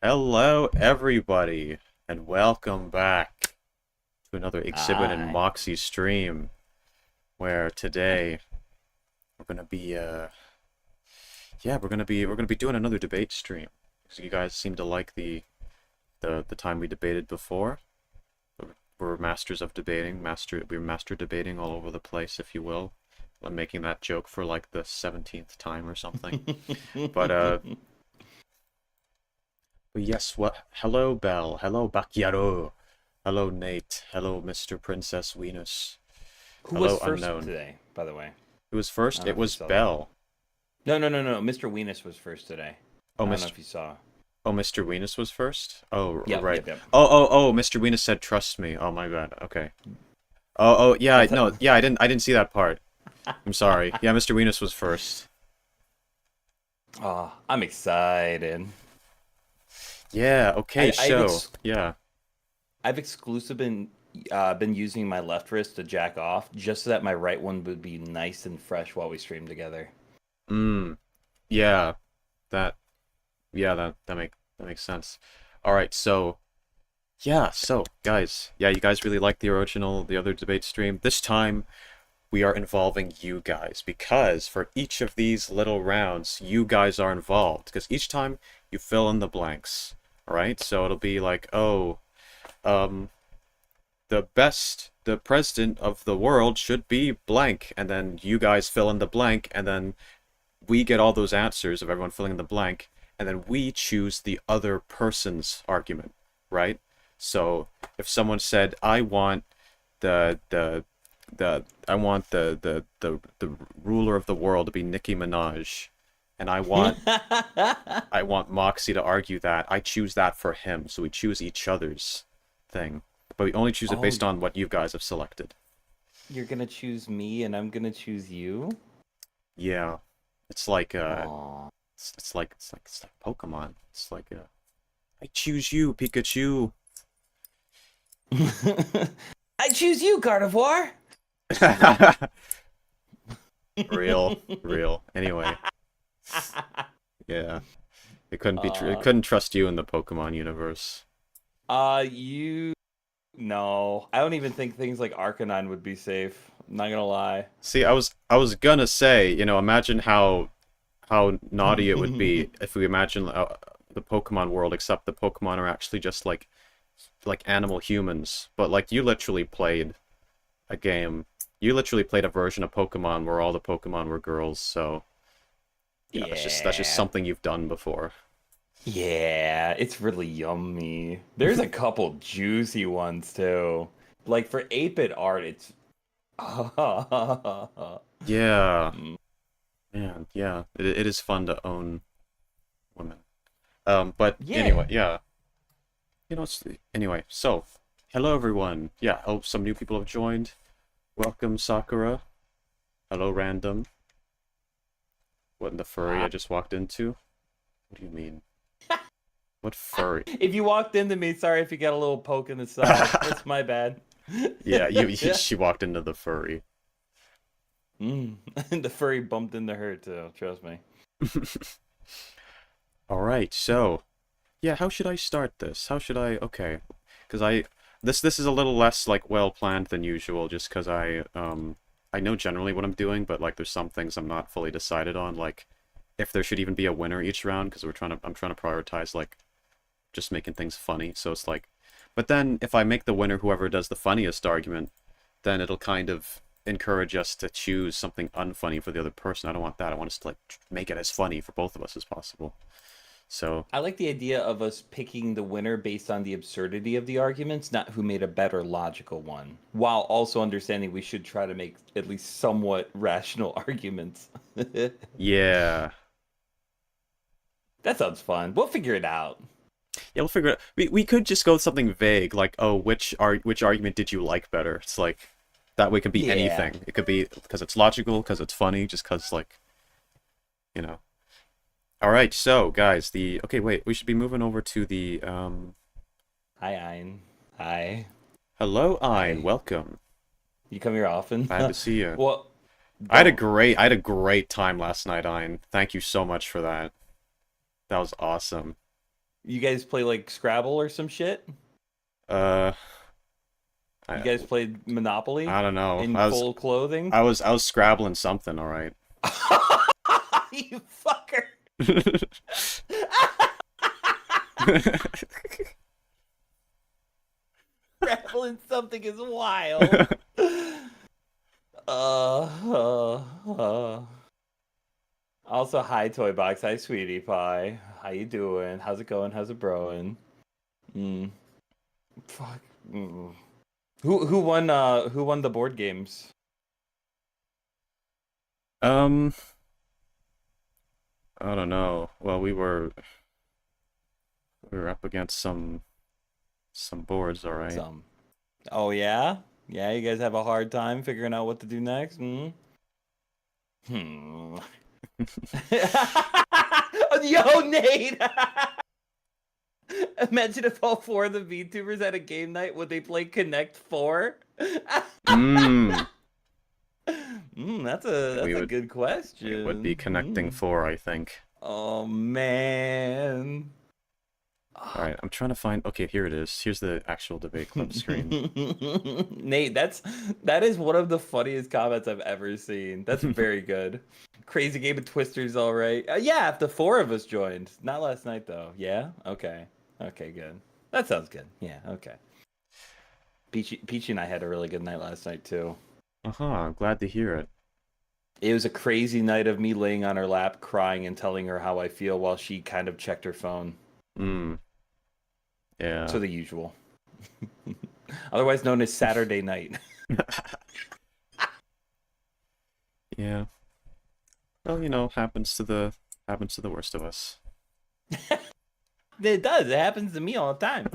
Hello, everybody, and welcome back to another Exhibit and Aye. Moxy stream, where today we're gonna be, we're gonna be doing another debate stream. Because you guys seem to like the time we debated before. We're masters of debating, we're master debating all over the place, if you will. I'm making that joke for like the 17th time or something. But But yes, what? Hello, Belle. Hello, Bacchiaro. Hello, Nate. Hello, Mr. Princess Weenis. Who was Hello, first Unknown. today, by the way? Who was I first? don't know It if you was saw that. Belle. No. Mr. Weenis was first today. Oh, I don't know Mr. if you saw. Oh, Mr. Weenis was first? Oh, Yep, right. yep, yep. Oh, Mr. Weenis said trust me. Oh my god. Okay. Oh, yeah, That's no, yeah, I didn't see that part. I'm sorry. Yeah, Mr. Weenis was first. Oh, I'm excited. Yeah, okay, I, I've so, ex yeah. I've exclusive been using my left wrist to jack off just so that my right one would be nice and fresh while we stream together. Mm, yeah, that, that makes sense. All right, so, yeah, so guys, yeah, you guys really like the other debate stream. This time we are involving you guys because for each of these little rounds, you guys are involved because each time you fill in the blanks. All right? So it'll be like, "Oh, um the president of the world should be blank," and then you guys fill in the blank, and then we get all those answers of everyone filling in the blank, and then we choose the other person's argument, right? So if someone said, "I want the I want the ruler of the world to be Nicki Minaj," and I want Moxie to argue that, I choose that for him. So we choose each other's thing, but we only choose it Oh, based on what you guys have selected. you're gonna choose me and I'm gonna choose you? Yeah, it's like Aw. it's like Pokemon. It's like I choose you, Pikachu. I choose you, Gardevoir. Real. Anyway, yeah, it uh, couldn't trust you in the Pokemon universe. you. No, I don't even think things like Arcanine would be safe. I'm not gonna lie. See, I was gonna say, imagine how naughty it would be if we imagine the Pokemon world, except the Pokemon are actually just like animal humans. But like you literally played a game, you literally played a version of Pokemon where all the Pokemon were girls. So yeah, that's just Yeah. something you've done before. Yeah, it's really yummy. There's a couple juicy ones too. Like for 8-bit art, it's Yeah, Mm. man, yeah, it is fun to own women. But Yeah. anyway, yeah, anyway. So, hello everyone. Yeah, hope some new people have joined. Welcome, Sakura. Hello, random. What in the furry I Ah. just walked into? What do you mean? What furry? If you walked into me, sorry if you got a little poke in the side. It's my bad. Yeah, she walked into the furry. Mm. The furry bumped into her too, trust me. All right, so yeah, how should I start this? How should I? Okay, because this is a little less like well planned than usual, just because I know generally what I'm doing, but like there's some things I'm not fully decided on, like if there should even be a winner each round, because I'm trying to prioritize like just making things funny. So it's like, but then if I make the winner whoever does the funniest argument, then it'll kind of encourage us to choose something unfunny for the other person. I don't want that. I want us to like make it as funny for both of us as possible. So I like the idea of us picking the winner based on the absurdity of the arguments, not who made a better logical one, while also understanding we should try to make at least somewhat rational arguments. yeah, That sounds fun. We'll figure it out. yeah, we'll figure it out. We could just go with something vague like, oh, which argument did you like better? It's like that way it could be Yeah. anything. It could be because it's logical, because it's funny, just because like you know. All right, so guys, the okay, wait, we should be moving over to the Hi, Ein. Hi. hello, Ein, Hi. welcome. You come here often? Glad to see you. Well, don't. I had a great time last night, Ein. Thank you so much for that. That was awesome. You guys play like Scrabble or some shit? Uh, You I guys played Monopoly I don't know. in full clothing? I was scrabbling something, all right. You fucker! Scrabbling something is wild. Uh. Also, hi Toy Box, hi Sweetie Pie. How you doing? How's it going? How's it broing? Mm. Fuck. Mm. Who won the board games? Um, I don't know. Well, we were up against some boards, all right. Some. Oh yeah? Yeah, you guys have a hard time figuring out what to do next? Hmm. Hmm. Yo, Nate! Imagine if all four of the VTubers had a game night, would they play Connect 4? Mm, That's we a would good question. we would be connecting 4, I think. Oh man. All right, I'm trying to find. Okay, here it is. Here's the actual debate club screen. Nate, that is one of the funniest comments I've ever seen. That's very good. Crazy game of Twisters, all right. Yeah, if the four of us joined, not last night though. Yeah, okay, okay, good. That sounds good. Yeah, okay. Peachy and I had a really good night last night too. I'm glad to hear it. It was a crazy night of me laying on her lap, crying and telling her how I feel while she kind of checked her phone. Mm, yeah. So the usual. Otherwise known as Saturday night. Yeah. Well, you know, happens to the worst of us. It does. It happens to me all the time.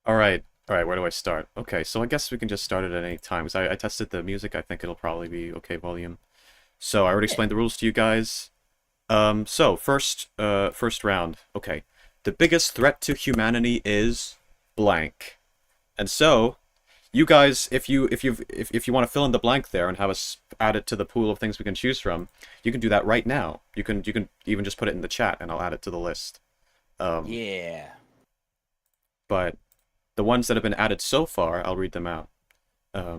All right. All right, where do I start? Okay, so I guess we can just start it at any time. 'Cause I tested the music. I think it'll probably be okay volume. So I already explained the rules to you guys. So first round. Okay. The biggest threat to humanity is blank. And so, you guys, if you want to fill in the blank there and have us add it to the pool of things we can choose from, you can do that right now. You can even just put it in the chat and I'll add it to the list. Yeah. But the ones that have been added so far, I'll read them out. Let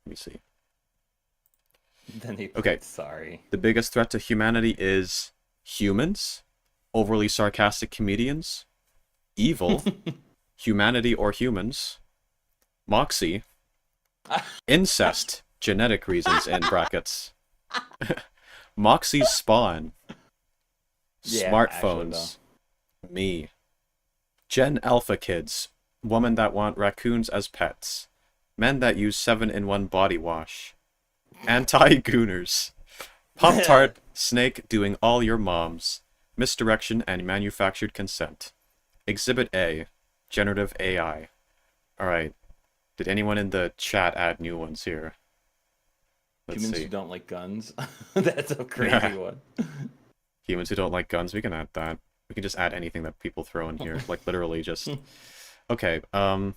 me see. Then he Okay. Sorry. The biggest threat to humanity is humans, overly sarcastic comedians, evil, humanity or humans, Moxy, incest, genetic reasons in brackets, Moxy's spawn, Yeah, smartphones, me, Gen Alpha kids, women that want raccoons as pets, men that use 7-in-1 body wash, anti-gooners, Pop-Tart, Snake doing all your moms, misdirection and manufactured consent, Exhibit A, generative AI. Alright, did anyone in the chat add new ones here? Let's Humans see. who don't like guns. That's a crazy one. Humans who don't like guns, we can add that. We can just add anything that people throw in here. Like, literally just... Okay, what I'm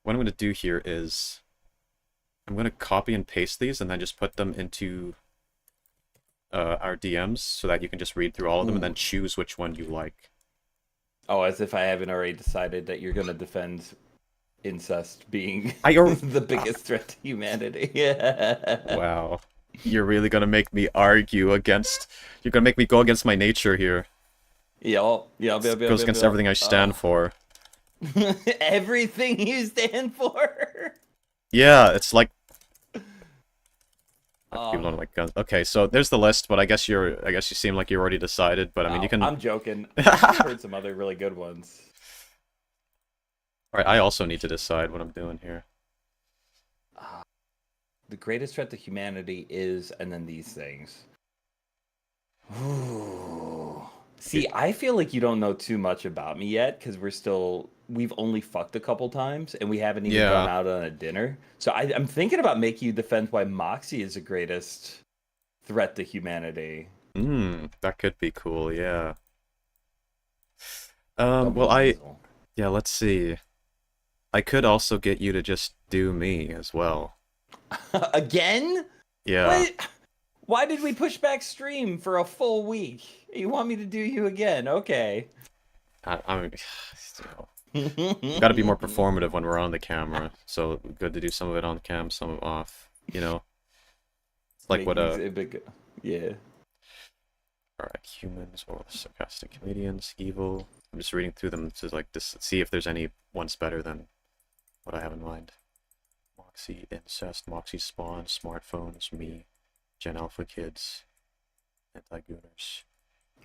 going to do here is... I'm going to copy and paste these and then just put them into our DMs so that you can just read through all of them and then choose which one you like. Oh, as if I haven't already decided that you're going to defend incest being the biggest threat to humanity. Yeah. Wow. You're really going to make me argue against... You're going to make me go against my nature here. Yep. Goes against everything I stand for. Everything you stand for? Yeah, it's like... People don't like guns. Okay, so there's the list, but I guess you seem like you're already decided, but I mean, you can... I'm joking. I've heard some other really good ones. Alright, I also need to decide what I'm doing here. The greatest threat to humanity is, and then these things. Ooh. See, I feel like you don't know too much about me yet, because we've only fucked a couple times, and we haven't even gone out on a dinner. So I'm thinking about making you defend why Moxy is the greatest threat to humanity. That could be cool, yeah. Yeah, let's see. I could also get you to just do me as well. Again? Yeah. Why did we push back stream for a full week? You want me to do you again? Okay. I mean, we gotta be more performative when we're on the camera. So good to do some of it on cam, some of it off. You know, it's like what yeah. Alright, humans or sarcastic comedians, evil. I'm just reading through them to like see if there's any ones better than what I have in mind. Moxy, incest, Moxy spawn, smartphones, me, Gen Alpha kids, anti-gooners.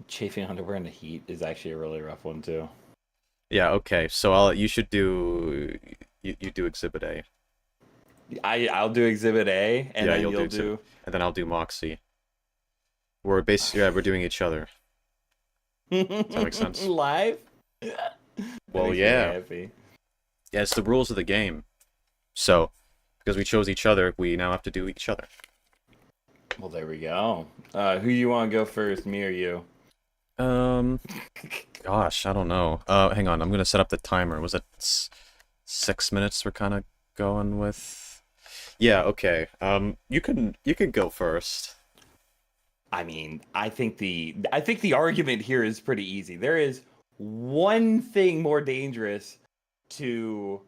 Chafing underwear in the heat is actually a really rough one too. Yeah, okay, so you should do you do Exhibit A. I'll do Exhibit A, and then you'll do... And then I'll do Moxy. We're basically, we're doing each other. Does that make sense? Live? Well, yeah. Yeah, it's the rules of the game. So, because we chose each other, we now have to do each other. Well, there we go. Who you want to go first, me or you? Gosh, I don't know. Hang on, I'm gonna set up the timer. Was it 6 minutes we're kind of going with? Yeah, okay. You can go first. I mean, I think the argument here is pretty easy. There is one thing more dangerous to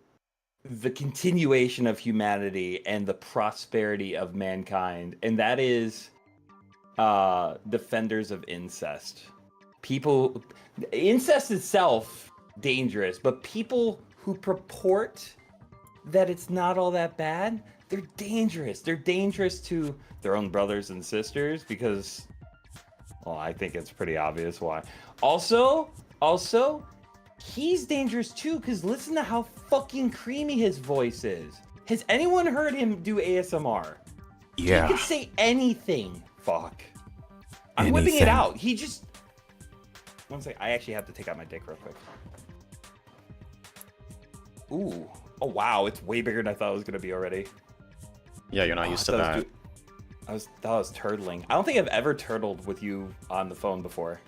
the continuation of humanity and the prosperity of mankind, and that is defenders of incest. People, incest itself dangerous, but people who purport that it's not all that bad, they're dangerous. They're dangerous to their own brothers and sisters because, well, I think it's pretty obvious why. Also, he's dangerous too because listen to how fucking creamy his voice is. Has anyone heard him do ASMR? Yeah. He could say anything. Fuck. I'm whipping it out. He just... One second. I actually have to take out my dick real quick. Ooh. Oh, wow. It's way bigger than I thought it was going to be already. Yeah, you're not used to that. I thought I was turtling. I don't think I've ever turtled with you on the phone before.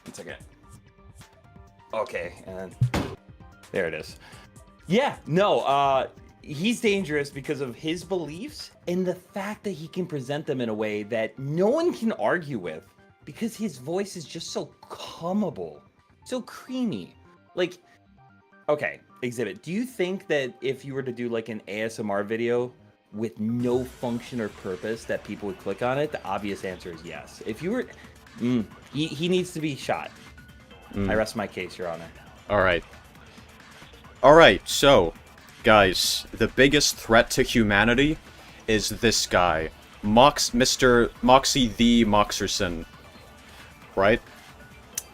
1 second. Okay, and there it is. Yeah, no, he's dangerous because of his beliefs and the fact that he can present them in a way that no one can argue with because his voice is just so commable, so creamy. Like, okay, Exhibit, do you think that if you were to do like an ASMR video with no function or purpose that people would click on it? The obvious answer is yes. If you were... he needs to be shot. I rest my case, Your Honor. Alright, so, guys, the biggest threat to humanity is this guy. Mr. Moxy the Moxerson. Right?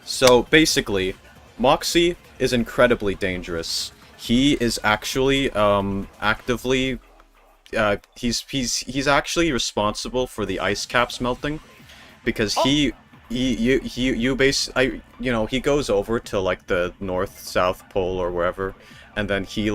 So, basically, Moxy is incredibly dangerous. He is actually, actively... he's actually responsible for the ice caps melting, because he goes over to like the North South Pole or wherever, and then he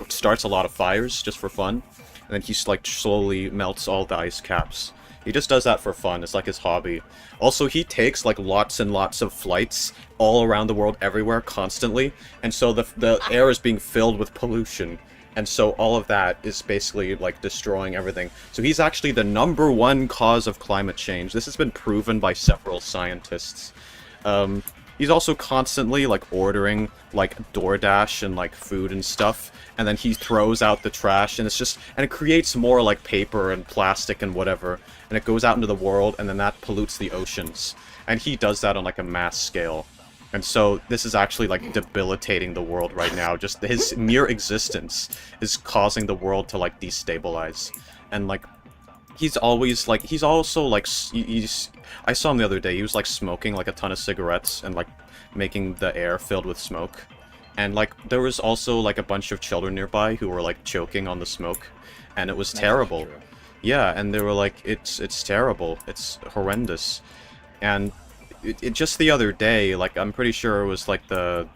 starts a lot of fires just for fun, and then he's like slowly melts all the ice caps. He just does that for fun. It's like his hobby. Also, he takes like lots and lots of flights all around the world, everywhere, constantly, and so the air is being filled with pollution. And so all of that is basically, like, destroying everything. So he's actually the #1 cause of climate change. This has been proven by several scientists. He's also constantly, like, ordering, like, DoorDash and, like, food and stuff. And then he throws out the trash, and it creates more, like, paper and plastic and whatever. And it goes out into the world, and then that pollutes the oceans. And he does that on, like, a mass scale. And so this is actually, like, debilitating the world right now. Just his mere existence is causing the world to, like, destabilize. And, like, he's always, like, he's also, like, I saw him the other day, he was, like, smoking, like, a ton of cigarettes and, like, making the air filled with smoke. And, like, there was also, like, a bunch of children nearby who were, like, choking on the smoke. And it was terrible. Yeah, and they were like, it's terrible. It's horrendous. And... It just the other day, like, I'm pretty sure it was, like, the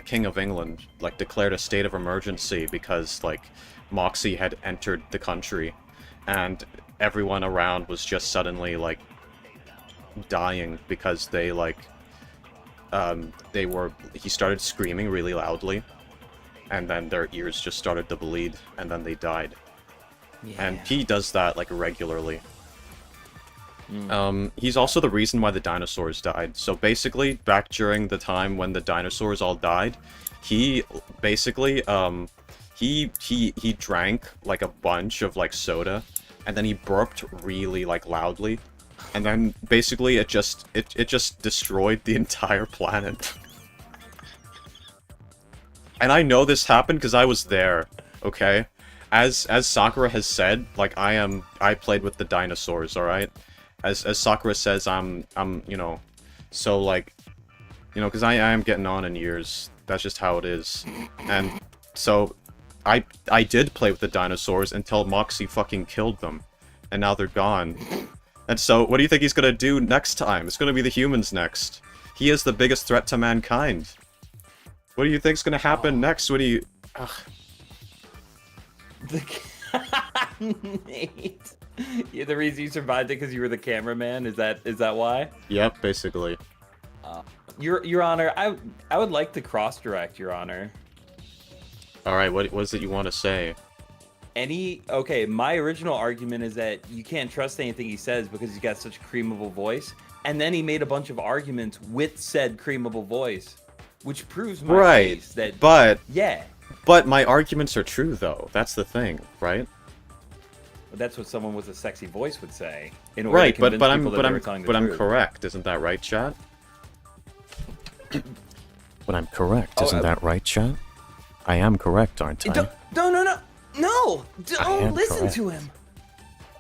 King of England, like, declared a state of emergency because, like, Moxy had entered the country, and everyone around was just suddenly, like, dying because they, like, he started screaming really loudly, and then their ears just started to bleed, and then they died. And he does that, like, regularly. Mm. He's also the reason why the dinosaurs died. So basically, back during the time when the dinosaurs all died, he basically, he drank, like, a bunch of, like, soda, and then he burped really, like, loudly. And then, basically, it just destroyed the entire planet. And I know this happened because I was there, okay? As Sakura has said, like, I played with the dinosaurs, alright? As Sakura says, I'm, you know, so, like, you know, because I am getting on in years. That's just how it is. And so, I did play with the dinosaurs until Moxy fucking killed them. And now they're gone. And so, what do you think he's gonna do next time? It's gonna be the humans next. He is the biggest threat to mankind. What do you think's gonna happen next? What do you... Ugh. Nate. Yeah, the reason you survived it because you were the cameraman. Is that why? Yep, basically. Your Honor, I would like to cross direct, Your Honor. Alright, what is it you want to say? Okay, my original argument is that you can't trust anything he says because he's got such a creamable voice. And then he made a bunch of arguments with said creamable voice, which proves my case that... But... Yeah. But my arguments are true, though. That's the thing, right? That's what someone with a sexy voice would say. In order to convince people that they were telling the I'm truth. correct. Isn't that right, chat? But I'm correct. Isn't that right, chat? I am correct, aren't I? No! Don't listen correct. to him.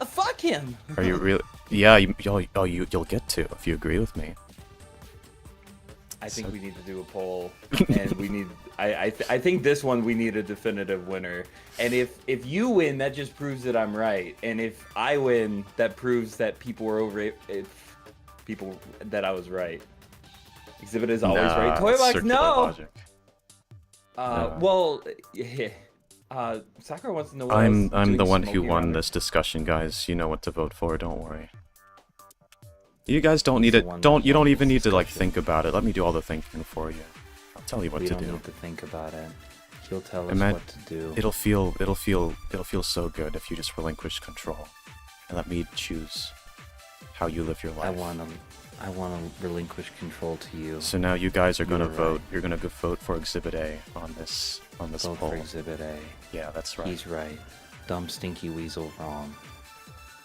Fuck him. Are you really? Yeah, you'll get to if you agree with me. I think we need to do a poll, and we need. I think this one we need a definitive winner. And if you win, that just proves that I'm right. And if I win, that proves that people were over it. People that I was right. Exhibit is always right. Toybox, no. Well, yeah. Sakura wants to know. What I'm the one who won this discussion, guys. You know what to vote for. Don't worry. You guys don't need it. You don't even need to like think about it. Let me do all the thinking for you. I'll tell you what to do. We don't need to think about it. He'll tell us what to do. It'll feel so good if you just relinquish control and let me choose how you live your life. I want to relinquish control to you. So now you guys are gonna vote. You're gonna go vote for Exhibit A on this Vote poll. for Exhibit A. Yeah, that's right. He's right. Dumb stinky weasel wrong.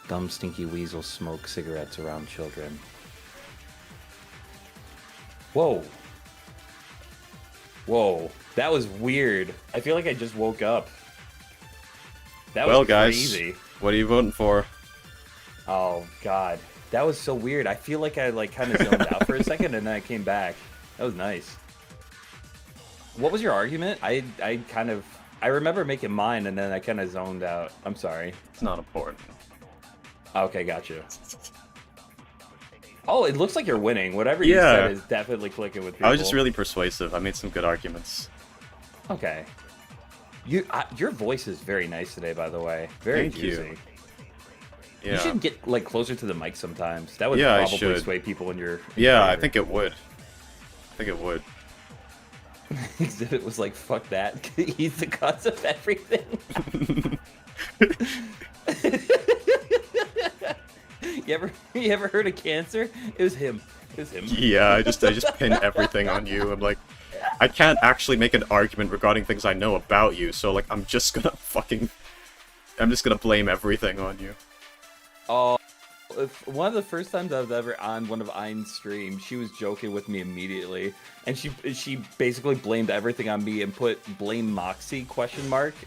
Dumb stinky weasels smoke cigarettes around children. Whoa. Whoa. That was weird. I feel like I just woke up. That was crazy. Guys, what are you voting for? Oh, God. That was so weird. I feel like I kind of zoned out for a second and then I came back. That was nice. What was your argument? I remember making mine and then I kind of zoned out. I'm sorry. It's not important. Okay, got you. Oh, it looks like you're winning. Whatever you said is definitely clicking with people. I was just really persuasive. I made some good arguments. Okay. Your voice is very nice today, by the way. Very juicy. Yeah. You should get like closer to the mic sometimes. That would I probably should. sway people in your. I think it would. Exhibit was like, "Fuck that." He's the cause of everything. You ever heard of cancer? It was him. Yeah, I just pin everything on you. I'm like, I can't actually make an argument regarding things I know about you, so like I'm just gonna blame everything on you. Oh, one of the first times I was ever on one of Ein's streams, she was joking with me immediately, and she basically blamed everything on me and put blame Moxy ?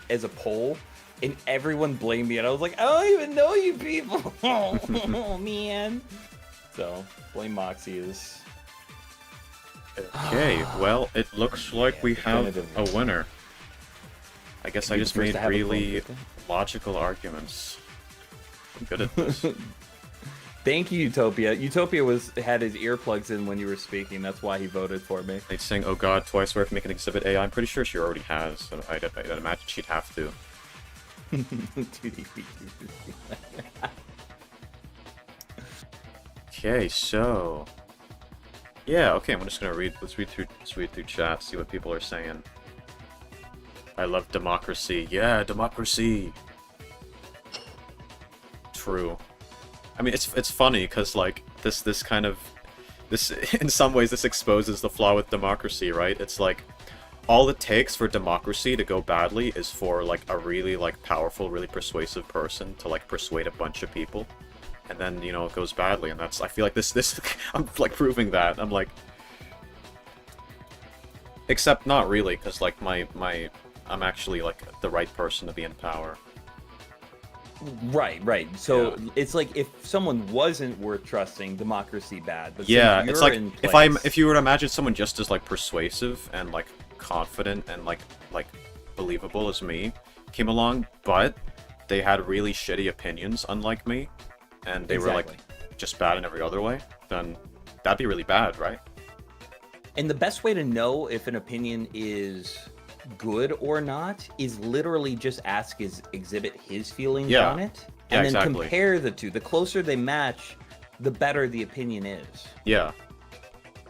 As a poll. And everyone blamed me, and I was like, I don't even know you people. Oh, man. So, blame Moxy is... Okay, well, it looks like we have a winner. I guess I just made really logical arguments. I'm good at this. Thank you, Utopia. Utopia had his earplugs in when you were speaking. That's why he voted for me. They'd saying, oh god, twice worth making Exhibit A. I'm pretty sure she already has, so I'd imagine she'd have to. Okay, so yeah, okay, I'm just gonna let's read through chat, see what people are saying. I love democracy. Yeah, democracy. true. I mean, it's funny because like this kind of this in some ways this exposes the flaw with democracy, right? It's like all it takes for democracy to go badly is for like a really like powerful, really persuasive person to like persuade a bunch of people, and then you know it goes badly, and that's I feel like this I'm like proving that. I'm like, except not really, because like I'm actually like the right person to be in power. Right, right. So Yeah. it's like if someone wasn't worth trusting, democracy bad. But Yeah, since it's you're like in if you were to imagine someone just as like persuasive and like confident and like believable as me came along, but they had really shitty opinions, unlike me, and they were like just bad in every other way, then that'd be really bad, right? And the best way to know if an opinion is good or not is literally just ask his exhibit his feelings Yeah. on it, Yeah, and then exactly. compare the two. The closer they match, the better the opinion is. Yeah.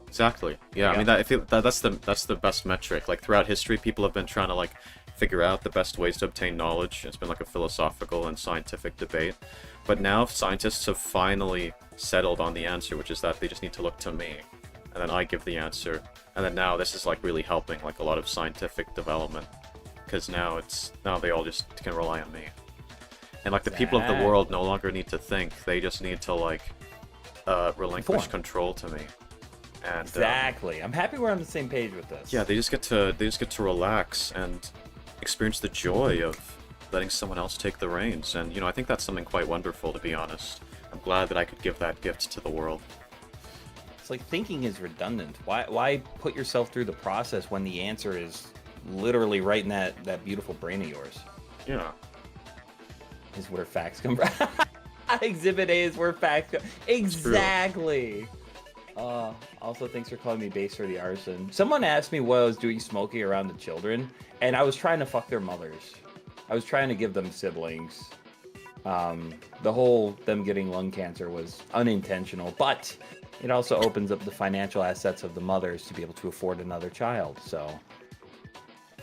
Exactly. Yeah, I mean that's the best metric. Like throughout history, people have been trying to like figure out the best ways to obtain knowledge. It's been like a philosophical and scientific debate. But now scientists have finally settled on the answer, which is that they just need to look to me, and then I give the answer. And then now this is like really helping like a lot of scientific development, because now they all just can rely on me. And like the people of the world no longer need to think; they just need to like relinquish control to me. And, exactly. I'm happy we're on the same page with this. yeah, they just get to relax and experience the joy of letting someone else take the reins. And you know, I think that's something quite wonderful, to be honest. I'm glad that I could give that gift to the world. It's like thinking is redundant. Why put yourself through the process when the answer is literally right in that beautiful brain of yours? Yeah. Is where facts come from. Exhibit A is where facts come. Exactly. Also, thanks for calling me base for the arson. Someone asked me what I was doing smoking around the children, and I was trying to fuck their mothers. I was trying to give them siblings. The whole them getting lung cancer was unintentional, but it also opens up the financial assets of the mothers to be able to afford another child. So,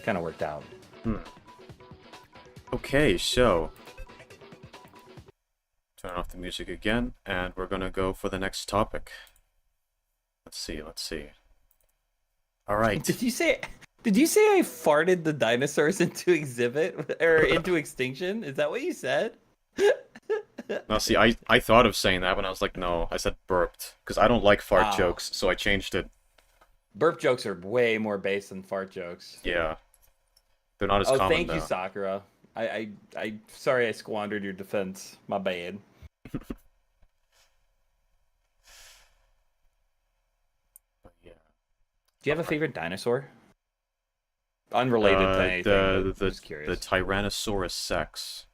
kind of worked out. Okay, so turn off the music again, and we're gonna go for the next topic. Let's see. All right. Did you say I farted the dinosaurs into exhibit or into extinction? Is that what you said? Now, see, I thought of saying that, but I was like, no, I said burped, because I don't like fart jokes, so I changed it. Burp jokes are way more based than fart jokes. Yeah. They're not as common, thank though. you, Sakura. I sorry I squandered your defense. My bad. Yeah. Do you have a favorite dinosaur? Unrelated to anything. Just curious. The Tyrannosaurus Rex.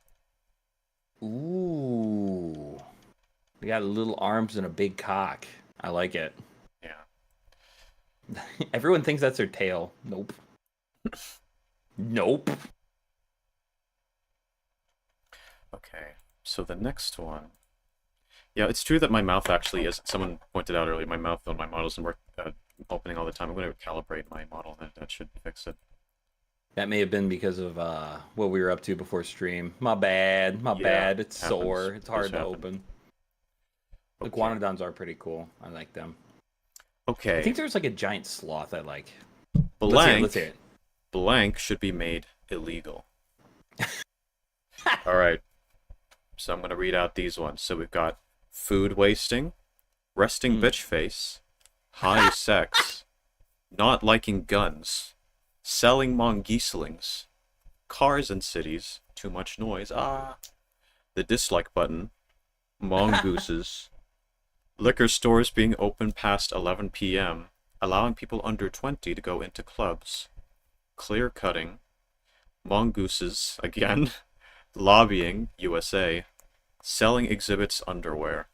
Ooh. We got little arms and a big cock. I like it. Yeah. Everyone thinks that's their tail. Nope. Nope. Okay, so the next one. Yeah, it's true that my mouth actually is. Someone pointed out earlier, my mouth on my model doesn't work opening all the time. I'm going to calibrate my model, and that should fix it. That may have been because of what we were up to before stream. My bad. My bad. It's happens. sore. It's hard to open. The Okay. Iguanodons are pretty cool. I like them. Okay. I think there's like a giant sloth I like. Blank. Let's hear it. Blank should be made illegal. All right. So I'm going to read out these ones. So we've got food wasting, resting bitch face, high sex, not liking guns, selling mongeeslings, cars in cities, too much noise, the dislike button, mongooses, liquor stores being open past 11 p.m., allowing people under 20 to go into clubs, clear cutting, mongooses again, lobbying, USA, selling exhibits underwear.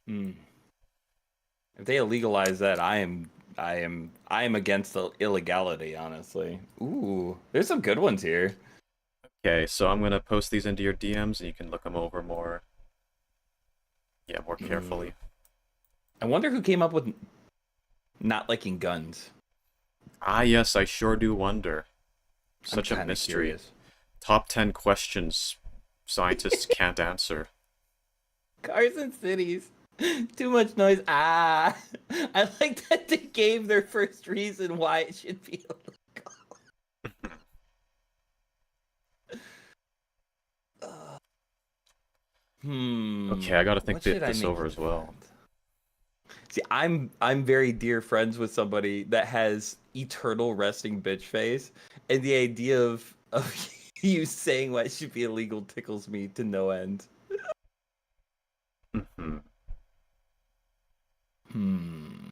If they legalize that, I am against the illegality, honestly. Ooh, there's some good ones here. Okay, so I'm gonna post these into your DMs and you can look them over more carefully. I wonder who came up with not liking guns. Ah, yes, I sure do wonder. Such I'm a kinda mystery. curious. Top 10 questions scientists can't answer. Cars and cities. Too much noise. Ah. I like that they gave their first reason why it should be illegal. Okay, I gotta think What should I this make over as well. See, I'm very dear friends with somebody that has eternal resting bitch face, and the idea of you saying why it should be illegal tickles me to no end. Hmm. Hmm.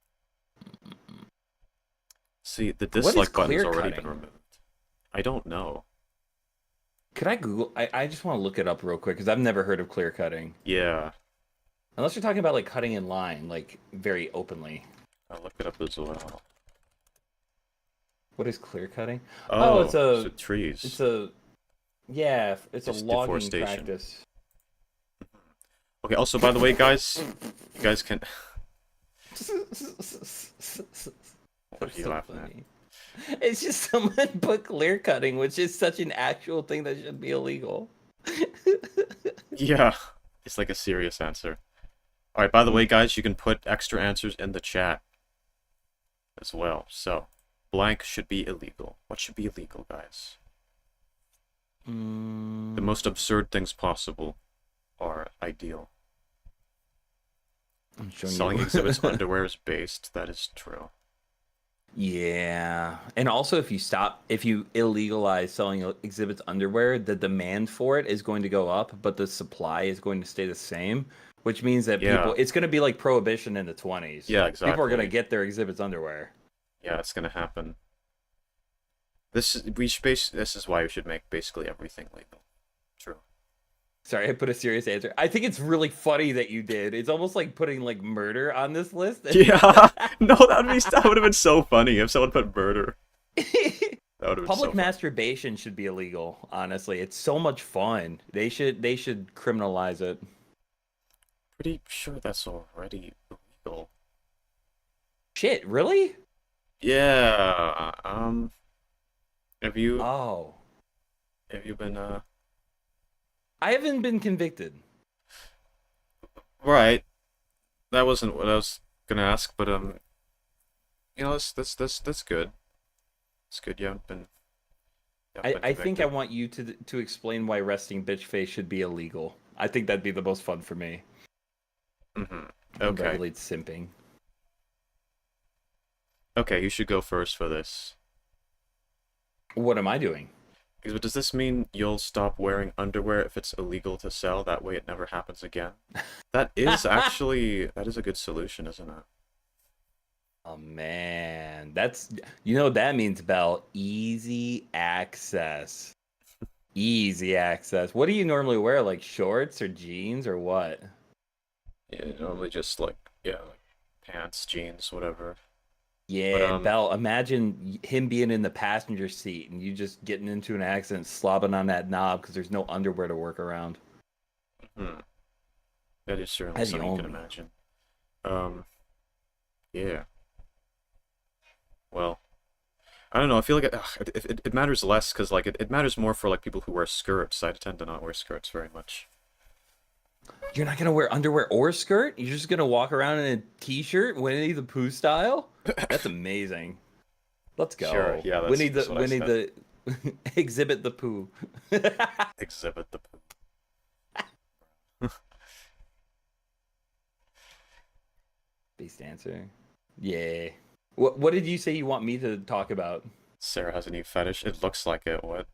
See, the What is dislike button's clear already cutting? been removed. I don't know. Could I Google? I just want to look it up real quick because I've never heard of clear cutting. Yeah, Unless you're talking about like cutting in line, like very openly. I'll look it up as well. What is clear cutting? Oh, it's so a trees. it's a yeah, it's a Just logging deforestation. practice. Okay, also, by the way, guys, you guys can... What are you So laughing at? funny. It's just someone put clear cutting, which is such an actual thing that should be illegal. Yeah, it's like a serious answer. Alright, by the way, guys, you can put extra answers in the chat as well. So, blank should be illegal. What should be illegal, guys? The most absurd things possible are ideal. I'm showing Selling you. exhibits underwear is based. That is true. Yeah, and also if you illegalize selling exhibits underwear, the demand for it is going to go up, but the supply is going to stay the same, which means that Yeah. it's going to be like prohibition in the 20s. Yeah, People are going to exactly. get their exhibits underwear. Yeah, it's gonna happen. This is why we should make basically everything legal. True. Sorry, I put a serious answer. I think it's really funny that you did. It's almost like putting like murder on this list. Yeah. No, that would have been so funny if someone put murder. That would have been so Public funny. masturbation should be illegal, honestly. It's so much fun. They should criminalize it. Pretty sure that's already illegal. Shit, really? Yeah. Have you Oh. been I haven't been convicted. right? That wasn't what I was gonna ask, but that's good. It's good. You haven't been. I think I convicted. want you to explain why resting bitch face should be illegal. I think that'd be the most fun for me. Mhm. And Okay. regulate simping. Okay, you should go first for this. What am I doing? But does this mean you'll stop wearing underwear if it's illegal to sell? That way it never happens again? That is a good solution, isn't it? Oh man, that's what that means, Bell. Easy access. Easy access. What do you normally wear? Like shorts or jeans or what? Yeah, normally just like pants, jeans, whatever. Yeah, Bell, imagine him being in the passenger seat and you just getting into an accident, slobbing on that knob because there's no underwear to work around. That is certainly As you something you can own me. imagine. Yeah. Well, I don't know. I feel like it matters less because like it matters more for like people who wear skirts. I tend to not wear skirts very much. You're not gonna wear underwear or skirt? You're just gonna walk around in a t-shirt, Winnie the Pooh style? That's amazing. Let's go. Sure, yeah, that's what I Winnie said. the exhibit the poo. Exhibit the poop. Beast answer. Yeah. What did you say you want me to talk about? Sarah has a new fetish. It looks like it. What?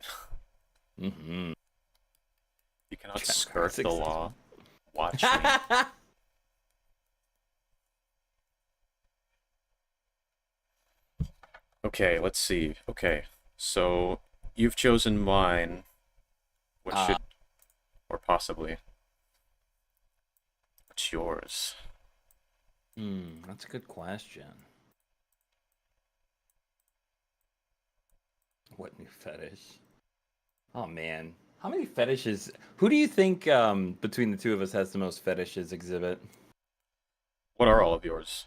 Mm-hmm. You cannot skirt the law. Watch me. Okay, let's see. Okay, so you've chosen mine. What should, or possibly, what's yours? That's a good question. What new fetish? Oh man, how many fetishes? Who do you think between the two of us has the most fetishes? Exhibit. What are all of yours?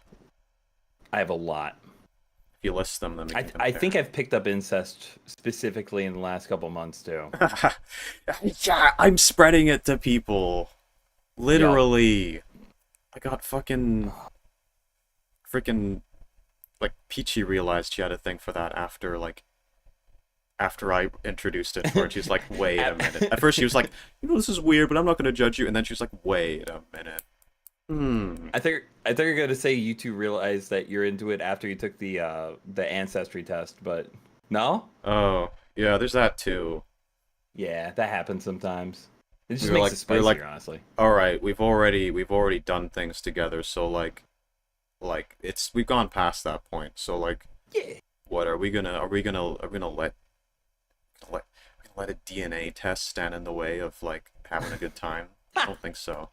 I have a lot. If you list them, then we can I compare. think I've picked up incest specifically in the last couple months too. Yeah, I'm spreading it to people. Yup. Literally. I got fucking freaking like Peachy realized she had a thing for that after I introduced it to her, and she's like, wait a minute. At first she was like, this is weird, but I'm not gonna judge you, and then she was like, wait a minute. Hmm. I think you're gonna say you two realized that you're into it after you took the ancestry test, but no? Oh, yeah, there's that too. Yeah, that happens sometimes. It We just were makes like it we were like, spicier, honestly. alright, we've already done things together, so like we've gone past that point. So like Yeah. what are we gonna let a DNA test stand in the way of like having a good time? I don't think so.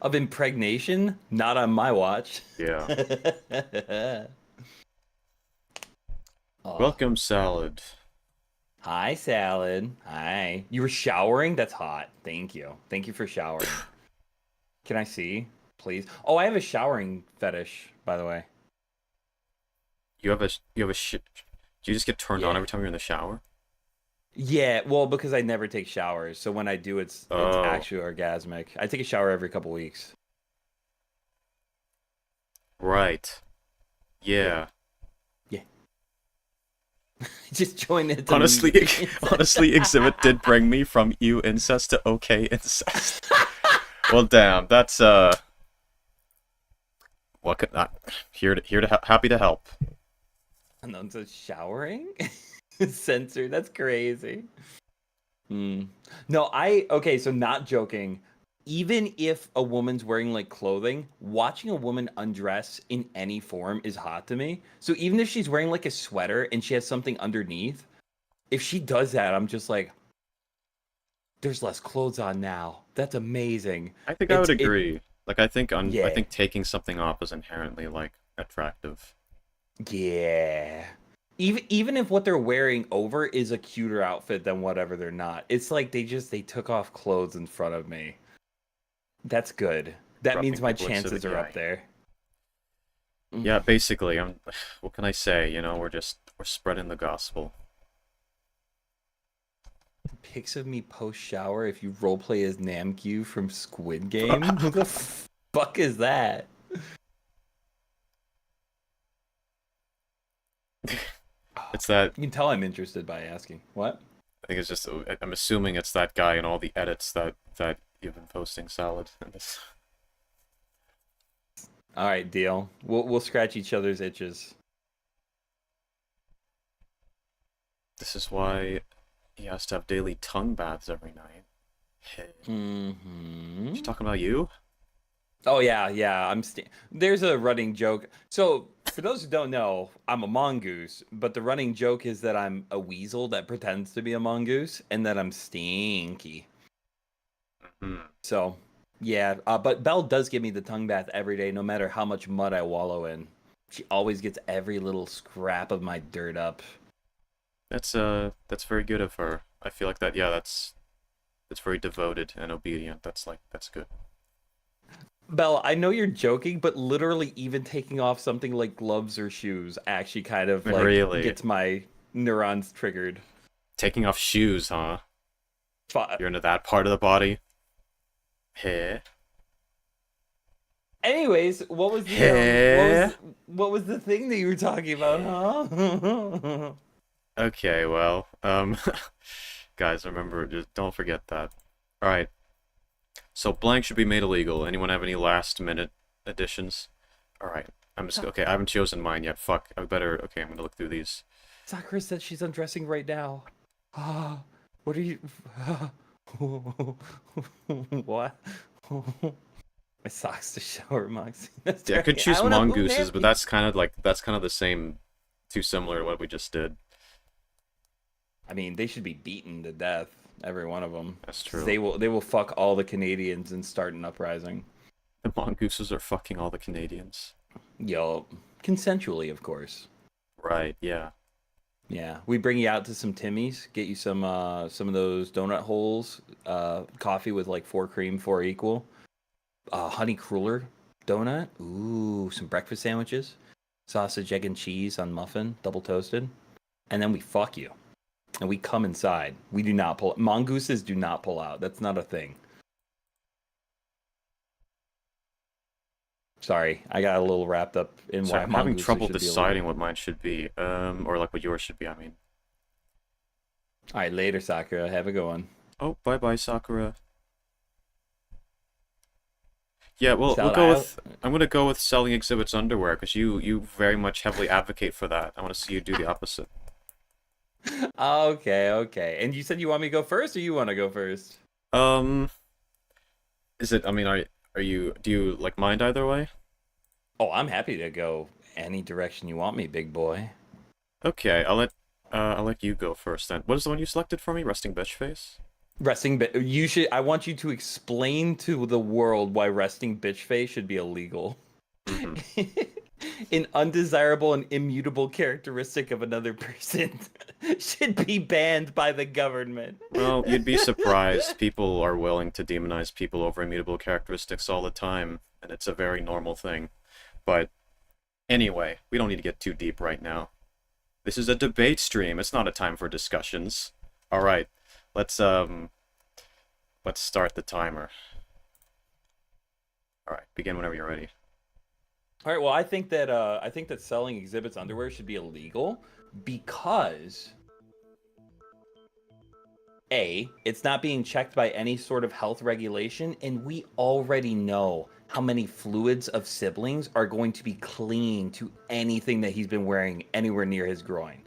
Of impregnation? Not on my watch. Yeah. Oh. Welcome salad. Hi, Salad. Hi. You were showering? That's hot. Thank you. Thank you for showering. Can I see, please? Oh, I have a showering fetish, by the way. You have a do you just get turned on Yeah. every time you're in the shower? Yeah, well, because I never take showers, so when I do, it's Oh, actually orgasmic. I take a shower every couple weeks. right. Yeah, Yeah. yeah. Just join it to Honestly, me. honestly, Exhibit did bring me from you incest to okay incest. Well, damn, that's what could not happy to help. And then to showering? Censored. That's crazy. Hmm. No, okay, so not joking. Even if a woman's wearing like clothing, watching a woman undress in any form is hot to me. So even if she's wearing like a sweater and she has something underneath, if she does that, I'm just like, there's less clothes on now. That's amazing. I think I would It agree. Like I yeah. think taking something off is inherently like attractive. Yeah. Even if what they're wearing over is a cuter outfit than whatever they're not. It's like they took off clothes in front of me. That's good. That means Roughing my publicity. chances are Yeah. up there. Mm. Yeah, basically, I'm what can I say? We're spreading the gospel. Pics of me post shower if you roleplay as Namgyu from Squid Game? Who the fuck is that? It's that You can tell I'm interested by asking. What? I think it's just I'm assuming it's that guy in all the edits that you've been posting salad and this. All right, deal. We'll scratch each other's itches. This is why he has to have daily tongue baths every night. Hey. Hmm. She talking about you? Oh yeah, yeah. There's a running joke. So for those who don't know, I'm a mongoose, but the running joke is that I'm a weasel that pretends to be a mongoose and that I'm stinky. Hmm. So yeah, but Belle does give me the tongue bath every day, no matter how much mud I wallow in. She always gets every little scrap of my dirt up. That's very good of her. I feel like that. Yeah, that's very devoted and obedient. That's good. Belle, I know you're joking, but literally even taking off something like gloves or shoes actually kind of like Really, gets my neurons triggered. taking off shoes, huh? Fu- You're into that part of the body. Hey, Anyways, hey. what was the thing that you were talking about, huh? Okay, well, guys, remember, just don't forget that. All right. So blank should be made illegal. Anyone have any last minute additions? All right. I'm just okay. I haven't chosen mine yet. Fuck. I better. Okay, I'm gonna look through these. Sakura said she's undressing right now. Ah, what are you? What? My socks to shower, Moxy. That's See, I could right. I choose don't know who mongooses, but named that's kind of the same, too similar to what we just did. I mean, they should be beaten to death, every one of them. That's true. They will fuck all the Canadians and start an uprising. The mongooses are fucking all the Canadians. Yo, consensually, of course. Right. Yeah. Yeah, we bring you out to some Timmy's, get you some of those donut holes, coffee with like 4 cream, 4 equal, honey cruller donut. Ooh, some breakfast sandwiches, sausage, egg, and cheese on muffin, double toasted, and then we fuck you, and we come inside. We do not pull. Mongooses do not pull out. That's not a thing. Sorry, I got a little wrapped up in So why I'm having mongooses trouble should be deciding illegal. what mine should be, or like what yours should be, I mean. All right, later, Sakura. Have a good one. Oh, bye-bye, Sakura. Yeah, well, we'll Shout go out. with... I'm gonna go with selling exhibits underwear, because you very much heavily advocate for that. I want to see you do the opposite. Okay, okay. And you said you want me to go first, or you want to go first? Um, is it, I mean, do you, like, mind either way? Oh, I'm happy to go any direction you want me, big boy. Okay, I'll let you go first then. What is the one you selected for me? Resting bitch face? Resting bit. You should. I want you to explain to the world why resting bitch face should be illegal. Mm-hmm. An undesirable and immutable characteristic of another person should be banned by the government. Well, you'd be surprised. People are willing to demonize people over immutable characteristics all the time, and it's a very normal thing. But anyway, we don't need to get too deep right now. This is a debate stream. It's not a time for discussions. All right, let's start the timer. All right, begin whenever you're ready. All right. Well, I think that selling exhibits underwear should be illegal because A, it's not being checked by any sort of health regulation, and we already know how many fluids of siblings are going to be clinging to anything that he's been wearing anywhere near his groin.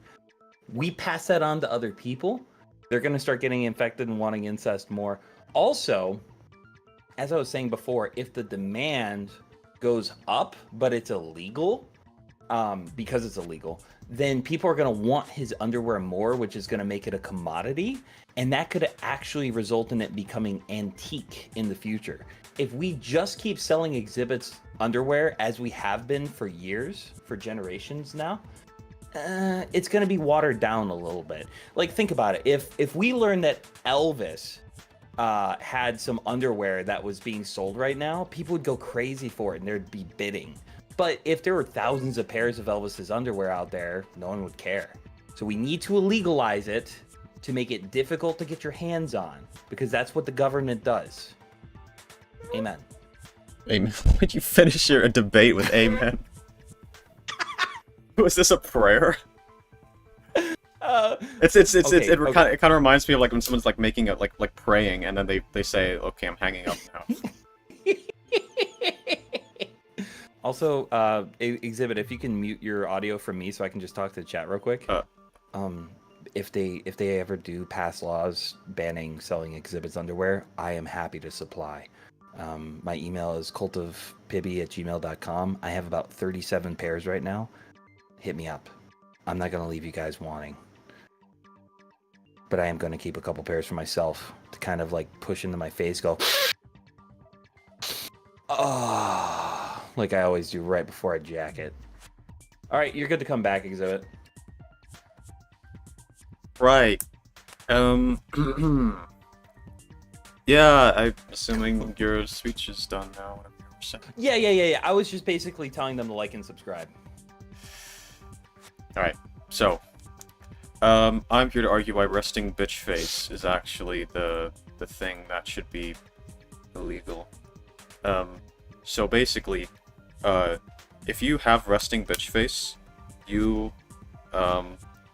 We pass that on to other people, they're going to start getting infected and wanting incest more. Also, as I was saying before, if the demand goes up, but it's illegal, because it's illegal, then people are going to want his underwear more, which is going to make it a commodity. And that could actually result in it becoming antique in the future. If we just keep selling exhibits underwear as we have been for years, for generations now, it's going to be watered down a little bit. Like, think about it. If we learn that Elvis had some underwear that was being sold right now, people would go crazy for it and there'd be bidding. But if there were thousands of pairs of Elvis's underwear out there, no one would care. So we need to illegalize it to make it difficult to get your hands on, because that's what the government does. Amen. Amen. Would you finish your debate with amen? Was this a prayer? It kind of reminds me of like when someone's like making a like praying and then they say, "Okay, I'm hanging up now." Also, Exhibit, if you can mute your audio from me so I can just talk to the chat real quick. If they ever do pass laws banning selling exhibits underwear, I am happy to supply. My email is cultofpibby@gmail.com. I have about 37 pairs right now. Hit me up. I'm not gonna leave you guys wanting, but I am gonna keep a couple pairs for myself to kind of like push into my face, go, oh, like I always do right before I jack it. All right, you're good to come back, Exhibit. Right. Yeah, I'm assuming your speech is done now. Whatever you were saying. Yeah. I was just basically telling them to like and subscribe. All right. So, I'm here to argue why resting bitch face is actually the thing that should be illegal. So basically, if you have resting bitch face, you,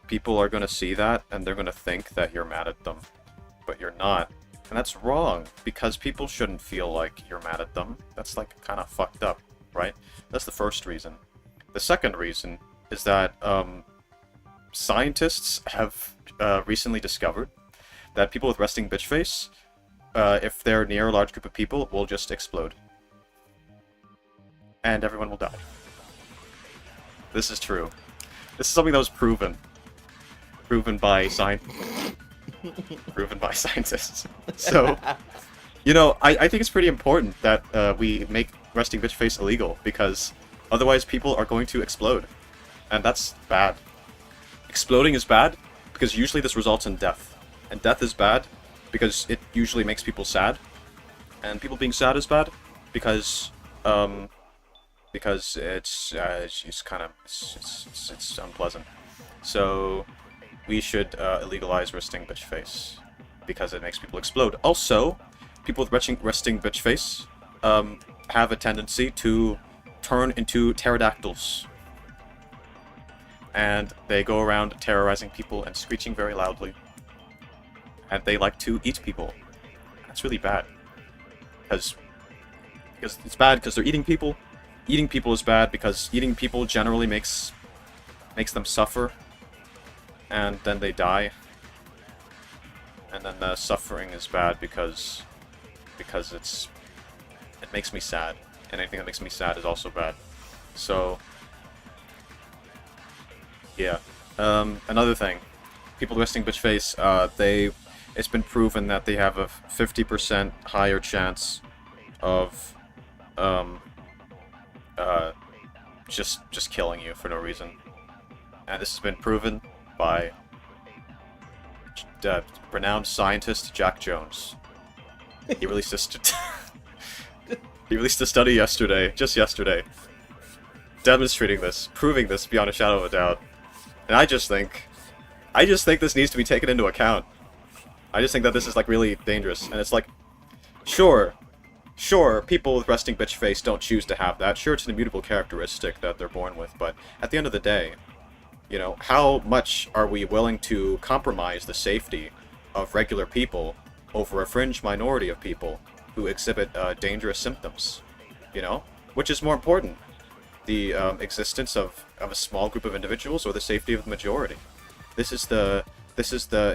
people are gonna see that and they're gonna think that you're mad at them, but you're not. And that's wrong, because people shouldn't feel like you're mad at them. That's like kind of fucked up, right? That's the first reason. The second reason is that scientists have recently discovered that people with resting bitch face, if they're near a large group of people, will just explode. And everyone will die. This is true. This is something that was proven. Proven by scientists. So, you know, I think it's pretty important that we make resting bitch face illegal, because otherwise people are going to explode. And that's bad. Exploding is bad because usually this results in death. And death is bad because it usually makes people sad. And people being sad is bad because it's kind of it's unpleasant. So we should illegalize resting bitch face because it makes people explode. Also, people with resting bitch face have a tendency to turn into pterodactyls. And they go around terrorizing people and screeching very loudly. And they like to eat people. That's really bad. Because it's bad because they're eating people. Eating people is bad because eating people generally makes them suffer. And then they die. And then the suffering is bad because it makes me sad. And anything that makes me sad is also bad. So yeah. Another thing. People resting bitch face, it's been proven that they have a 50% higher chance of just killing you for no reason. And this has been proven by renowned scientist Jack Jones. He released a study yesterday, just yesterday, demonstrating this, proving this beyond a shadow of a doubt. And I just think this needs to be taken into account. I just think that this is like really dangerous, and it's like, sure, people with resting bitch face don't choose to have that. Sure, it's an immutable characteristic that they're born with, but at the end of the day, you know, how much are we willing to compromise the safety of regular people over a fringe minority of people who exhibit dangerous symptoms? You know, which is more important, the existence of a small group of individuals or the safety of the majority? This is the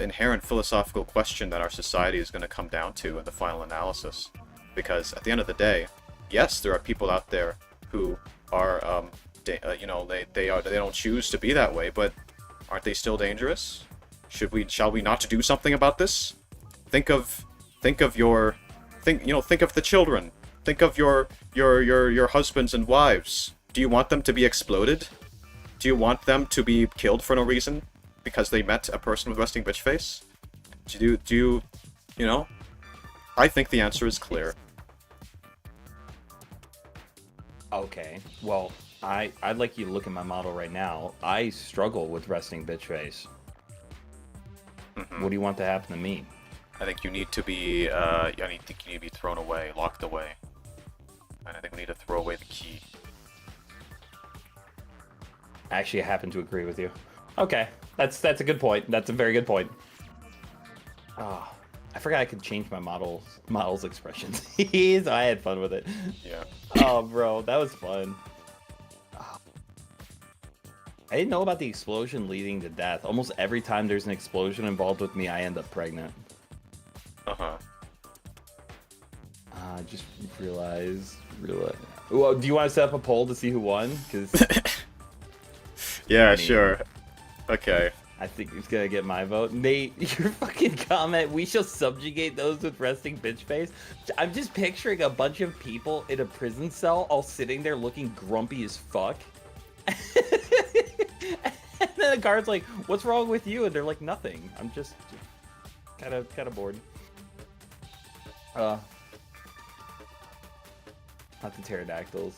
inherent philosophical question that our society is going to come down to in the final analysis. Because at the end of the day, yes, there are people out there who are, you know, they don't choose to be that way, but aren't they still dangerous? Shall we not do something about this? Think of the children. Think of your husbands and wives. Do you want them to be exploded? Do you want them to be killed for no reason because they met a person with resting bitch face? Do you know? I think the answer is clear. Okay, well, I'd like you to look at my model right now. I struggle with resting bitch face. Mm-hmm. What do you want to happen to me? I think you need to be, thrown away, locked away. And I think we need to throw away the key. Actually, I happen to agree with you. Okay, that's a good point. That's a very good point. Oh, I forgot I could change my model's expressions. So I had fun with it. Yeah. Oh, bro, that was fun. Oh. I didn't know about the explosion leading to death. Almost every time there's an explosion involved with me, I end up pregnant. Uh-huh. I just realized. Well, do you want to set up a poll to see who won? Because yeah, sure. Okay. I think it's gonna get my vote. Nate, your fucking comment, we shall subjugate those with resting bitch face. I'm just picturing a bunch of people in a prison cell all sitting there looking grumpy as fuck. And then the guard's like, what's wrong with you? And they're like, nothing. I'm just kind of bored. Not the pterodactyls.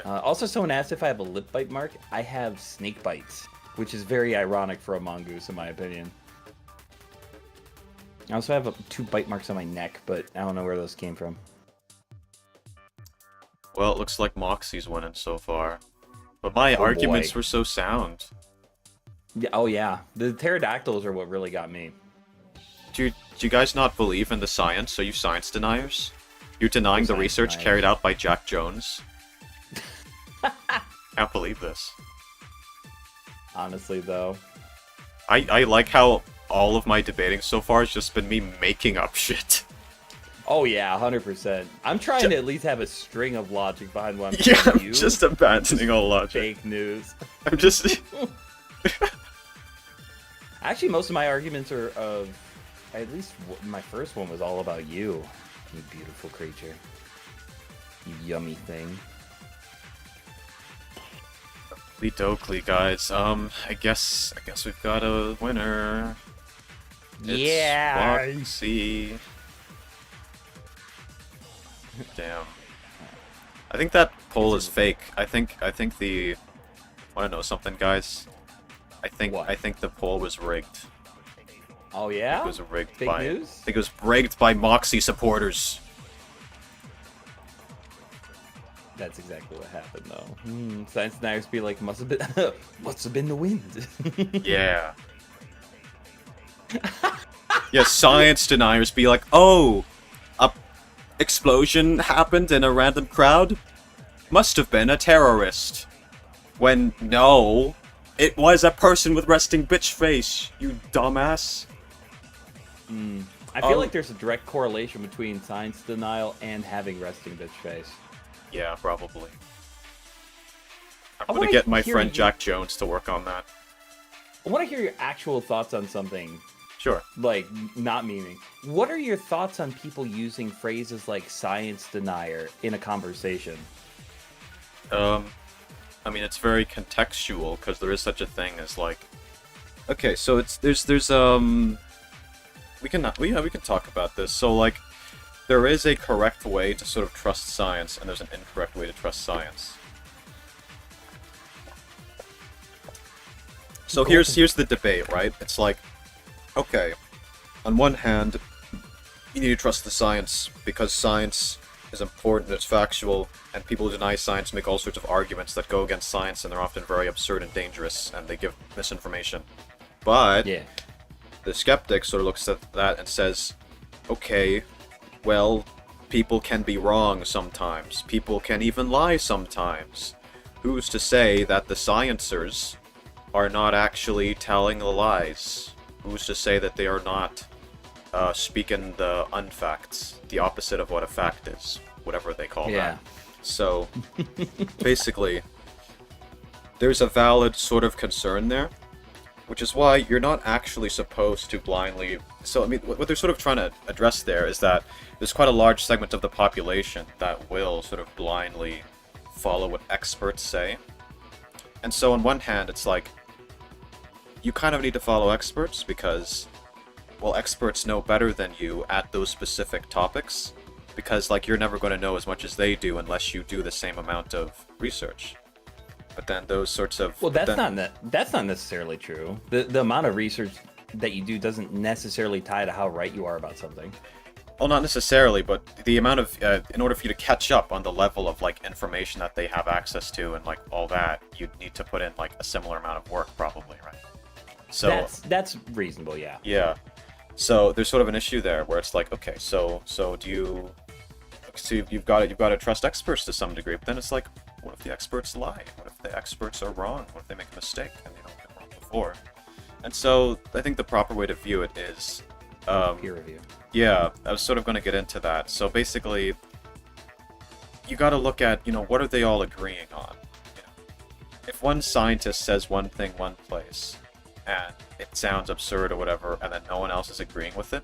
Also, someone asked if I have a lip bite mark. I have snake bites, which is very ironic for a mongoose, in my opinion. I also have 2 bite marks on my neck, but I don't know where those came from. Well, it looks like Moxy's winning so far. But my arguments were so sound. Yeah, oh yeah, the pterodactyls are what really got me. Do you guys not believe in the science? Are you science deniers? You're denying the research deniers. carried out by Jack Jones? Can't believe this. Honestly, though. I like how all of my debating so far has just been me making up shit. Oh yeah, 100%. I'm trying to at least have a string of logic behind what I'm Yeah, telling I'm you. just abandoning all logic. Fake news. I'm just... Actually, most of my arguments are of... At least my first one was all about you. You beautiful creature. You yummy thing. Oakley dokley, guys. I guess we've got a winner. It's Yeah. Moxy. Damn. I think that poll is fake. I think the... Want to know something, guys? I think the poll was rigged. Oh yeah? It was rigged Fake by... news? I think it was rigged by Moxy supporters. That's exactly what happened, though. Science deniers be like, must have been the wind. Yeah. Yeah, science deniers be like, oh, a explosion happened in a random crowd? Must have been a terrorist. When, no, it was a person with resting bitch face, you dumbass. I feel like there's a direct correlation between science denial and having resting bitch face. Yeah, probably. I'm I gonna wanna get my hear friend you- Jack Jones to work on that. I want to hear your actual thoughts on something, Sure. like, not meaning. What are your thoughts on people using phrases like science denier in a conversation? I mean, it's very contextual, because there is such a thing as, like... Okay, so there's we can talk about this. So, like, there is a correct way to sort of trust science, and there's an incorrect way to trust science. So here's the debate, right? It's like, okay, on one hand, you need to trust the science, because science is important, it's factual, and people who deny science make all sorts of arguments that go against science, and they're often very absurd and dangerous, and they give misinformation. But Yeah. the skeptic sort of looks at that and says, okay, well, people can be wrong sometimes. People can even lie sometimes. Who's to say that the sciencers are not actually telling the lies? Who's to say that they are not speaking the unfacts, the opposite of what a fact is, whatever they call that. So, basically, there's a valid sort of concern there, which is why you're not actually supposed to blindly... So, I mean, what they're sort of trying to address there is that there's quite a large segment of the population that will sort of blindly follow what experts say. And so, on one hand, it's like, you kind of need to follow experts because, well, experts know better than you at those specific topics, because, like, you're never going to know as much as they do unless you do the same amount of research. But then those sorts of... Well, that's not necessarily true. The amount of research that you do doesn't necessarily tie to how right you are about something. Well, not necessarily, but the amount of... in order for you to catch up on the level of, like, information that they have access to and, like, all that, you'd need to put in, like, a similar amount of work, probably, right? So... That's reasonable, yeah. Yeah. So there's sort of an issue there where it's like, okay, so do you... So you've got to trust experts to some degree, but then it's like, what if the experts lie? What if the experts are wrong? What if they make a mistake and they don't get wrong before? And so I think the proper way to view it is... peer review. Yeah, I was sort of going to get into that. So basically, you got to look at, what are they all agreeing on? If one scientist says one thing one place, and it sounds absurd or whatever, and then no one else is agreeing with it,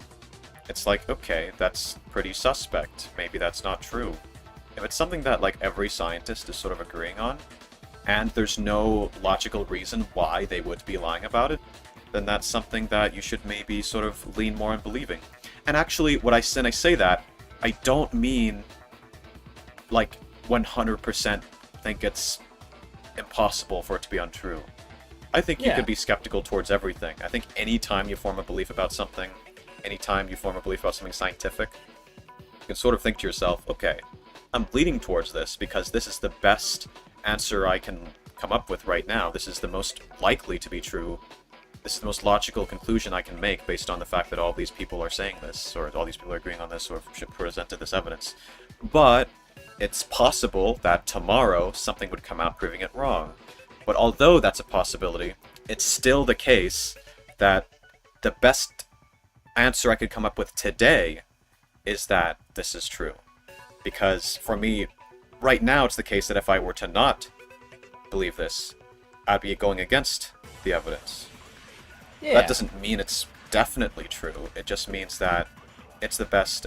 it's like, okay, that's pretty suspect. Maybe that's not true. If it's something that, like, every scientist is sort of agreeing on, and there's no logical reason why they would be lying about it, then that's something that you should maybe sort of lean more on believing. And actually, when I say that, I don't mean, like, 100% think it's impossible for it to be untrue. I think you could be skeptical towards everything. I think any time you form a belief about something, anytime you form a belief about something scientific, you can sort of think to yourself, okay, I'm leaning towards this because this is the best answer I can come up with right now. This is the most likely to be true. This is the most logical conclusion I can make based on the fact that all these people are saying this, or all these people are agreeing on this, or presented this evidence. But it's possible that tomorrow something would come out proving it wrong. But although that's a possibility, it's still the case that the best answer I could come up with today is that this is true. Because for me, right now it's the case that if I were to not believe this, I'd be going against the evidence. Yeah. That doesn't mean it's definitely true. It just means that it's the best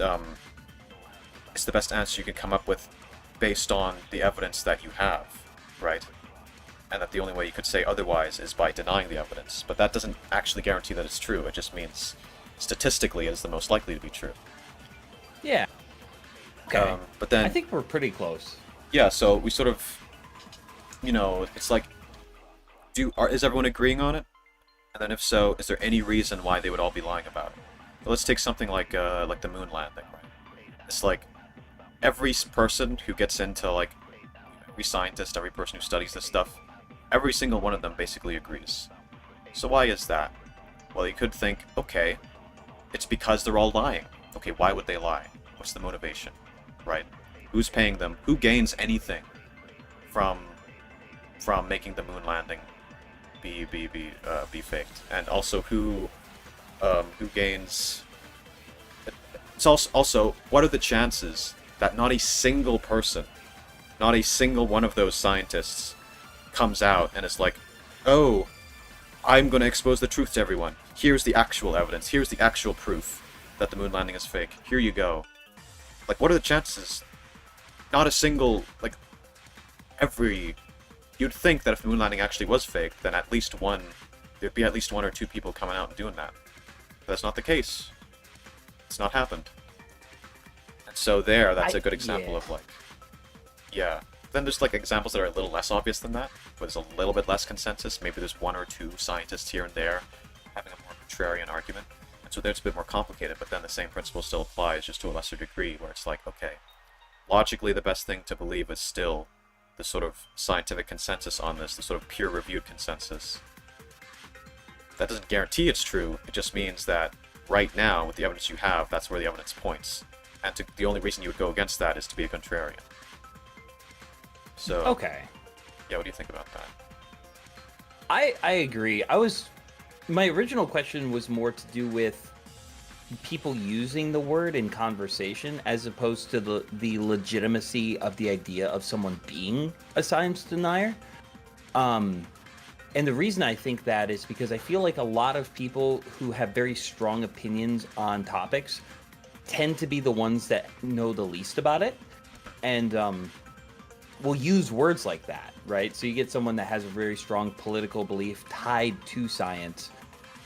answer you can come up with based on the evidence that you have, right? And that the only way you could say otherwise is by denying the evidence. But that doesn't actually guarantee that it's true. It just means statistically it's the most likely to be true. Yeah. Okay. But then I think we're pretty close. Yeah, so we sort of, it's like, is everyone agreeing on it? And then if so, is there any reason why they would all be lying about it? Well, let's take something like the moon landing, right? It's like, every person who gets into, like, every scientist, every person who studies this stuff, every single one of them basically agrees. So why is that? Well, you could think, okay, it's because they're all lying. Okay, why would they lie? What's the motivation, right? Who's paying them? Who gains anything from making the moon landing be faked? And also, who gains? It's also what are the chances that not a single person, not a single one of those scientists, comes out and is like, oh, I'm going to expose the truth to everyone. Here's the actual evidence. Here's the actual proof that the moon landing is fake. Here you go. Like, what are the chances? Not a single, like, you'd think that if the moon landing actually was fake, then there'd be at least one or two people coming out and doing that. But that's not the case. It's not happened. And so that's a good example of, like, yeah. Then there's, like, examples that are a little less obvious than that, where there's a little bit less consensus. Maybe there's one or two scientists here and there having a more contrarian argument. And so there's a bit more complicated, but then the same principle still applies, just to a lesser degree, where it's like, okay, logically the best thing to believe is still the sort of scientific consensus on this, the sort of peer-reviewed consensus. That doesn't guarantee it's true, it just means that right now, with the evidence you have, that's where the evidence points. And the only reason you would go against that is to be a contrarian. So, okay. Yeah, what do you think about that? I agree. My original question was more to do with people using the word in conversation as opposed to the legitimacy of the idea of someone being a science denier. And the reason I think that is because I feel like a lot of people who have very strong opinions on topics tend to be the ones that know the least about it. And will use words like that, right? So you get someone that has a very strong political belief tied to science,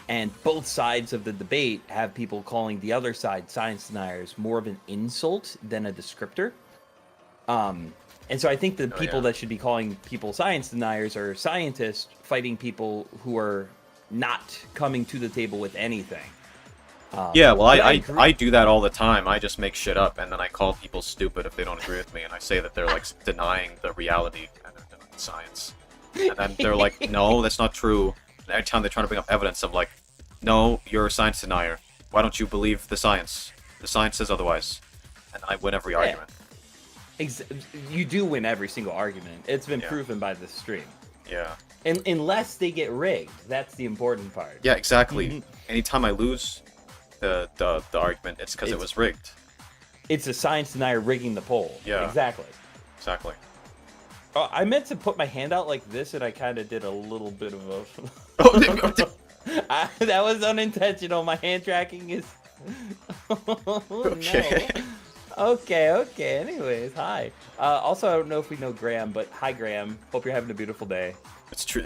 and both sides of the debate have people calling the other side science deniers more of an insult than a descriptor. And so I think the people that should be calling people science deniers are scientists fighting people who are not coming to the table with anything. Yeah, well, I do that all the time. I just make shit up, and then I call people stupid if they don't agree with me, and I say that they're, like, denying the reality and they're denying science. And then they're like, no, that's not true. And every time they're trying to bring up evidence, I'm like, no, you're a science denier. Why don't you believe the science? The science says otherwise. And I win every argument. You do win every single argument. It's been proven by the stream. Yeah. Unless they get rigged. That's the important part. Yeah, exactly. Anytime I lose the argument, it's because it was rigged. It's a science denier rigging the poll. Yeah. Exactly. Exactly. Oh, I meant to put my hand out like this, and I kind of did a little bit of a... that was unintentional. My hand tracking is... Okay. No. Okay. Anyways, hi. Also, I don't know if we know Graham, but hi, Graham. Hope you're having a beautiful day. It's true.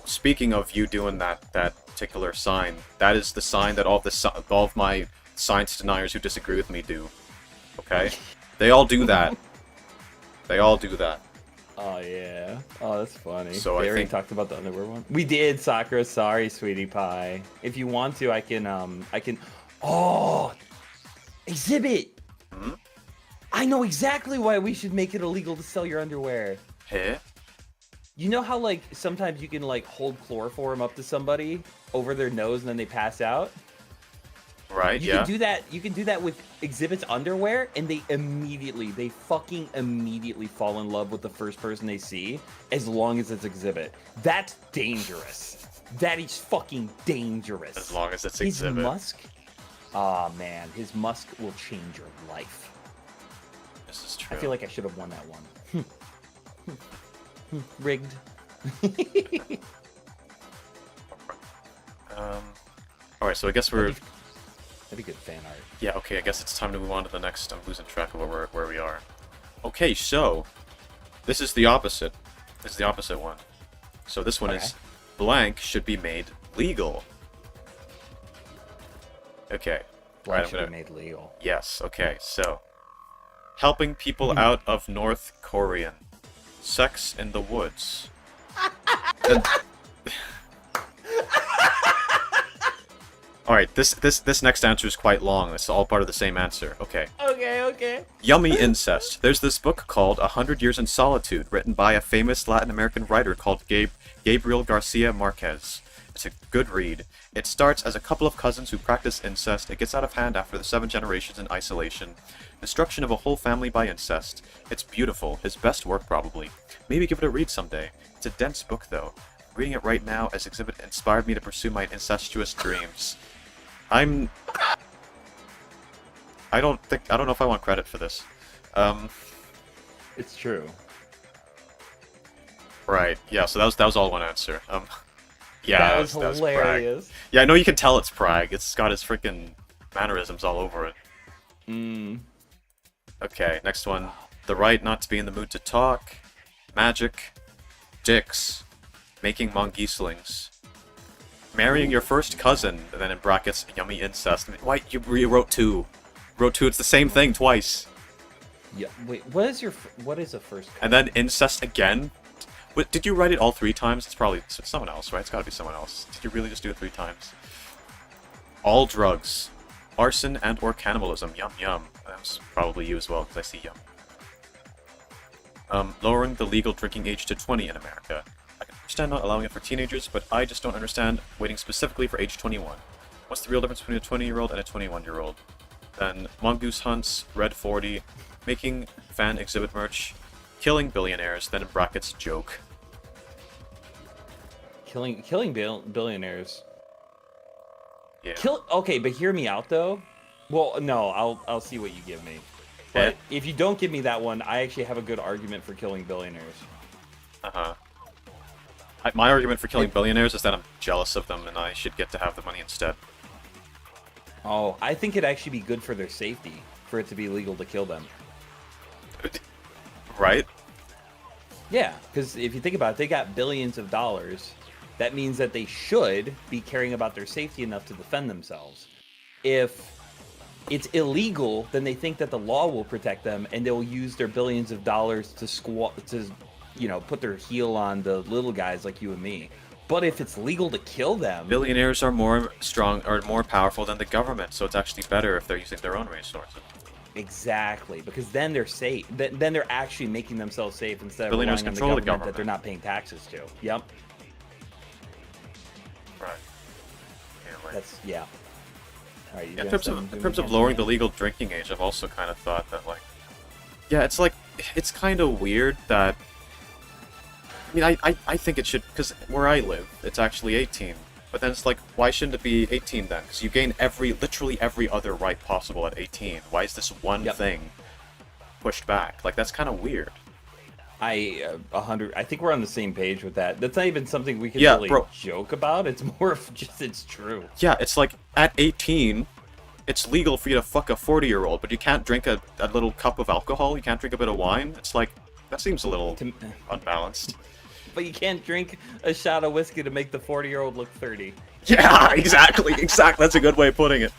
Speaking of you doing that particular sign, that is the sign that all of my science deniers who disagree with me do. Okay? They all do that. They all do that. Oh, yeah. Oh, that's funny. So they I already think... talked about the underwear one? We did, Sakura. Sorry, sweetie pie. If you want to, I can... Oh! Exhibit! Hmm? I know exactly why we should make it illegal to sell your underwear. Hey? You know how, like, sometimes you can, like, hold chloroform up to somebody over their nose and then they pass out? Right, You can do that. You can do that with Exhibit's underwear, and they fucking immediately fall in love with the first person they see, as long as it's Exhibit. That's dangerous. That is fucking dangerous. As long as it's Exhibit. His musk? Aw, man. His musk will change your life. This is true. I feel like I should have won that one. Rigged. Alright, so I guess we're... That'd be good fan art. Yeah, okay, I guess it's time to move on to the next. I'm losing track of where we are. Okay, so... This is the opposite. This is the opposite one. So this one is... Blank should be made legal. Okay. Blank should be made legal. Yes, okay, so... Helping people out of North Korean. Sex in the woods. Alright, this next answer is quite long. It's all part of the same answer. Okay. Okay. Yummy incest. There's this book called 100 Years in Solitude, written by a famous Latin American writer called Gabriel Garcia Marquez. It's a good read. It starts as a couple of cousins who practice incest. It gets out of hand after the 7 generations in isolation. Destruction of a whole family by incest. It's beautiful. His best work, probably. Maybe give it a read someday. It's a dense book, though. Reading it right now as exhibit inspired me to pursue my incestuous dreams. I don't know if I want credit for this. It's true. Right. Yeah, so that was all one answer. Yeah, that was Prague. hilarious. Yeah, I know you can tell it's Prague. It's got his freaking mannerisms all over it. Okay, next one. The right not to be in the mood to talk. Magic. Dicks. Making mongeeslings. Marrying your first cousin, and then in brackets, yummy incest. Why, you wrote 2. Wrote 2, it's the same thing twice. Yeah. Wait, what is a first? And then incest again? Wait, did you write it all 3 times? It's probably someone else, right? It's gotta be someone else. Did you really just do it 3 times? All drugs. Arson and or cannibalism. Yum yum. That was probably you as well, because I see yum. Lowering the legal drinking age to 20 in America. I can understand not allowing it for teenagers, but I just don't understand waiting specifically for age 21. What's the real difference between a 20-year-old and a 21-year-old? Then Mongoose Hunts, Red 40, making fan exhibit merch, killing billionaires, then in brackets, joke. Killing billionaires. Yeah. Okay, but hear me out though. Well, no, I'll see what you give me. But if you don't give me that one, I actually have a good argument for killing billionaires. Uh-huh. My argument for killing billionaires is that I'm jealous of them and I should get to have the money instead. Oh, I think it'd actually be good for their safety, for it to be legal to kill them. Right? Yeah, because if you think about it, they got billions of dollars. That means that they should be caring about their safety enough to defend themselves. If it's illegal, then they think that the law will protect them, and they'll use their billions of dollars to put their heel on the little guys like you and me. But if it's legal to kill them, billionaires are more powerful than the government, so it's actually better if they're using their own resources. Exactly, because then they're safe. Then they're actually making themselves safe instead of billionaires relying on control the the government that they're not paying taxes to. Yep. Right. Yeah, right. That's yeah. All right, in terms of lowering the legal drinking age, I've also kind of thought that it's kind of weird that. I mean, I think it should, because where I live, it's actually 18. But then it's like, why shouldn't it be 18 then? Because you gain literally every other right possible at 18. Why is this one thing pushed back? Like, that's kind of weird. I think we're on the same page with that. That's not even something we can really joke about. It's more of just, it's true. Yeah, it's like, at 18, it's legal for you to fuck a 40-year-old, but you can't drink a little cup of alcohol, you can't drink a bit of wine. It's like, that seems a little unbalanced. But you can't drink a shot of whiskey to make the 40-year-old look 30. Yeah, exactly. That's a good way of putting it.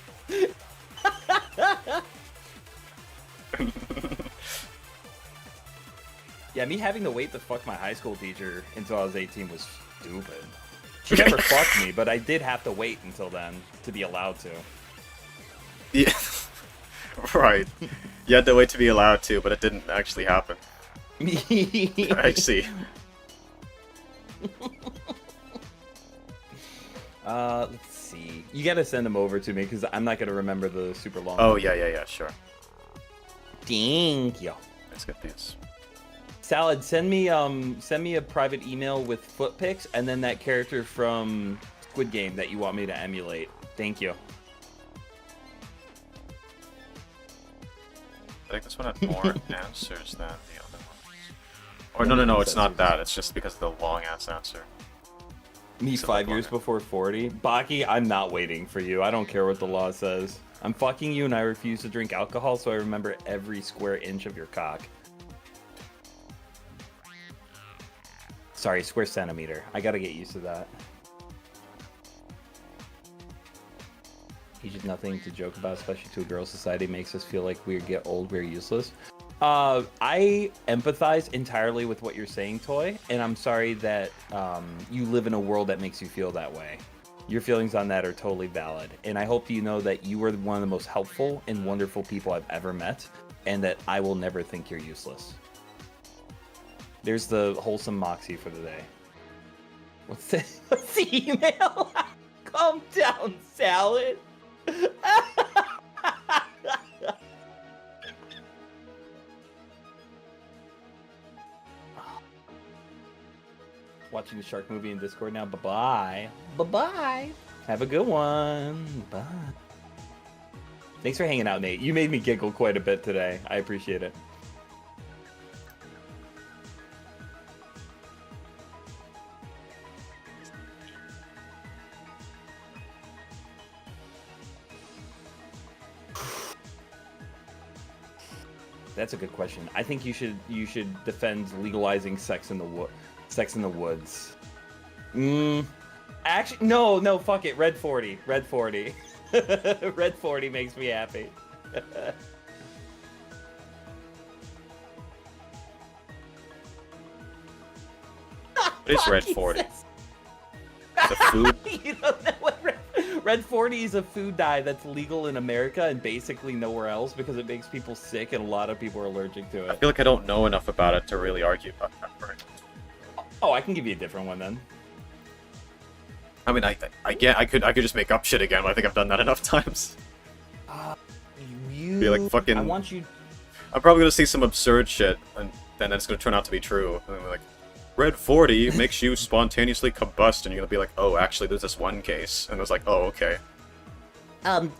Yeah, me having to wait to fuck my high school teacher until I was 18 was stupid. She never fucked me, but I did have to wait until then to be allowed to. Yeah, right. You had to wait to be allowed to, but it didn't actually happen. I see. Let's see. You gotta send them over to me because I'm not gonna remember the super long. Oh yeah, sure. Thank you. That's good news. Salad, send me a private email with foot pics and then that character from Squid Game that you want me to emulate. Thank you. I think this one had more answers than the other ones. Or no, it's not that. It's just because of the long-ass answer. Me 5 years before 40? Baki, I'm not waiting for you. I don't care what the law says. I'm fucking you and I refuse to drink alcohol, so I remember every square inch of your cock. Sorry, square centimeter. I gotta get used to that. Age is nothing to joke about, especially to a girl. Society makes us feel like we get old, we're useless. I empathize entirely with what you're saying, Toy, and I'm sorry that you live in a world that makes you feel that way. Your feelings on that are totally valid. And I hope you know that you are one of the most helpful and wonderful people I've ever met, and that I will never think you're useless. There's the wholesome Moxy for the day. What's the email? Calm down, Salad. Watching the shark movie in Discord now. Bye-bye. Bye-bye. Have a good one. Bye. Thanks for hanging out, Nate. You made me giggle quite a bit today. I appreciate it. That's a good question. I think you should defend legalizing sex in the woods. Actually, no, fuck it. Red 40. Red 40. Red 40 makes me happy. What is Red 40? It's a food? You don't know what Red 40 is a food dye that's legal in America and basically nowhere else because it makes people sick and a lot of people are allergic to I it. feel like I don't know enough about it to really argue about that. Right? Oh, I can give you a different one then. I mean, I could just make up shit again, but I think I've done that enough times. Be like fucking. I want you. I'm probably gonna see some absurd shit, and then it's gonna turn out to be true. And I'm like, Red 40 makes you spontaneously combust, and you're gonna be like, oh, actually, there's this one case, and I was like, oh, okay.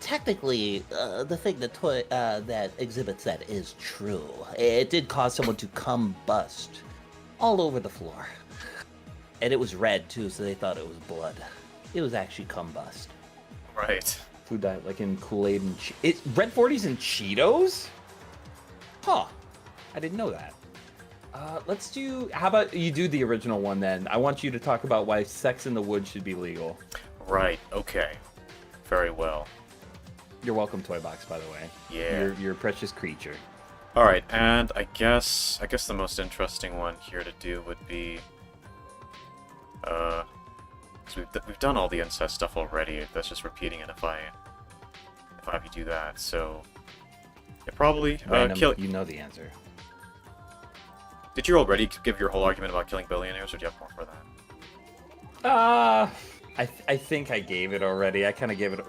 Technically, the thing that exhibits that is true. It did cause someone to combust all over the floor. And it was red, too, so they thought it was blood. It was actually combust. Right. Food dye, like in Kool-Aid and Red 40's in Cheetos? Huh. I didn't know that. Let's do... How about you do the original one, then? I want you to talk about why sex in the woods should be legal. Right, okay. Very well. You're welcome, Toy Box, by the way. Yeah. You're a precious creature. Alright, and I guess the most interesting one here to do would be... So we've done all the incest stuff already. That's just repeating it if I have you do that. So, yeah, probably Random, kill. you know the answer. Did you already give your whole argument about killing billionaires, or do you have more for that? I think I gave it already. I kind of gave it.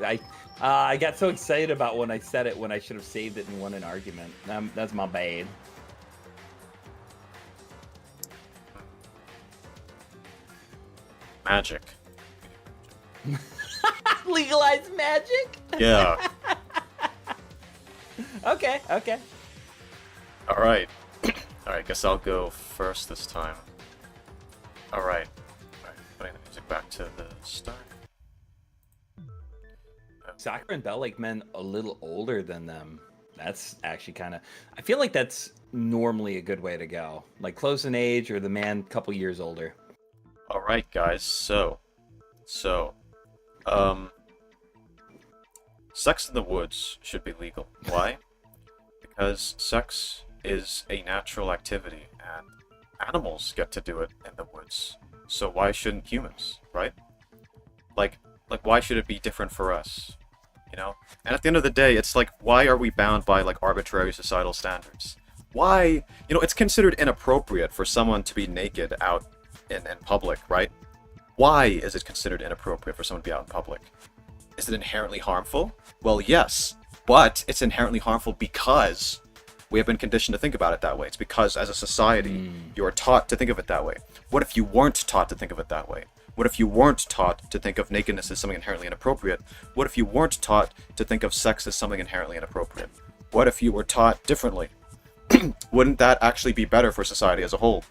I got so excited about when I said it when I should have saved it and won an argument. That's my bad. Magic. Legalize magic? Yeah. Okay. Alright. Alright, guess I'll go first this time. Alright. Putting the music back to the start. Sakura and Bell like men a little older than them. That's actually kind of... I feel like that's normally a good way to go. Like close in age or the man a couple years older. Alright, guys, so, sex in the woods should be legal. Why? Because sex is a natural activity, and animals get to do it in the woods. So why shouldn't humans, right? Like, why should it be different for us? You know? And at the end of the day, it's like, why are we bound by, like, arbitrary societal standards? Why? You know, it's considered inappropriate for someone to be naked out in public, right? Why is it considered inappropriate for someone to be out in public? Is it inherently harmful? Well, yes, but it's inherently harmful because we have been conditioned to think about it that way. It's because, as a society, you are taught to think of it that way. What if you weren't taught to think of it that way? What if you weren't taught to think of nakedness as something inherently inappropriate? What if you weren't taught to think of sex as something inherently inappropriate? What if you were taught differently? Wouldn't that actually be better for society as a whole?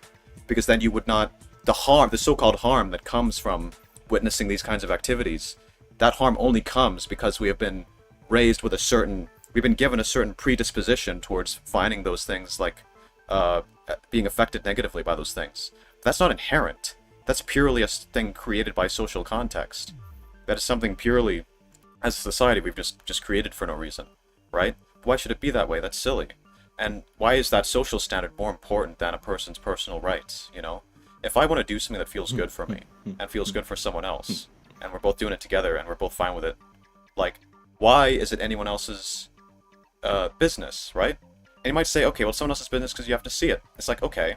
Because then you would not... the so-called harm that comes from witnessing these kinds of activities, that harm only comes because we have been raised with we've been given a certain predisposition towards finding those things like being affected negatively by those things. That's not inherent. That's purely a thing created by social context. That is something purely, as a society, we've just created for no reason, right? Why should it be that way? That's silly. And why is that social standard more important than a person's personal rights, you know? If I want to do something that feels good for me, and feels good for someone else, and we're both doing it together, and we're both fine with it, like, why is it anyone else's business, right? And you might say, okay, well, it's someone else's business because you have to see it. It's like, okay,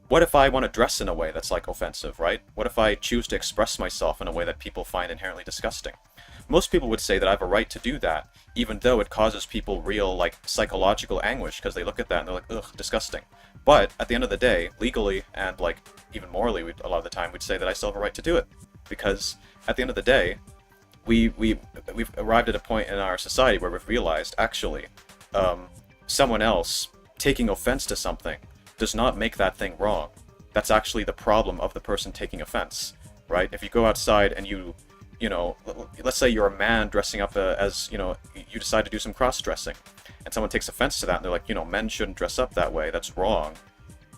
what if I want to dress in a way that's, like, offensive, right? What if I choose to express myself in a way that people find inherently disgusting? Most people would say that I have a right to do that, even though it causes people real, like, psychological anguish, because they look at that and they're like, ugh, disgusting. But, at the end of the day, legally, and, like, even morally, a lot of the time, we'd say that I still have a right to do it. Because, at the end of the day, we've arrived at a point in our society where we've realized, actually, someone else taking offense to something does not make that thing wrong. That's actually the problem of the person taking offense, right? If you go outside and you know, let's say you're a man dressing up as, you know, you decide to do some cross-dressing, and someone takes offense to that, and they're like, you know, men shouldn't dress up that way, that's wrong.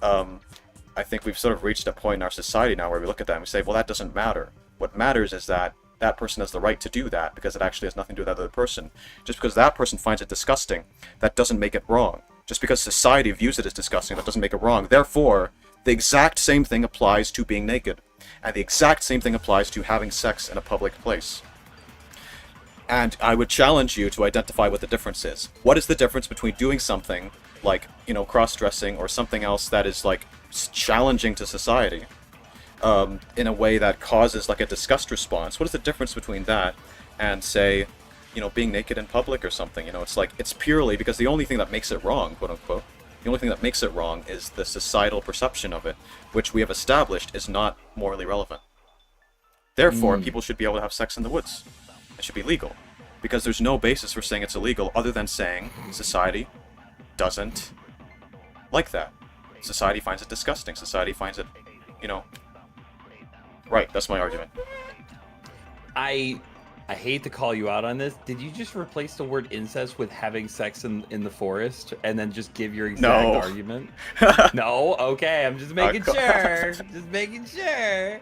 I think we've sort of reached a point in our society now where we look at that and we say, well, that doesn't matter. What matters is that that person has the right to do that, because it actually has nothing to do with that other person. Just because that person finds it disgusting, that doesn't make it wrong. Just because society views it as disgusting, that doesn't make it wrong. Therefore, the exact same thing applies to being naked. And the exact same thing applies to having sex in a public place. And I would challenge you to identify what the difference is. What is the difference between doing something like, you know, cross-dressing or something else that is, like, challenging to society in a way that causes, like, a disgust response? What is the difference between that and, say, you know, being naked in public or something? You know, it's like, it's purely because the only thing that makes it wrong, quote-unquote, the only thing that makes it wrong is the societal perception of it, which we have established is not morally relevant. Therefore, people should be able to have sex in the woods. It should be legal. Because there's no basis for saying it's illegal other than saying society doesn't like that. Society finds it disgusting. Society finds it, you know... Right, that's my argument. I hate to call you out on this. Did you just replace the word incest with having sex in the forest and then just give your exact argument? No? Okay, I'm just making sure. Just making sure.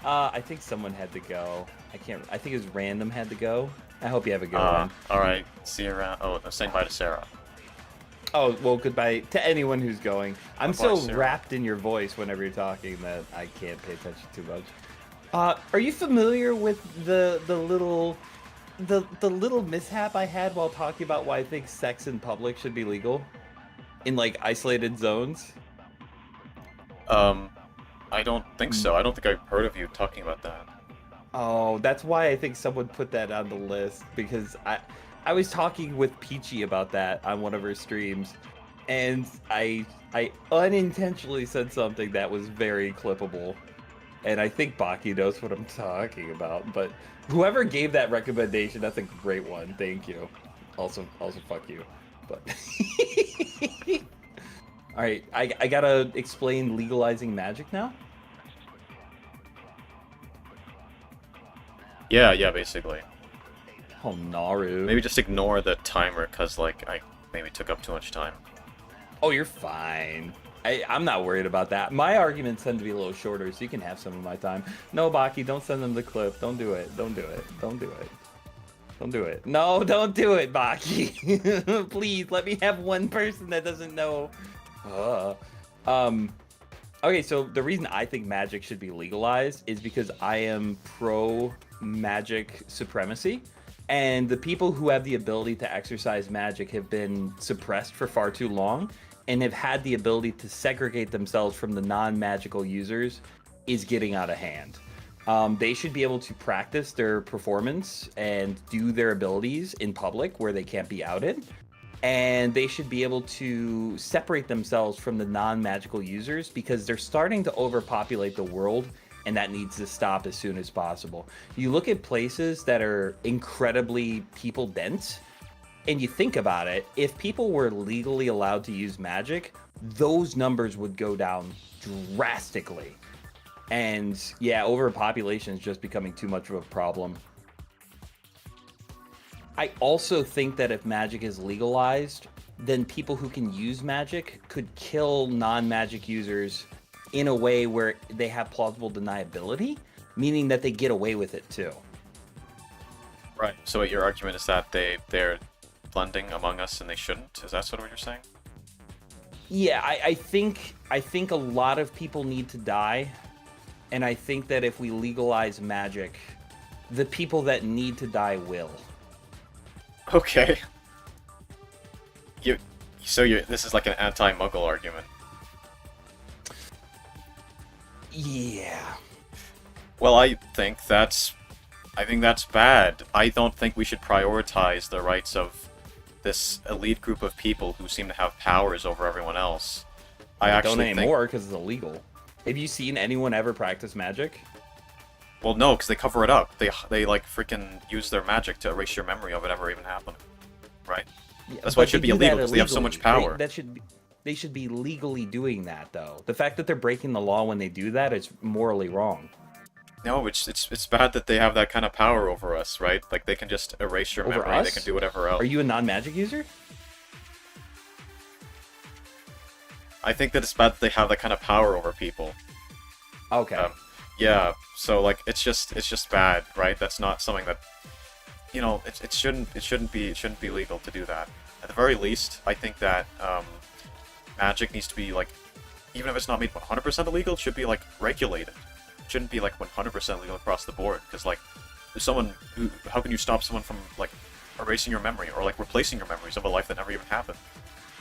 I think someone had to go. I think it was Random had to go. I hope you have a good one. Alright, see you around. Oh, saying bye to Sarah. Oh, well, goodbye to anyone who's going. I'm Bye, so Sarah. wrapped in your voice whenever you're talking that I can't pay attention too much. Are you familiar with the little mishap I had while talking about why I think sex in public should be legal in, like, isolated zones? I don't think so. I don't think I've heard of you talking about that. Oh, that's why I think someone put that on the list, because I was talking with Peachy about that on one of her streams, and I unintentionally said something that was very clippable. And I think Baki knows what I'm talking about, but whoever gave that recommendation, that's a great one. Thank you. Also fuck you. But all right, I gotta explain legalizing magic now. Yeah, basically. Oh, Naru. Maybe just ignore the timer, because, like, I maybe took up too much time. Oh, you're fine. I'm not worried about that. My arguments tend to be a little shorter, so you can have some of my time. No, Baki, don't send them the clip. Don't do it. Don't do it. Don't do it. Don't do it. No, don't do it, Baki. Please, let me have one person that doesn't know. Okay, so the reason I think magic should be legalized is because I am pro magic supremacy. And the people who have the ability to exercise magic have been suppressed for far too long, and have had the ability to segregate themselves from the non-magical users is getting out of hand. They should be able to practice their performance and do their abilities in public where they can't be outed. And they should be able to separate themselves from the non-magical users, because they're starting to overpopulate the world, and that needs to stop as soon as possible. You look at places that are incredibly people-dense, and you think about it, if people were legally allowed to use magic, those numbers would go down drastically. And yeah, overpopulation is just becoming too much of a problem. I also think that if magic is legalized, then people who can use magic could kill non-magic users in a way where they have plausible deniability, meaning that they get away with it too. Right. So your argument is that they're blending among us and they shouldn't? Is that sort of what you're saying? Yeah, I think a lot of people need to die And I think that if we legalize magic, the people that need to die will. Okay. This is like an anti-Muggle argument. Yeah. Well, I think that's bad. I don't think we should prioritize the rights of this elite group of people who seem to have powers over everyone else. I Don't actually anymore because it's illegal. Have you seen anyone ever practice magic? Well, no, because they cover it up. They like freaking use their magic to erase your memory of it ever even happening, right? Yeah, That's why it but should they be do that illegal because they have so much illegally. power. They should be legally doing that though. The fact that they're breaking the law when they do that is morally wrong. No, it's bad that they have that kind of power over us, right? Like they can just erase your Over memory. They us? can do whatever else. Are you a non-magic user? I think that it's bad that they have that kind of power over people. Okay. Yeah, so like it's just bad, right? That's not something that it shouldn't be legal to do that. At the very least, I think that magic needs to be like, even if it's not made 100% illegal, it should be like regulated. It shouldn't be like 100% legal across the board because like there's someone who, how can you stop someone from like erasing your memory or like replacing your memories of a life that never even happened?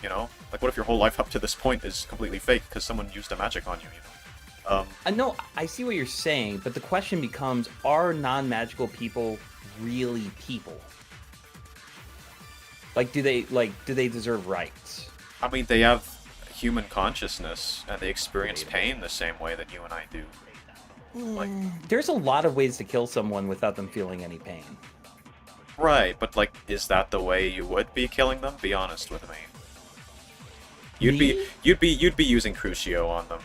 You know? Like what if your whole life up to this point is completely fake because someone used a magic on you, you know? No, I see what you're saying, but the question becomes: are non-magical people really people? Like, do they deserve rights? I mean, they have human consciousness and they experience pain the same way that you and I do. Like, There's a lot of ways to kill someone without them feeling any pain. right, but like, is that the way you would be killing them? Be honest with me. You'd Me? be using Crucio on them.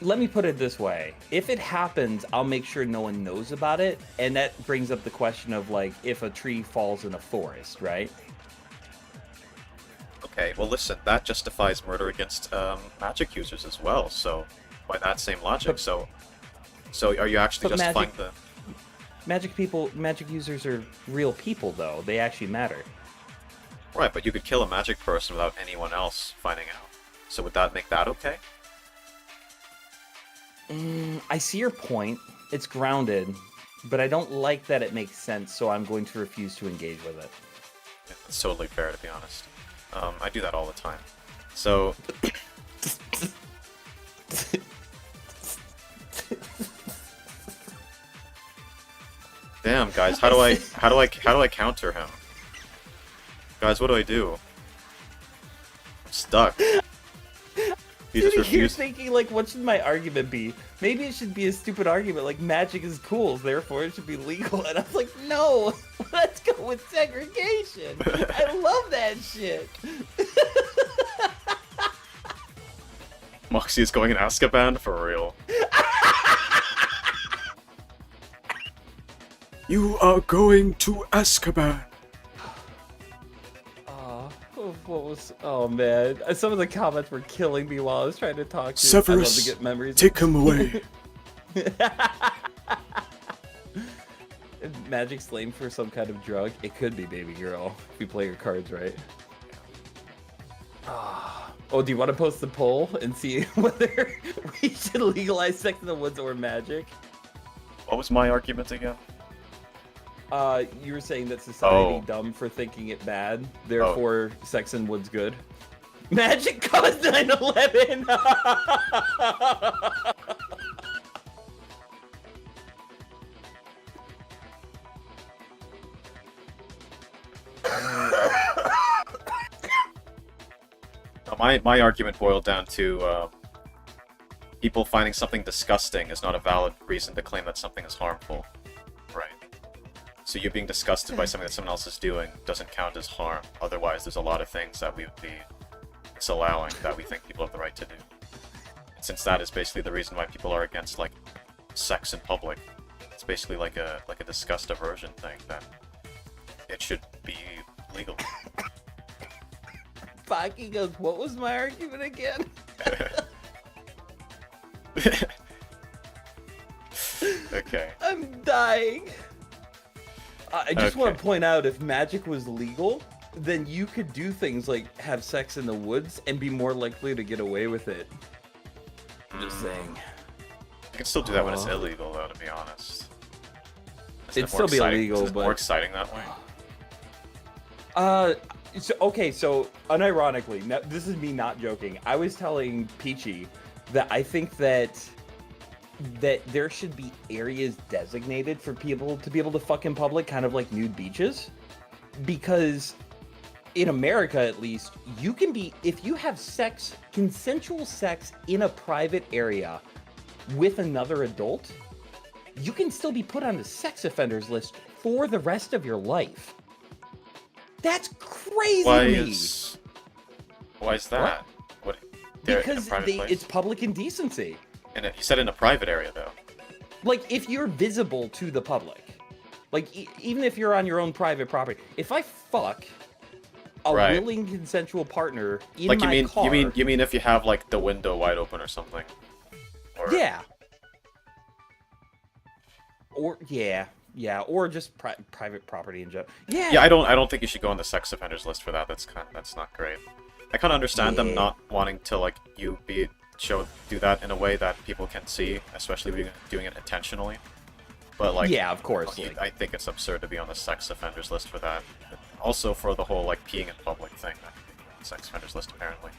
Let me put it this way. If it happens, I'll make sure no one knows about it. And that brings up the question of, like, if a tree falls in a forest, right? Okay, well listen, that justifies murder against magic users as well, so by that same logic, so are you actually but justifying the... Magic users are real people, though. They actually matter. Right, but you could kill a magic person without anyone else finding out. So would that make that okay? I see your point. It's grounded, but I don't like that it makes sense, so I'm going to refuse to engage with it. Yeah, that's totally fair, to be honest. I do that all the time. So... Damn, guys, how do I counter him? Guys, what do I do? I'm stuck. He just You're refused. thinking, like, what should my argument be? Maybe it should be a stupid argument, like magic is cool, therefore it should be legal. And I was like, no, let's go with segregation. I love that shit. Moxy is going in Azkaban for real. You are going to Azkaban. What was? Oh man, some of the comments were killing me while I was trying to talk to you. I love Severus, to get memories. take him away. Magic's lame for some kind of drug. It could be, baby girl, if you play your cards right. Oh, do you want to post the poll and see whether we should legalize sex in the woods or magic? What was my argument again? You were saying that society Oh. dumb for thinking it bad, therefore sex in woods good. Magic caused 9/11. My argument boiled down to people finding something disgusting is not a valid reason to claim that something is harmful. Right. So you being disgusted by something that someone else is doing doesn't count as harm. Otherwise, there's a lot of things that we would be disallowing that we think people have the right to do. And since that is basically the reason why people are against like sex in public, it's basically like a disgust aversion thing that it should be legal. Baki goes, what was my argument again? Okay. I'm dying. I just want Okay. to point out, if magic was legal, then you could do things like have sex in the woods and be more likely to get away with it. Just saying. You can still do that when it's illegal, though, to be honest. It'd still be illegal, but more exciting that way. So unironically, now, this is me not joking. I was telling Peachy that I think that there should be areas designated for people to be able to fuck in public, kind of like nude beaches, because in America, at least, you can be, if you have sex, consensual sex in a private area with another adult, you can still be put on the sex offenders list for the rest of your life. That's crazy to me. Why is that? What? Because it's public indecency. And you said in a private area, though. Like, if you're visible to the public, like even if you're on your own private property, if I fuck a willing consensual partner in like my car, you mean if you have like the window wide open or something? Or... Yeah. Or just private property in general. Yeah. Yeah, I don't think you should go on the sex offenders list for that. That's not great. I kind of understand them not wanting to like do that in a way that people can see, especially doing it intentionally. But like, yeah, of course. I think it's absurd to be on the sex offenders list for that. Also for the whole like peeing in public thing, sex offenders list apparently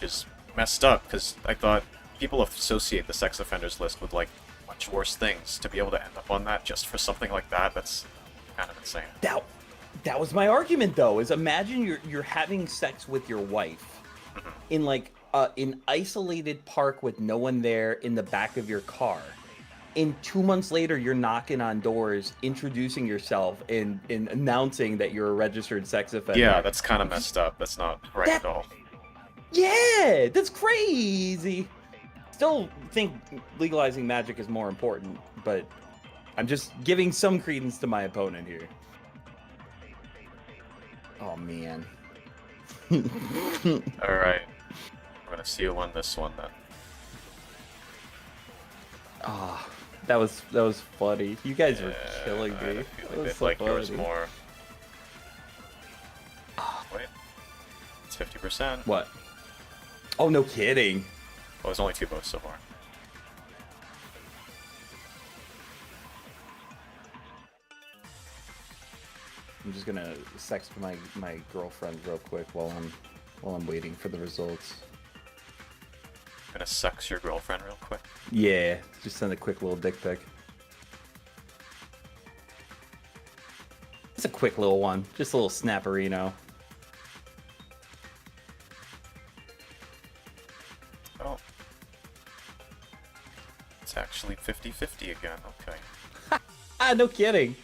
is messed up because I thought people associate the sex offenders list with like much worse things. To be able to end up on that just for something like that's kind of insane. That was my argument though. Is imagine you're having sex with your wife in like an isolated park with no one there in the back of your car. And 2 months later, you're knocking on doors, introducing yourself, and announcing that you're a registered sex offender. Yeah, that's kind of messed up. That's not right at all. Yeah, that's crazy. Still think legalizing magic is more important, but I'm just giving some credence to my opponent here. Oh, man. Alright. We're gonna see who won this one, then. Ah. That was funny. You guys were killing me. I had a feeling they'd like yours more. Wait. It's 50%. What? Oh, no kidding. Well, there's only 2 votes so far. I'm just gonna sext my girlfriend real quick while I'm waiting for the results. Gonna sex your girlfriend real quick? Yeah, just send a quick little dick pic. It's a quick little one, just a little snapperino. Oh. It's actually 50-50 again, okay. Ah, no kidding.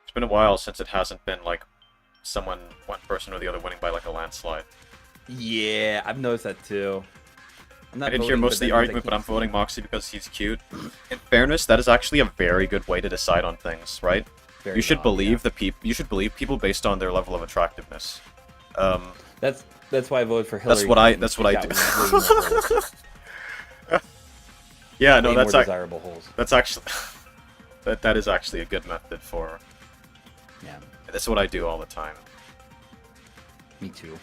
It's been a while since it hasn't been like one person or the other winning by like a landslide. Yeah, I've noticed that too. I didn't hear most of the argument, but I'm voting Moxy because he's cute. In fairness, that is actually a very good way to decide on things, right? You should believe You should believe people based on their level of attractiveness. That's why I voted for Hillary. That's what I do. Yeah, no, that's desirable holes. That's actually that is actually a good method for. Yeah. That's what I do all the time. Me too.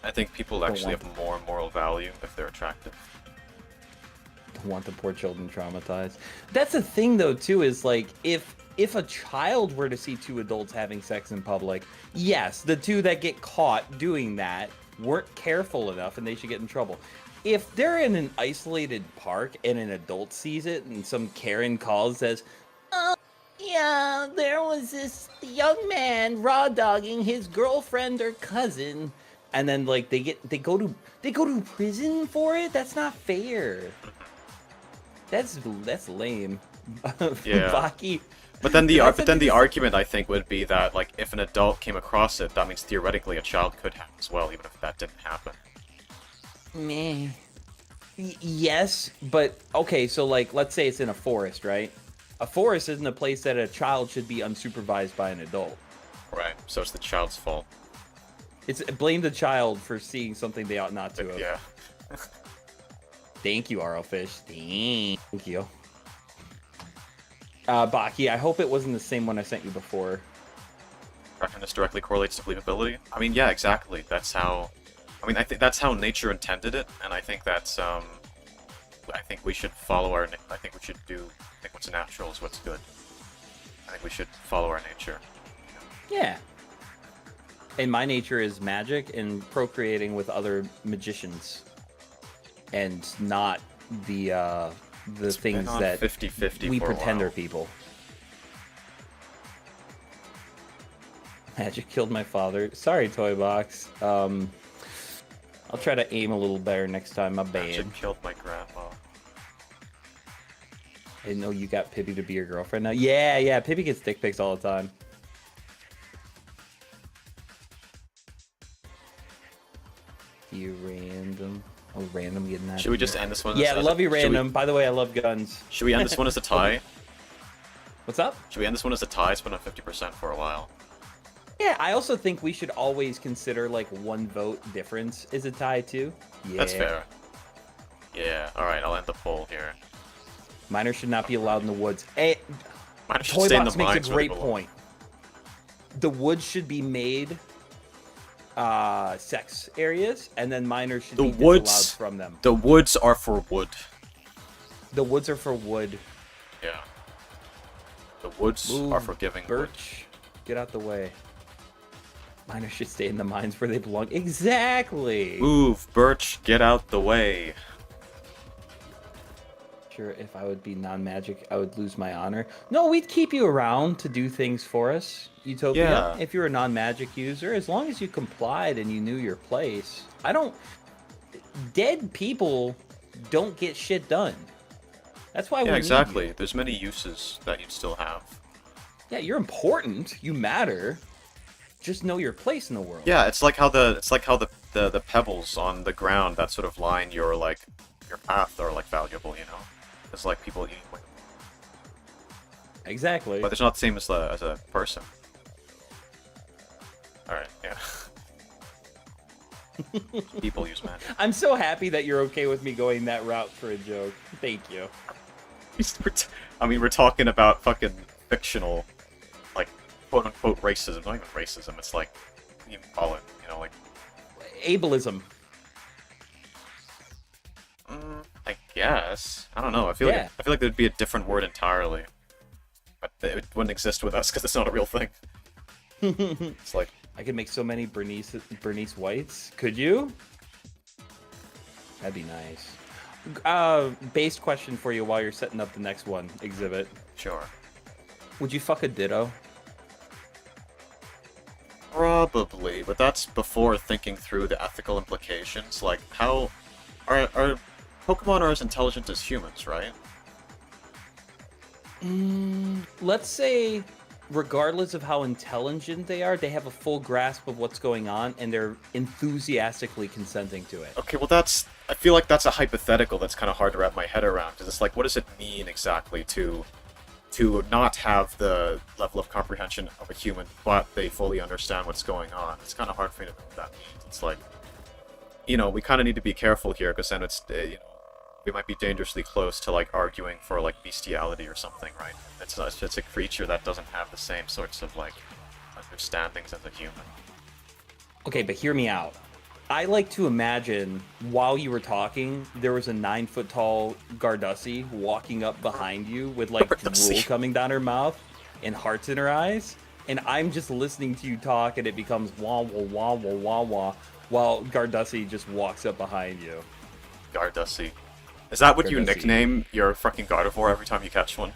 I think people actually have more moral value if they're attractive. Don't want the poor children traumatized. That's the thing, though, too, is like if a child were to see 2 adults having sex in public, yes, the 2 that get caught doing that weren't careful enough, and they should get in trouble. If they're in an isolated park and an adult sees it, and some Karen calls and says, "Oh, yeah, there was this young man raw dogging his girlfriend or cousin." And then like they go to prison for it. That's not fair. That's lame. Yeah. Baki. But then the argument I think would be that like if an adult came across it, that means theoretically a child could have as well, even if that didn't happen. Meh. Yes, but okay. So like, let's say it's in a forest, right? A forest isn't a place that a child should be unsupervised by an adult. Right. So it's the child's fault. It's blame the child for seeing something they ought not to have. Yeah. Thank you, Arrowfish. Thank you. Baki, I hope it wasn't the same one I sent you before. Effectiveness directly correlates to believability. I mean, yeah, exactly. That's how. I mean, I think that's how nature intended it, and I think that's. I think we should follow our. I think we should do. I think what's natural is what's good. I think we should follow our nature. Yeah. And my nature is magic and procreating with other magicians, and not the It's things been on that 50-50 we for a pretend while. are people. Magic killed my father. Sorry, Toy Box. I'll try to aim a little better next time. My bad. Magic killed my grandma. I didn't know you got Pippi to be your girlfriend now. Yeah, Pippi gets dick pics all the time. You random. Oh, random getting that. Should we just end this one? Yeah, as love you, should we- random. By the way, I love guns. Should we end this one as a tie? What's up? Should we end this one as a tie? It's been on 50% for a while. Yeah, I also think we should always consider like one vote difference is a tie too. Yeah. That's fair. Yeah, alright, I'll end the poll here. Minors should not be allowed in the woods. Hey, Mine should Toy stay in the Box makes mines a where they great belong. point. The woods should be made sex areas, and then minors should The be woods- disallowed from them. The woods are for wood. The woods are for wood. Yeah. The woods Move, are for giving wood. Birch, get out the way. Minors should stay in the mines where they belong. Exactly. Move, Birch, get out the way. Sure, if I would be non-magic, I would lose my honor. No, we'd keep you around to do things for us, Utopia. Yeah. If you're a non-magic user, as long as you complied and you knew your place. I don't... Dead people don't get shit done. That's why we Yeah, need exactly. you. There's many uses that you'd still have. Yeah, you're important. You matter. Just know your place in the world. Yeah, it's like how the pebbles on the ground that sort of line your your path are like valuable, you know? It's like people eat, Exactly. but it's not the same as a person. All right, yeah. People use magic. I'm so happy that you're okay with me going that route for a joke. Thank you. I mean, we're talking about fucking fictional, like, quote-unquote racism. Not even racism, it's like, what do you call it? You know, like, Ableism. I guess. I don't know. I feel Yeah. like there'd be a different word entirely. But it wouldn't exist with us because it's not a real thing. It's like, I could make so many Bernice Whites. Could you? That'd be nice. Based question for you while you're setting up the next one, Exhibit. sure. Would you fuck a Ditto? Probably, but that's before thinking through the ethical implications. Like, how... Are Pokemon are as intelligent as humans, right? Let's say, regardless of how intelligent they are, they have a full grasp of what's going on, and they're enthusiastically consenting to it. Okay, well that's... I feel like that's a hypothetical that's kind of hard to wrap my head around, because it's like, what does it mean exactly to not have the level of comprehension of a human, but they fully understand what's going on? It's kind of hard for me to know what that means. It's like, you know, we kind of need to be careful here, because then it's, you know, we might be dangerously close to, like, arguing for, like, bestiality or something, right? It's a creature that doesn't have the same sorts of, like, understandings as a human. Okay, but hear me out. I like to imagine, while you were talking, there was a 9-foot-tall Gardussy walking up behind you with, like, Gardussy. drool coming down her mouth and hearts in her eyes, and I'm just listening to you talk, and it becomes wah, wah, wah, wah, wah, wah, while Gardussy just walks up behind you. Gardussy. Is that what you Gardussy. nickname your fucking Gardevoir every time you catch one?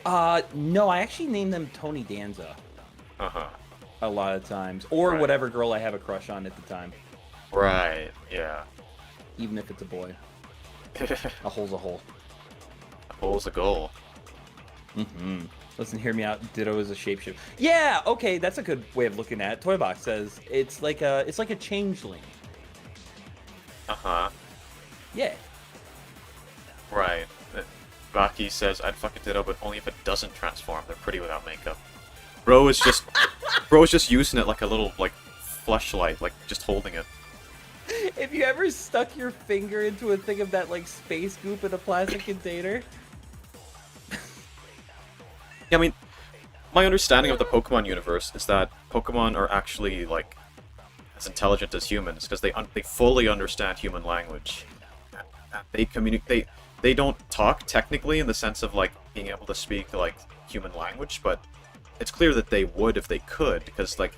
No, I actually named them Tony Danza Uh-huh. a lot of times, or Right. whatever girl I have a crush on at the time, Right, yeah. even if it's a boy. A A hole's a hole. hole's a goal. Mm-hmm. Listen, hear me out. Ditto is a shapeshift. Yeah, okay, that's a good way of looking at it. Toybox says it's like a changeling. Uh-huh. Yeah. Right. Baki says, I'd fuck a Ditto, but only if it doesn't transform. They're pretty without makeup. Bro is just using it like a little, like, fleshlight, like, just holding it. If you ever stuck your finger into a thing of that like space goop in a plastic container, Yeah, I mean, my understanding of the Pokemon universe is that Pokemon are actually like as intelligent as humans because they fully understand human language. And they communicate. They don't talk technically in the sense of like being able to speak like human language, but it's clear that they would if they could, because like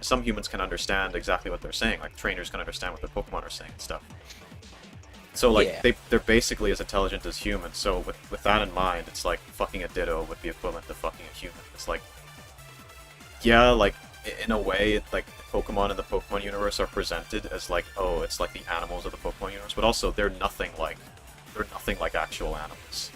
some humans can understand exactly what they're saying. Like trainers can understand what the Pokemon are saying and stuff. So like Yeah. they're basically as intelligent as humans. So with that in mind, it's like fucking a Ditto would be equivalent to fucking a human. It's like, yeah, like in a way, like Pokemon in the Pokemon universe are presented as like, oh, it's like the animals of the Pokemon universe, but also they're nothing like actual animals.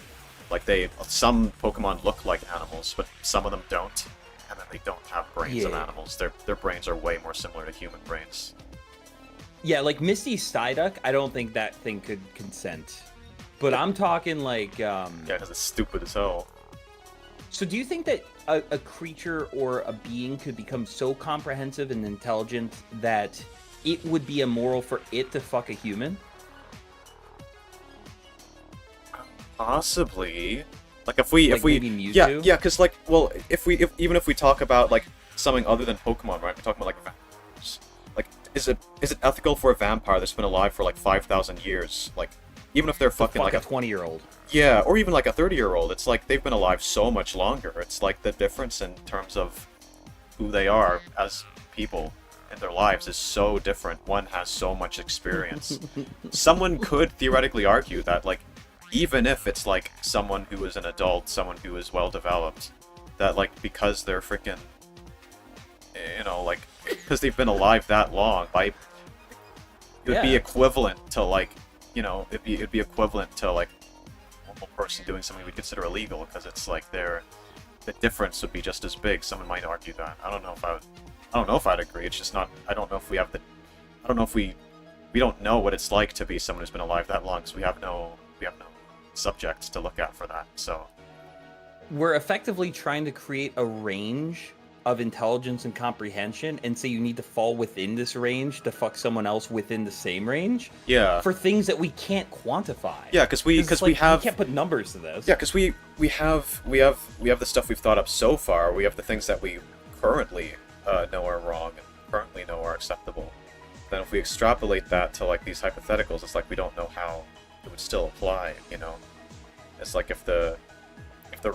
Like some Pokemon look like animals, but some of them don't, and then they don't have brains of Yeah. animals. Their brains are way more similar to human brains. Yeah, like Misty Psyduck, I don't think that thing could consent. But I'm talking like, Yeah, because it's stupid as hell. So do you think that a creature or a being could become so comprehensive and intelligent that it would be immoral for it to fuck a human? Possibly. Like if we maybe yeah, Mewtwo? because like, well, even if we talk about like something other than Pokemon, right? We're talking about like vampires. Like, is it ethical for a vampire that's been alive for like 5,000 years? Like, even if they're fucking Fuck like a 20-year-old. yeah, or even like a 30-year-old, it's like they've been alive so much longer. It's like the difference in terms of who they are as people in their lives is so different. One has so much experience. Someone could theoretically argue that, like, even if it's like someone who is an adult, someone who is well developed, that like because they're freaking, you know, like because they've been alive that long, it would be Yeah. equivalent to like, you know, it'd be equivalent to like a normal person doing something we consider illegal, because it's like the difference would be just as big. Someone might argue that. I don't know if I'd agree. It's just not. I don't know if we have the. I don't know if we don't know what it's like to be someone who's been alive that long, because we have no subjects to look at for that. So We're effectively trying to create a range of intelligence and comprehension and say you need to fall within this range to fuck someone else within the same range yeah, for things that we can't quantify. yeah, because we We have can't put numbers to this. yeah, because we have the stuff we've thought up so far. We have the things that we currently know are wrong and currently know are acceptable. Then if we extrapolate that to like these hypotheticals, it's like we don't know how it would still apply. You know, it's like if the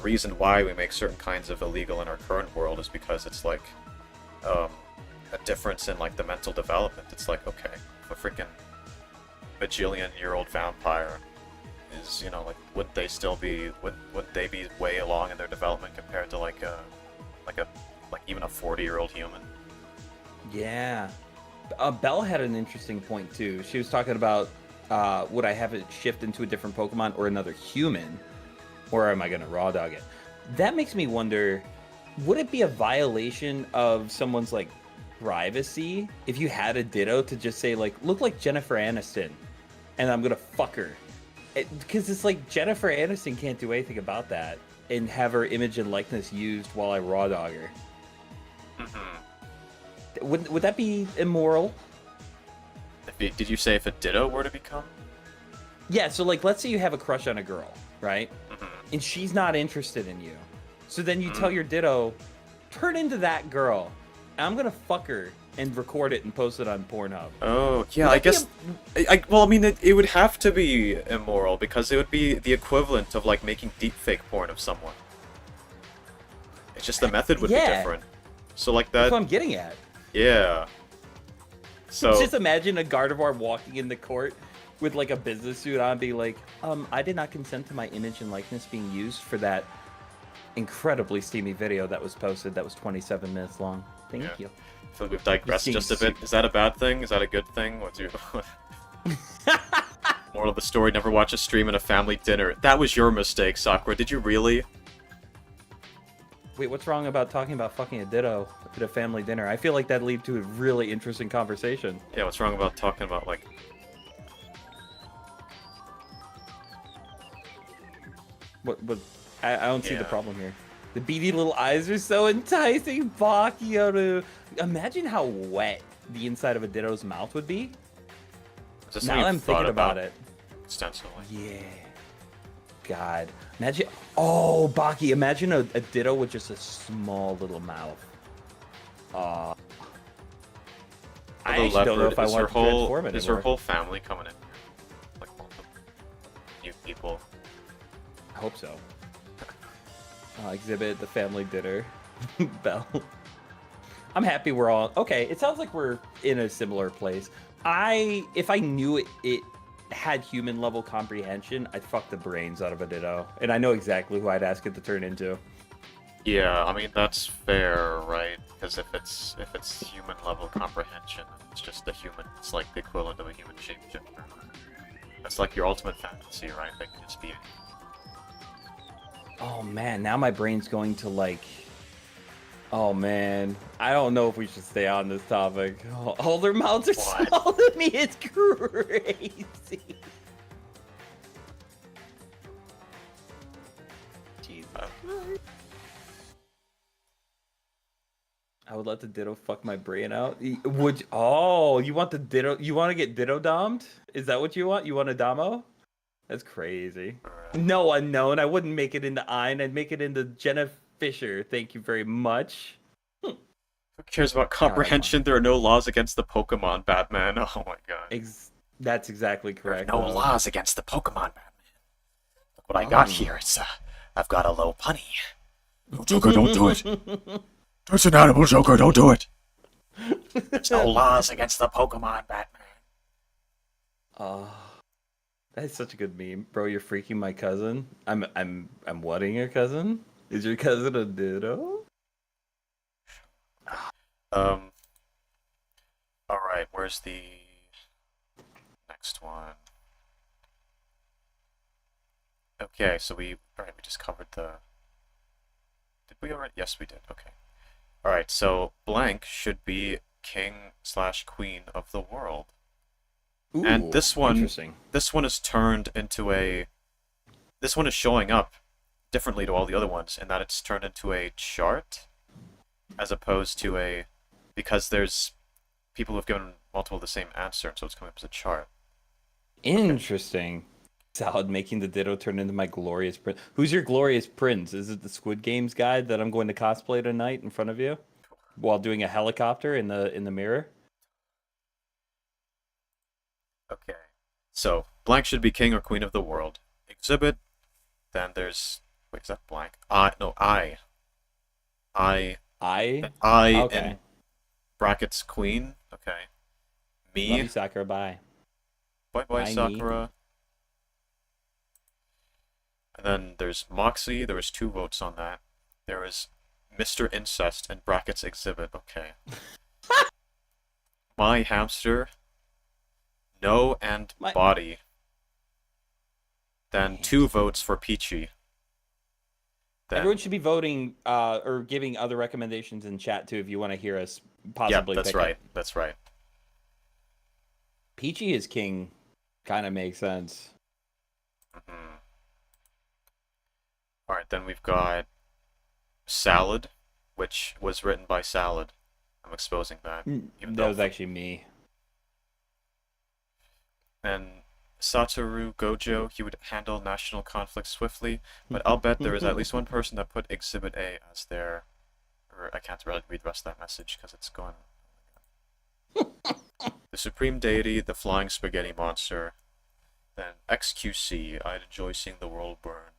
reason why we make certain kinds of illegal in our current world is because it's like a difference in like the mental development. It's like, okay, if a freaking bajillion-year-old vampire is, you know, like would they be way along in their development compared to like even a 40-year-old human? Yeah. Belle had an interesting point too. She was talking about would I have it shift into a different Pokemon or another human? Or am I going to raw dog it? That makes me wonder, would it be a violation of someone's like privacy if you had a Ditto to just say like, look like Jennifer Aniston and I'm going to fuck her? Because it's like Jennifer Aniston can't do anything about that and have her image and likeness used while I raw dog her. Mm-hmm. Would that be immoral? Did you say if a Ditto were to become? Yeah, so like let's say you have a crush on a girl, right? Mm-hmm. And she's not interested in you. So then you tell your Ditto, turn into that girl. And I'm gonna fuck her and record it and post it on Pornhub. Oh, yeah, Would I that be guess... well, I mean, it would have to be immoral, because it would be the equivalent of, like, making deepfake porn of someone. It's just the method would be Yeah. different. So, like, That's that... what I'm getting at. Yeah. So... Just imagine a Gardevoir walking in the court with like a business suit on, be like, I did not consent to my image and likeness being used for that incredibly steamy video that was posted that was 27 minutes long. Thank Yeah. you. I feel like we've digressed Just just a being bit. Is that a bad thing? Is that a good thing? What's your... Moral of the story, never watch a stream at a family dinner. That was your mistake, Sakura. Did you really? Wait, what's wrong about talking about fucking a Ditto at a family dinner? I feel like that'd lead to a really interesting conversation. Yeah, what's wrong about talking about, like... What I don't see the Yeah. problem here. The beady little eyes are so enticing. Bakio, imagine how wet the inside of a Ditto's mouth would be. Is this Now something I'm you've thought thinking about it. extensively? Yeah. God. Imagine. Oh, Baki, imagine a Ditto with just a small little mouth. I Hello, actually don't know Leopard. if I want to transform Is her anymore. whole family coming in? Like, multiple new people. I hope so. Exhibit the family dinner. Bell. I'm happy we're all okay. It sounds like we're in a similar place. If I knew it had human level comprehension, I'd fuck the brains out of a Ditto, and I know exactly who I'd ask it to turn into. Yeah, I mean that's fair, right? Because if it's human level comprehension, it's just a human. It's like the equivalent of a human shapeshifter. That's like your ultimate fantasy, right? They can just be. Oh man, now my brain's going to like. Oh man, I don't know if we should stay on this topic. All their mouths are What? smaller than me. It's crazy. Jesus. I would let the Ditto fuck my brain out. Would oh, you want the Ditto? You want to get Ditto domed? Is that what you want? You want a Damo? That's crazy. No unknown. I wouldn't make it into Ein. I'd make it into Jenna Fisher. Thank you very much. Who cares about comprehension? There are no laws against the Pokemon, Batman. Oh my god. That's exactly correct. There are no laws against the Pokemon, Batman. Look what I got here. I've got a low punny. No, Joker, don't do it. That's an animal, Joker, don't do it. There's no laws against the Pokemon, Batman. That's such a good meme, bro. You're freaking my cousin. I'm wedding your cousin. Is your cousin a Ditto? Alright, where's the next one? Okay, so we just covered the... Did we already? Yes, we did, okay. Alright, so blank should be king/queen of the world. Ooh, and this one is turned into a... This one is showing up differently to all the other ones in that it's turned into a chart as opposed to a... Because there's people who've given multiple of the same answer, and so it's coming up as a chart. Interesting. Salad making the Ditto turn into my glorious prince. Who's your glorious prince? Is it the Squid Games guy that I'm going to cosplay tonight in front of you? While doing a helicopter in the mirror? Okay. So, blank should be king or queen of the world. Exhibit, then there's... Wait, is that blank? I. I? Okay. In brackets queen. Okay. Me. Love you, Sakura. Bye. Bye, Bye, Sakura. And then there's Moxy. There was 2 votes on that. There is Mr. Incest in brackets exhibit. Okay. My hamster. No and body. Then 2 votes for Peachy. Then... Everyone should be voting or giving other recommendations in chat too if you want to hear us possibly. Yep, that's right. That's right. Peachy is king. Kind of makes sense. Mm-hmm. Alright, then we've got Salad, which was written by Salad. I'm exposing that. That was actually me. And Satoru Gojo, he would handle national conflict swiftly, but I'll bet there is at least one person that put Exhibit A as their... Or I can't really read the rest of that message because it's going... The Supreme Deity, the Flying Spaghetti Monster, then XQC, I'd enjoy seeing the world burn.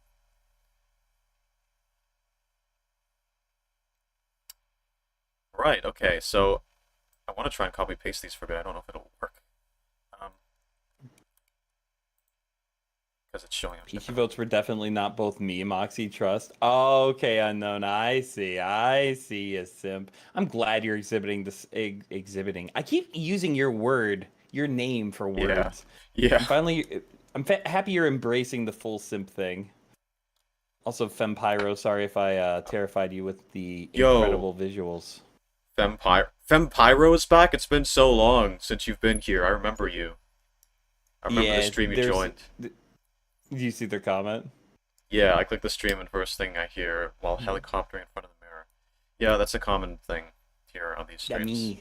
Right, okay, so I want to try and copy-paste these for a bit. I don't know if it'll work. Because it's showing up. Peachy votes were definitely not both me and Moxy Trust. Oh, okay, unknown. I see, you simp. I'm glad you're exhibiting this. Exhibiting. I keep using your word, your name for words. Yeah. I'm happy you're embracing the full simp thing. Also, Fempyro, sorry if I terrified you with the incredible visuals. Fempyro is back? It's been so long since you've been here. I remember you. I remember the stream you joined. Do you see their comment? Yeah, I click the stream and first thing I hear while helicoptering in front of the mirror. Yeah, that's a common thing here on these streams.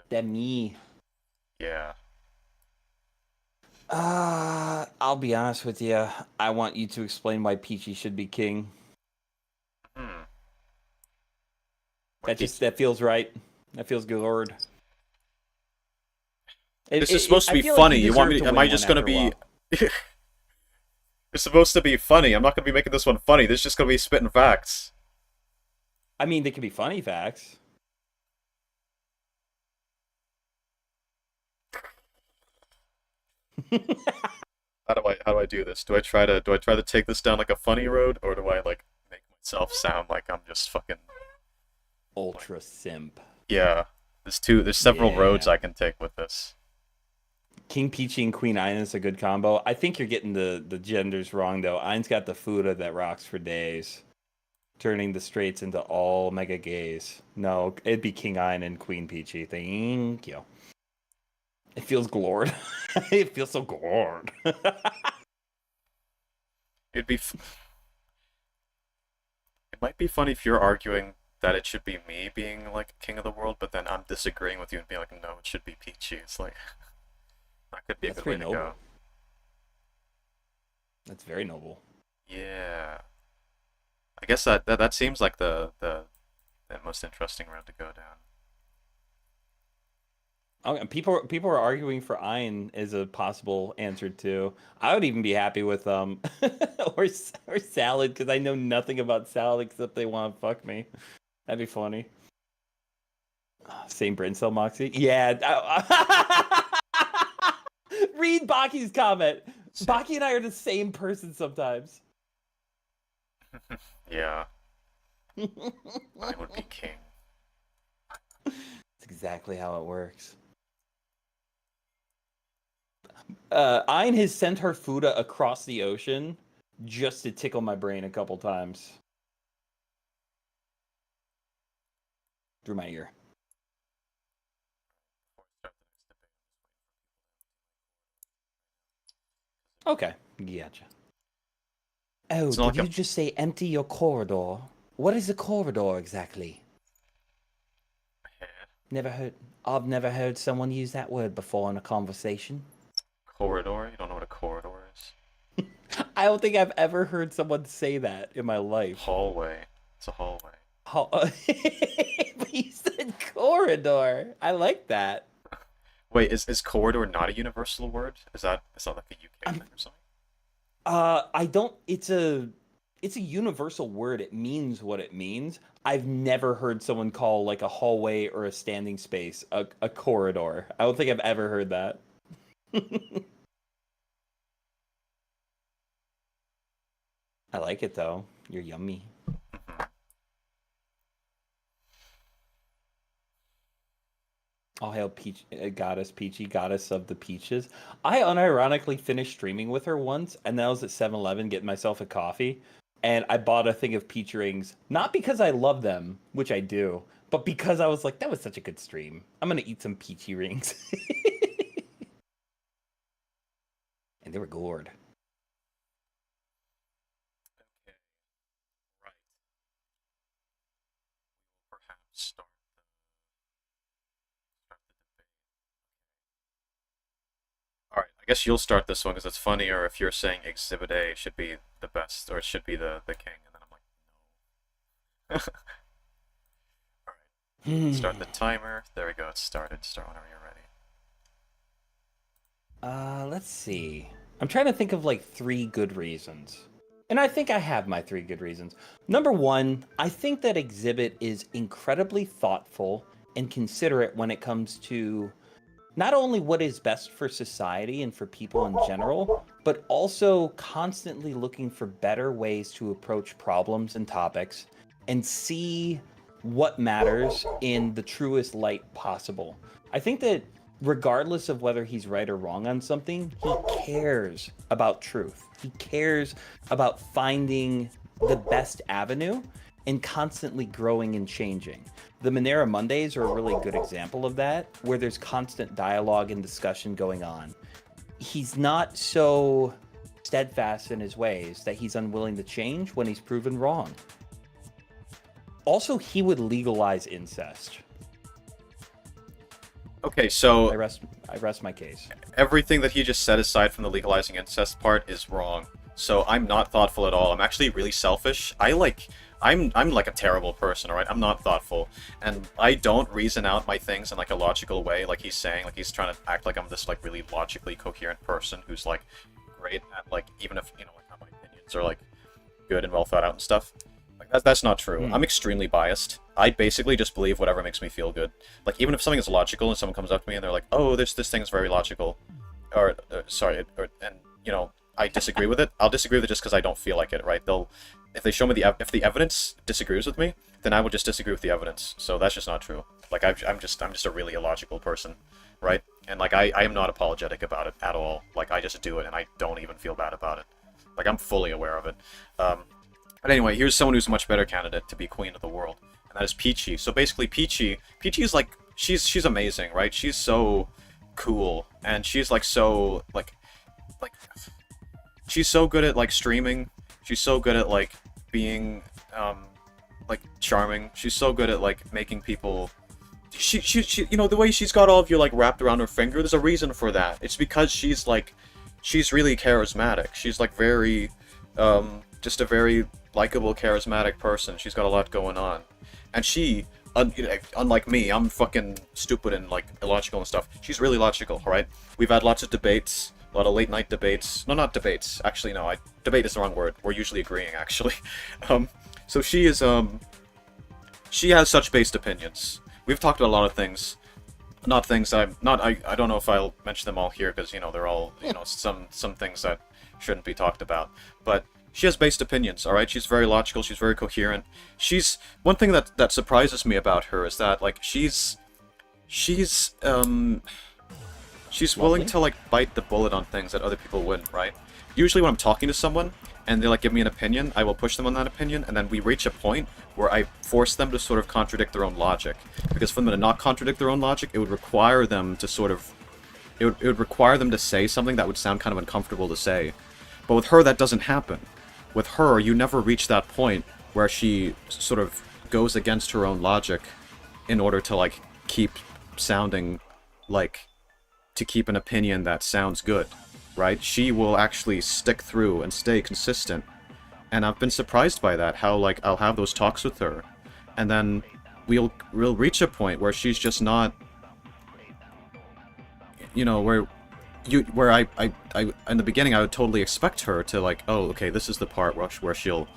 That me. Yeah. I'll be honest with you. I want you to explain why Peachy should be king. Hmm. That feels right. That feels good. This is supposed to be funny. You want me to, am I just gonna be... It's supposed to be funny. I'm not gonna be making this one funny. This is just gonna be spitting facts. I mean, they can be funny facts. How do I do this? Do I try to take this down like a funny road, or do I like make myself sound like I'm just fucking Ultra simp. yeah? There's several roads I can take with this. King Peachy and Queen Aina is a good combo. I think you're getting the genders wrong though. Ain's got the Fuda that rocks for days, turning the straights into all mega gays. No, it'd be King Aina and Queen Peachy. Thank you. It feels glored. It feels so glored. It'd be. It might be funny if you're arguing that it should be me being like king of the world, but then I'm disagreeing with you and being like, no, it should be Peachy. It's like that could be a good way to go. That's very noble. Yeah. I guess that seems like the most interesting road to go down. Oh, and people are arguing for Ayn as a possible answer too. I would even be happy with or salad because I know nothing about salad except they want to fuck me. That'd be funny. Same brain cell Moxy. Yeah. Read Baki's comment. Baki and I are the same person sometimes. Yeah. I would be king. That's exactly how it works. Ayn has sent her Fuda across the ocean just to tickle my brain a couple times. Through my ear. Okay, gotcha. Oh, did you just say empty your corridor? What is a corridor exactly? I've never heard someone use that word before in a conversation. Corridor? You don't know what a corridor is? I don't think I've ever heard someone say that in my life. Hallway. It's a hallway. But you said corridor. I like that. Wait, is corridor not a universal word? Is that like a UK thing or something? I don't. It's a universal word. It means what it means. I've never heard someone call like a hallway or a standing space a corridor. I don't think I've ever heard that. I like it though. You're yummy. All hail Peach, Goddess Peachy, Goddess of the Peaches. I unironically finished streaming with her once, and then I was at 7-Eleven getting myself a coffee, and I bought a thing of peach rings, not because I love them, which I do, but because I was like, that was such a good stream. I'm gonna eat some peachy rings. And they were gourd. Okay. Right. Perhaps start the debate. Alright, I guess you'll start this one because it's funnier if you're saying Exhibit A should be the best, or it should be the king, and then I'm like, no. Alright. Start the timer. There we go, it's started. Start whenever you're ready. Let's see. I'm trying to think of like 3 good reasons. And I think I have my 3 good reasons. Number 1, I think that Exhibit is incredibly thoughtful and considerate when it comes to not only what is best for society and for people in general, but also constantly looking for better ways to approach problems and topics and see what matters in the truest light possible. I think that regardless of whether he's right or wrong on something, he cares about truth. He cares about finding the best avenue and constantly growing and changing. The Monera Mondays are a really good example of that, where there's constant dialogue and discussion going on. He's not so steadfast in his ways that he's unwilling to change when he's proven wrong. Also, he would legalize incest. Okay, so I rest my case. Everything that he just said aside from the legalizing incest part is wrong. So I'm not thoughtful at all. I'm actually really selfish. I'm like a terrible person, alright? I'm not thoughtful. And I don't reason out my things in like a logical way, like he's saying. Like he's trying to act like I'm this like really logically coherent person who's like great at like, even if, you know, like how my opinions are like good and well thought out and stuff. Like that's not true. I'm extremely biased. I basically just believe whatever makes me feel good. Like even if something is logical and someone comes up to me and they're like, "Oh, this thing is very logical," or and you know, I disagree with it. I'll disagree with it just because I don't feel like it. Right? If they show me if the evidence disagrees with me, then I will just disagree with the evidence. So that's just not true. Like I'm just a really illogical person, right? And like I am not apologetic about it at all. Like I just do it and I don't even feel bad about it. Like I'm fully aware of it. But anyway, here's someone who's a much better candidate to be queen of the world, and that is Peachy. So basically, Peachy is like she's amazing, right? She's so cool, and she's like so like she's so good at like streaming. She's so good at like being like charming. She's so good at like making people. She you know, the way she's got all of you like wrapped around her finger. There's a reason for that. It's because she's really charismatic. She's like very just a very likable, charismatic person. She's got a lot going on, and she, unlike me, I'm fucking stupid and like illogical and stuff. She's really logical, right? We've had lots of debates, a lot of late night debates. No, not debates. Actually, no. Debate is the wrong word. We're usually agreeing, actually. So she is she has such based opinions. We've talked about a lot of things. Not things I don't know if I'll mention them all here because you know they're all you know some things that shouldn't be talked about, but. She has based opinions, alright? She's very logical, she's very coherent. One thing that surprises me about her is that, like, she's willing to, like, bite the bullet on things that other people wouldn't, right? Usually when I'm talking to someone, and they, like, give me an opinion, I will push them on that opinion, and then we reach a point where I force them to sort of contradict their own logic. Because for them to not contradict their own logic, it would require them to sort of... It would require them to say something that would sound kind of uncomfortable to say. But with her, that doesn't happen. With her, you never reach that point where she sort of goes against her own logic in order to, like, keep sounding like... to keep an opinion that sounds good, right? She will actually stick through and stay consistent. And I've been surprised by that, how, like, I'll have those talks with her, and then we'll reach a point where she's just not... You know, where I in the beginning I would totally expect her to like, oh, okay, this is the part where she'll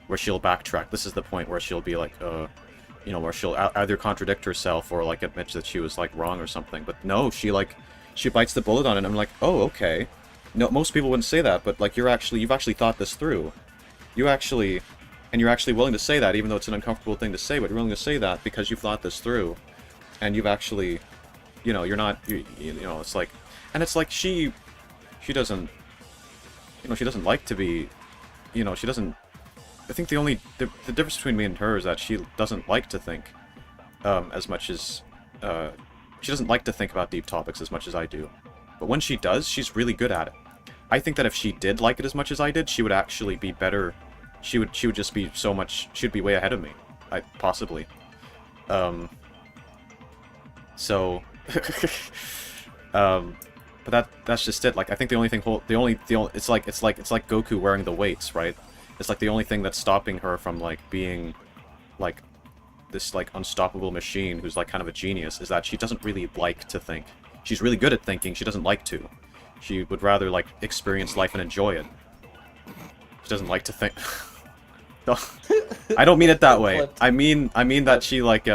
backtrack. This is the point where she'll be like, you know, where she'll either contradict herself or like admit that she was like wrong or something. But no, she bites the bullet on it. And I'm like, oh, okay. No, most people wouldn't say that, but like you've actually thought this through. You're actually willing to say that, even though it's an uncomfortable thing to say. But you're willing to say that because you've thought this through, and you've actually, you know, you're not, you know, it's like. And it's like she doesn't, you know, she doesn't like to be, you know, she doesn't, I think the difference between me and her is that she doesn't like to think as much as, she doesn't like to think about deep topics as much as I do. But when she does, she's really good at it. I think that if she did like it as much as I did, she would actually be better, she would just be so much, she'd be way ahead of me, possibly. So, but that's just it. Like I think the only thing it's like Goku wearing the weights, right? It's like the only thing that's stopping her from like being like this like unstoppable machine who's like kind of a genius is that she doesn't really like to think. She's really good at thinking, she doesn't like to. She would rather like experience life and enjoy it. She doesn't like to think. I don't mean it that way. I mean that she like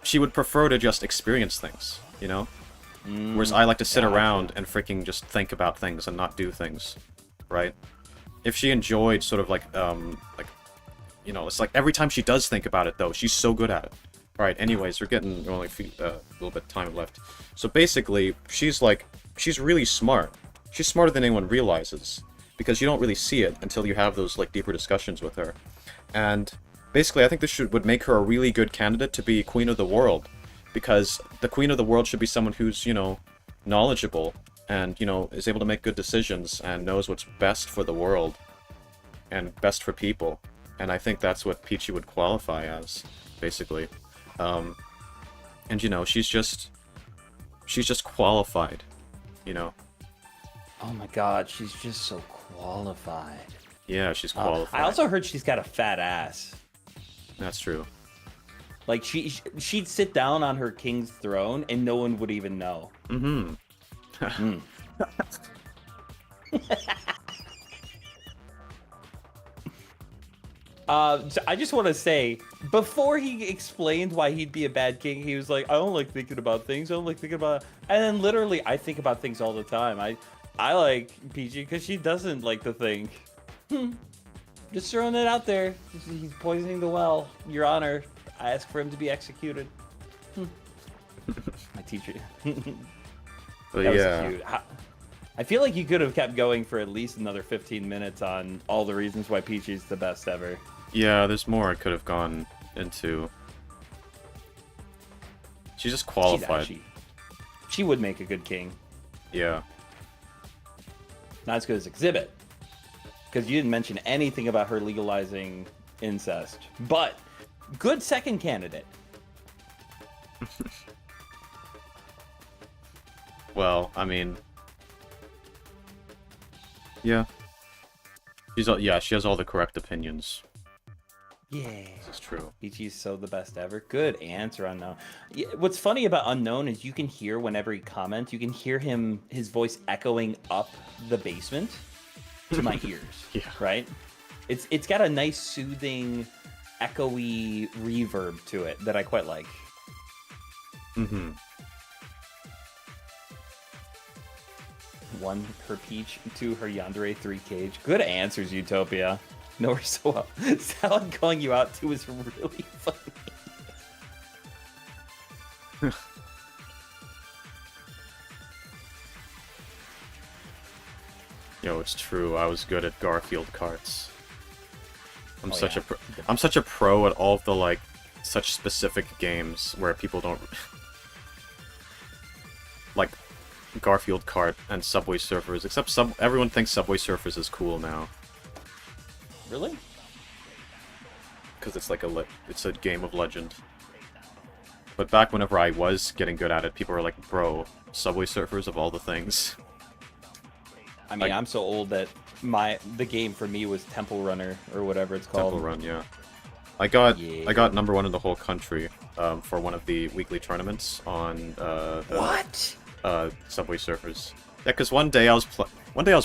she would prefer to just experience things, you know? Whereas I like to sit around and freaking just think about things and not do things, right? If she enjoyed sort of like, you know, it's like every time she does think about it, though, she's so good at it. Alright, anyways, we're getting only a little bit of time left. So basically, she's really smart. She's smarter than anyone realizes, because you don't really see it until you have those, like, deeper discussions with her. And basically, I think this would make her a really good candidate to be Queen of the World, because the Queen of the World should be someone who's, you know, knowledgeable, and, you know, is able to make good decisions, and knows what's best for the world, and best for people. And I think that's what Peachy would qualify as. basically. And you know, she's just qualified, you know. Oh my god, she's just so qualified. Yeah, she's qualified. I also heard she's got a fat ass. That's true. Like she'd sit down on her king's throne and no one would even know. Mm-hmm. So I just want to say, before he explained why he'd be a bad king, he was like, I don't like thinking about things. I don't like thinking about... And then literally, I think about things all the time. I like PG because she doesn't like to think. Just throwing it out there. He's poisoning the well. Your Honor, I ask for him to be executed. My teacher. But That was yeah. cute. I feel like you could have kept going for at least another 15 minutes on all the reasons why Peachy's the best ever. Yeah, there's more I could have gone into. She's just qualified. She would make a good king. Yeah. Not as good as Exhibit. Because you didn't mention anything about her legalizing incest. But, good second candidate. Well, I mean... Yeah. She has all the correct opinions. Yeah. This is true. Peachy's so the best ever. Good answer, Unknown. Yeah, what's funny about Unknown is you can hear whenever he comments, you can hear his voice echoing up the basement to my ears. Yeah. Right? It's got a nice soothing, echoey reverb to it that I quite like. Mm-hmm. 1 her Peach, 2 her Yandere, 3 Cage. Good answers, Utopia. No, we're so well. Salad calling you out too is really funny. Yo, it's true. I was good at Garfield carts. I'm Oh, such yeah. I'm such a pro at all of the like such specific games where people don't like Garfield Kart and Subway Surfers. Except everyone thinks Subway Surfers is cool now Really? because it's like it's a game of legend. But back whenever I was getting good at it, people were like, "Bro, Subway Surfers of all the things." I mean, Like- I'm so old that the game for me was Temple Runner or whatever it's called. Temple Run, yeah. I got Yeah. #1 in the whole country for one of the weekly tournaments on What? Subway Surfers. Yeah, because one day I was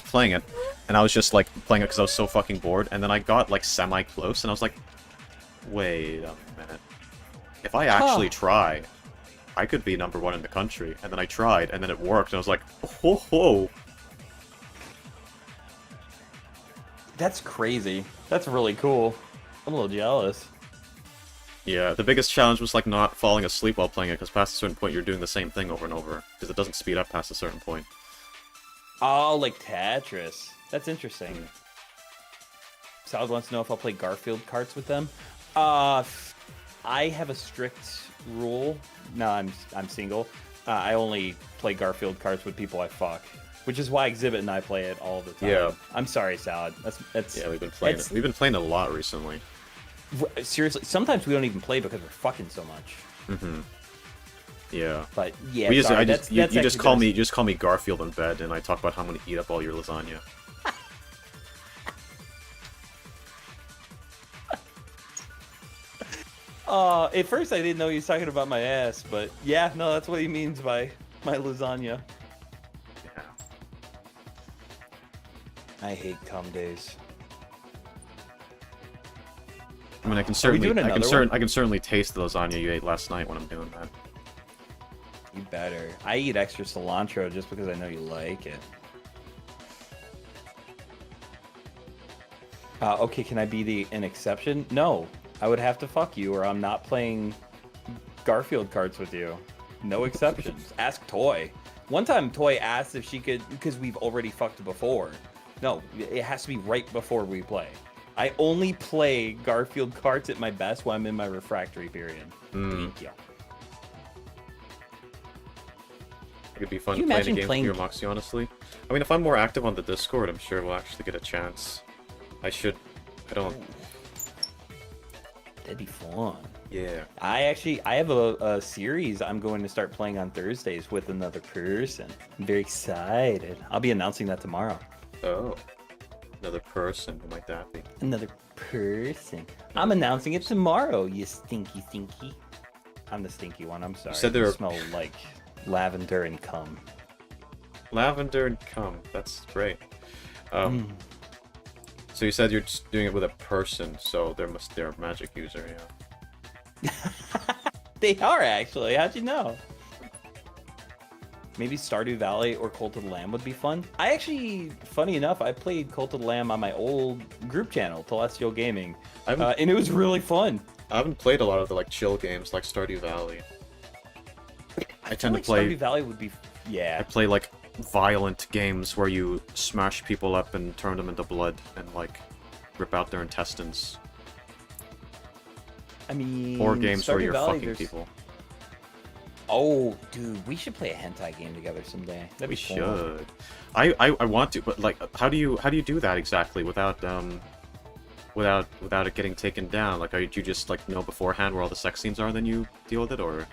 playing it, and I was just like playing it because I was so fucking bored, and then I got like semi-close, and I was like, wait a minute. If I actually try, I could be #1 in the country. And then I tried, and then it worked, and I was like, ho ho. That's crazy. That's really cool. I'm a little jealous. Yeah, the biggest challenge was like not falling asleep while playing it, because past a certain point you're doing the same thing over and over, because it doesn't speed up past a certain point. Oh, like Tetris. That's interesting. Salad wants to know if I'll play Garfield carts with them. I have a strict rule. No, I'm single. I only play Garfield carts with people I fuck, which is why Exhibit and I play it all the time. Yeah. I'm sorry, Salad. That's Yeah, we've been playing it. We've been playing it a lot recently. seriously. Sometimes we don't even play because we're fucking so much. Mm-hmm. Yeah. But yeah, We just, sorry, I just, you that's just actually you just call me Garfield in bed, and I talk about how I'm gonna eat up all your lasagna. At first I didn't know he was talking about my ass, but yeah, no, that's what he means by my lasagna. Yeah. I hate cum days. I mean, I can Are we certainly, doing another one? I can certainly taste the lasagna you ate last night when I'm doing that. You better. I eat extra cilantro just because I know you like it. Okay, can I be an exception? No, I would have to fuck you, or I'm not playing Garfield carts with you. No exceptions. Ask Toy. One time, Toy asked if she could, because we've already fucked before. No, it has to be right before we play. I only play Garfield carts at my best when I'm in my refractory period. Thank you. It could be fun Can you playing a imagine game playing- with your Moxy, honestly. I mean, if I'm more active on the Discord, I'm sure we'll actually get a chance. I don't... That'd be fun. Yeah. I have a series I'm going to start playing on Thursdays with another person. I'm very excited. I'll be announcing that tomorrow. Oh. Another person. Who might that be? Another person. I'm announcing it tomorrow, you stinky stinky. I'm the stinky one, I'm sorry. said there You were- smell like lavender and cum. Lavender and cum. That's great. So you said you're just doing it with a person, so they're a magic user, yeah. They are actually. How'd you know? Maybe Stardew Valley or Cult of the Lamb would be fun. I actually, funny enough, I played Cult of the Lamb on my old group channel, Telestial Gaming, and it was really fun. I haven't played a lot of the like chill games like Stardew Valley. I tend to play. Stardew Valley would be, I yeah. play like violent games where you smash people up and turn them into blood and like rip out their intestines. I mean, Or games where Stardew you're Valley, fucking there's- people. Oh, dude, we should play a hentai game together someday. That'd We be fun. should. I want to, but like, how do you do that exactly without without it getting taken down? Like, do you just like know beforehand where all the sex scenes are, and then you deal with it, or?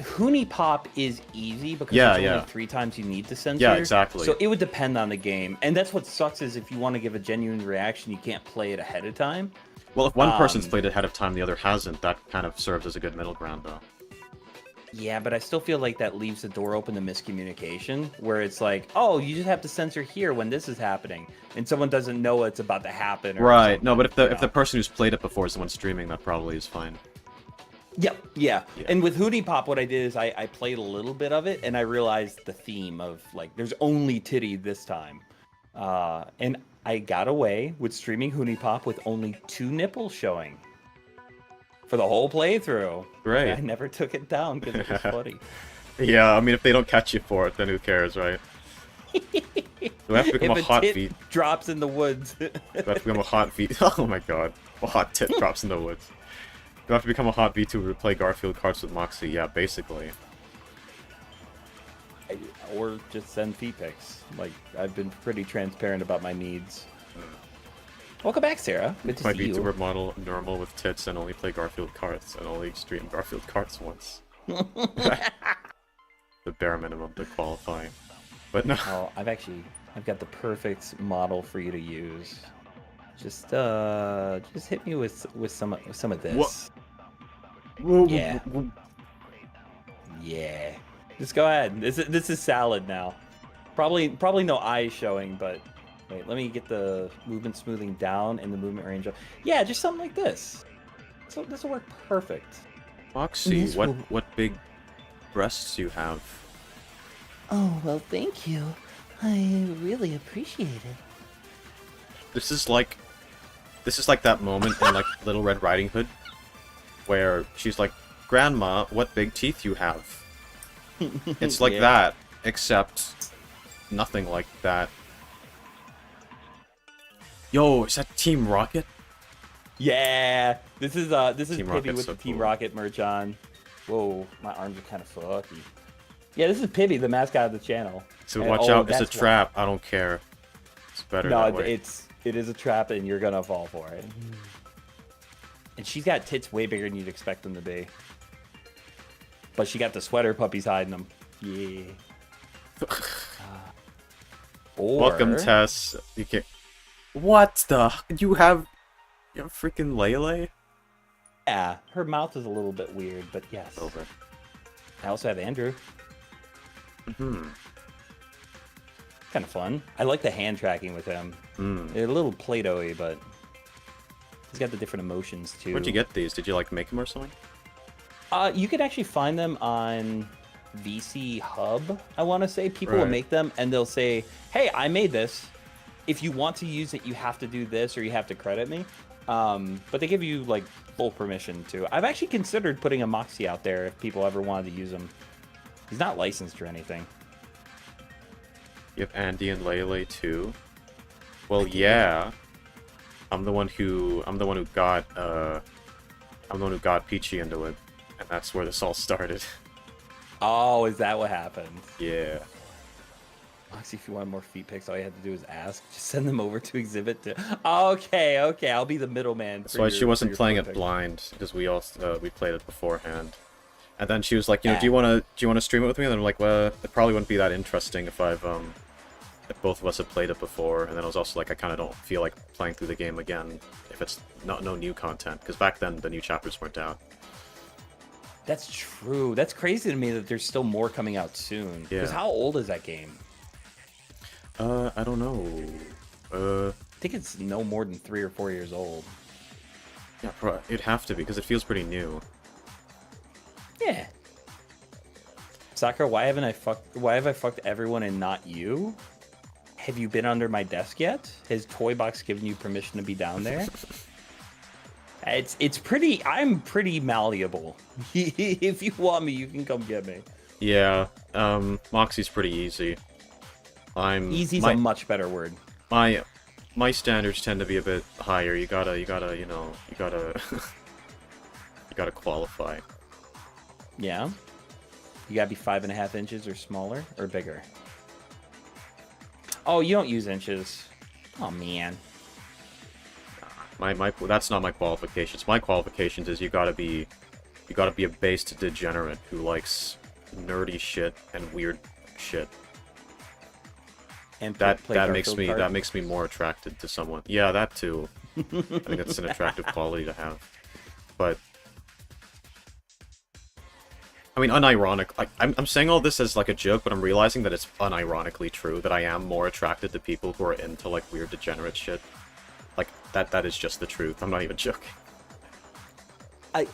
Hoonie Pop is easy because Yeah, there's yeah. only 3 times you need to censor. Yeah, exactly. So it would depend on the game. And that's what sucks is if you want to give a genuine reaction, you can't play it ahead of time. Well, if one person's played it ahead of time, the other hasn't, that kind of serves as a good middle ground, though. Yeah, but I still feel like that leaves the door open to miscommunication, where it's like, oh, you just have to censor here when this is happening, and someone doesn't know it's about to happen. Or Right. No, but something, if the person who's played it before is the one streaming, that probably is fine. Yep, yeah. Yeah. And with Hootie Pop, what I did is I played a little bit of it, and I realized the theme of, like, there's only titty this time. And I got away with streaming Hootie Pop with only 2 nipples showing for the whole playthrough. Great. I never took it down because it was funny. Yeah, I mean, if they don't catch you for it, then who cares, right? Do I have to become If a a hot tit feet? drops in the woods. Do I have to become a hot feet? Oh my god. A hot tit drops in the woods. Do I have to become a hot V to play Garfield cards with Moxy? Yeah, basically. Or just send feet pics. Like, I've been pretty transparent about my needs. Welcome back, Sarah. Good to My see you. VTuber model normal with tits and only play Garfield cards and only stream Garfield cards once. The bare minimum to qualify. But no. Oh, I've got the perfect model for you to use. Just hit me with some of this. Yeah. Yeah. Just go ahead. This is salad now. Probably no eyes showing, but wait, let me get the movement smoothing down and the movement range up. Yeah, just something like this. So this will work perfect. Moxy, This what will- what big breasts you have. Oh, well, thank you. I really appreciate it. This is like that moment in like Little Red Riding Hood where she's like, "Grandma, what big teeth you have." It's like Yeah. that, except nothing like that. Yo, is that Team Rocket? Yeah. This is Team Pibby Rocket's with so the Team cool. Rocket merch on. Whoa, my arms are kind of fucky. Yeah, this is Pibby, the mascot of the channel. So And- watch oh, out, it's a that's why. trap. I don't care. It's better No, that way. it is a trap, and you're gonna fall for it. And she's got tits way bigger than you'd expect them to be. But she got the sweater puppies hiding them. Yeah. Or, Welcome, Tess. You can't. What the? You have freaking Lele? Yeah, her mouth is a little bit weird, but yes. Over. I also have Andrew. Hmm. Kind of fun. I like the hand tracking with him. Hmm. They're a little Play-Doh-y, but he's got the different emotions too. Where'd you get these? Did you like make them or something? You could actually find them on VC Hub, I want to say. People will Right. make them, and they'll say, hey, I made this. If you want to use it, you have to do this, or you have to credit me. But they give you, like, full permission to. I've actually considered putting a Moxy out there if people ever wanted to use him. He's not licensed or anything. You have Andy and Lele too. Well, yeah. I'm the one who got Peachy into it, and that's where this all started. Oh, is that what happened? Yeah. Moxy, if you want more feet pics, all you have to do is ask. Just send them over to Exhibit to. Okay, I'll be the middleman. That's why she wasn't playing it blind, because we played it beforehand. And then she was like, do you wanna stream it with me? And then I'm like, well, it probably wouldn't be that interesting if if both of us had played it before. And then I was also like, I kind of don't feel like playing through the game again if it's no new content, because back then the new chapters weren't out. That's true. That's crazy to me that there's still more coming out soon. Because how old is that game? I don't know. I think it's no more than 3 or 4 years old. Yeah, it'd have to be, because it feels pretty new. Yeah. Sakura, why have I fucked everyone and not you? Have you been under my desk yet? Has Toy Box given you permission to be down there? It's pretty. I'm pretty malleable. If you want me, you can come get me. Yeah. Moxy's pretty easy. Easy's a much better word. My standards tend to be a bit higher. You gotta qualify. Yeah. You gotta be 5.5 inches or smaller or bigger. Oh, you don't use inches. Oh man. That's not my qualifications. My qualifications is you gotta be a based degenerate who likes nerdy shit and weird shit. And that makes me more attracted to someone. Yeah, that too. I think that's an attractive quality to have. But I mean, I'm saying all this as like a joke, but I'm realizing that it's unironically true that I am more attracted to people who are into like weird degenerate shit. Like that is just the truth. I'm not even joking. I'm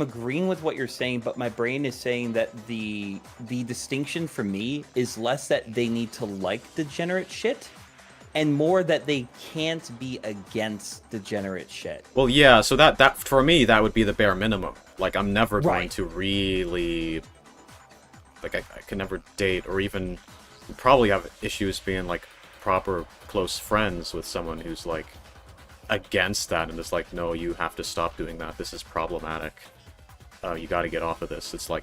agreeing with what you're saying, but my brain is saying that the distinction for me is less that they need to like degenerate shit and more that they can't be against degenerate shit. Well, yeah, so that for me that would be the bare minimum. Like I'm never going to really like I could never date or even probably have issues being like proper close friends with someone who's like against that and is like, no, you have to stop doing that. This is problematic. You got to get off of this. It's like,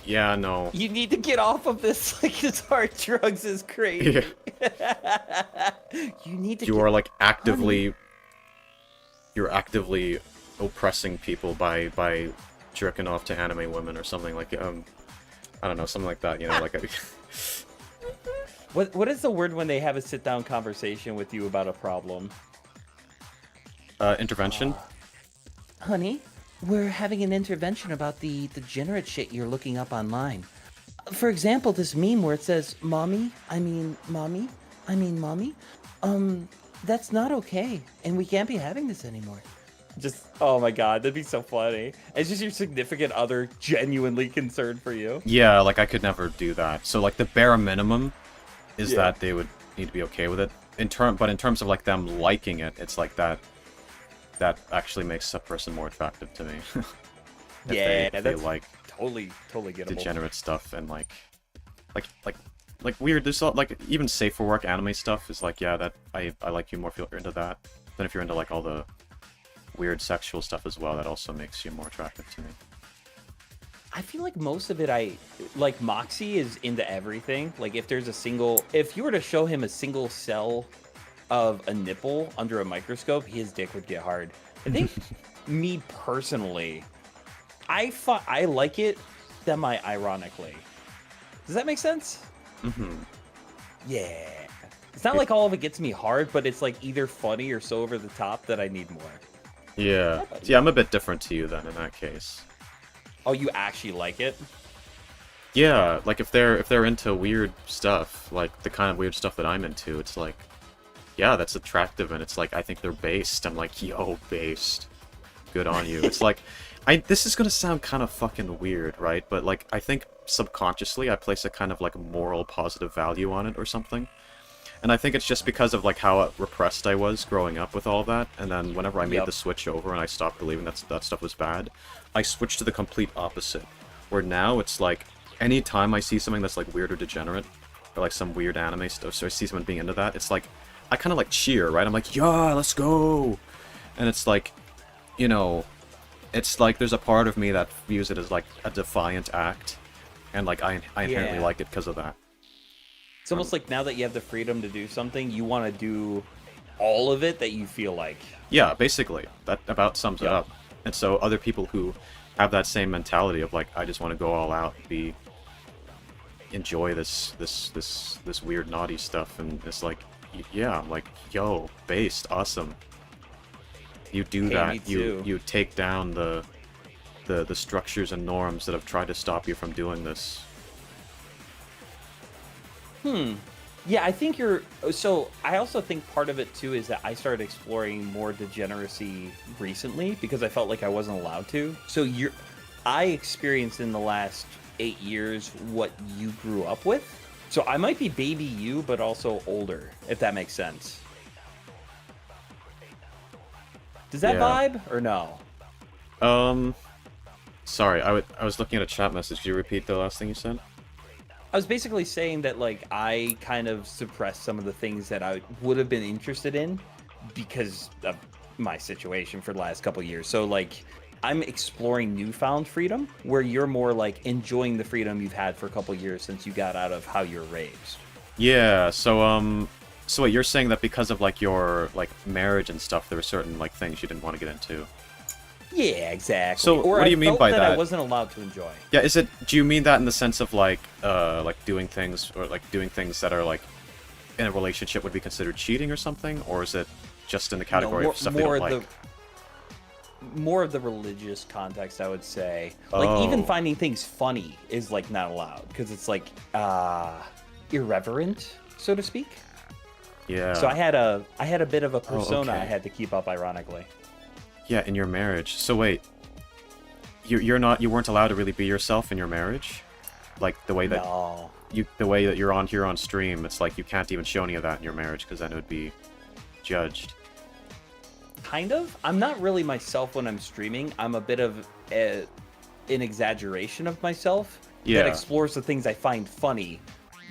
yeah, no. You need to get off of this. Like his hard drugs is crazy. Yeah. You need to. You are like actively. You're actively oppressing people by jerking off to anime women or something like I don't know, something like that. You know, like. What is the word when they have a sit down conversation with you about a problem? Intervention? Honey, we're having an intervention about the degenerate shit you're looking up online. For example, this meme where it says, mommy, that's not okay, and we can't be having this anymore. Just, oh my god, that'd be so funny. It's just your significant other genuinely concerned for you. Yeah, like I could never do that. So like the bare minimum is that they would need to be okay with it. But in terms of like them liking it, it's like that actually makes a person more attractive to me. If they like totally gettable. Degenerate stuff and like weird. There's like even safe for work anime stuff is like, yeah, that I like you more if you're into that than if you're into like all the weird sexual stuff as well. That also makes you more attractive to me. I feel like most of it, like Moxy is into everything. Like if you were to show him a single cell of a nipple under a microscope, his dick would get hard. I think me personally, I like it semi-ironically. Does that make sense? Mm-hmm. Yeah. It's not like all of it gets me hard, but it's like either funny or so over the top that I need more. Yeah. Yeah, I'm a bit different to you then in that case. Oh, you actually like it? Yeah, like if they're into weird stuff, like the kind of weird stuff that I'm into, it's like, yeah, that's attractive, and it's like, I think they're based. I'm like, yo, based. Good on you. It's like, this is gonna sound kind of fucking weird, right? But like, I think subconsciously I place a kind of like moral positive value on it or something. And I think it's just because of like how repressed I was growing up with all that, and then whenever I made the switch over and I stopped believing that stuff was bad, I switched to the complete opposite. Where now it's like, anytime I see something that's like weird or degenerate, or like some weird anime stuff, so I see someone being into that, it's like, I kind of like cheer, right? I'm like, yeah, let's go! And it's like, you know, it's like there's a part of me that views it as like a defiant act, and like I inherently like it because of that. It's almost like now that you have the freedom to do something, you want to do all of it that you feel like. Yeah, basically. That about sums it Yeah. up. And so other people who have that same mentality of like, I just want to go all out, enjoy this weird naughty stuff, and it's like, yeah, I'm like, yo, based, awesome. You do Hey, that. me too. You take down the structures and norms that have tried to stop you from doing this. Yeah, I think you're. So I also think part of it too is that I started exploring more degeneracy recently because I felt like I wasn't allowed to. So I experienced in the last 8 years what you grew up with. So I might be baby you, but also older, if that makes sense. Does that Yeah. vibe or no? Sorry, I was looking at a chat message. Could you repeat the last thing you said? I was basically saying that like I kind of suppressed some of the things that I would have been interested in because of my situation for the last couple of years. So like I'm exploring newfound freedom where you're more like enjoying the freedom you've had for a couple of years since you got out of how you're raised. Yeah, so what, you're saying that because of like your like marriage and stuff, there were certain like things you didn't want to get into. Yeah, exactly. So, or what do you I mean felt by that? that? I wasn't allowed to enjoy. Yeah, do you mean that in the sense of like doing things that are like in a relationship would be considered cheating or something, or is it just in the category of stuff they don't like? More of the religious context, I would say. Like even Oh. finding things funny is like not allowed because it's like irreverent, so to speak. Yeah. So I had a bit of a persona I okay. had to keep up, ironically. Yeah, in your marriage. So wait, you weren't allowed to really be yourself in your marriage, like the way that No. you're on here on stream. It's like you can't even show any of that in your marriage because then it would be judged. Kind of. I'm not really myself when I'm streaming. I'm a bit of an exaggeration of myself Yeah. that explores the things I find funny,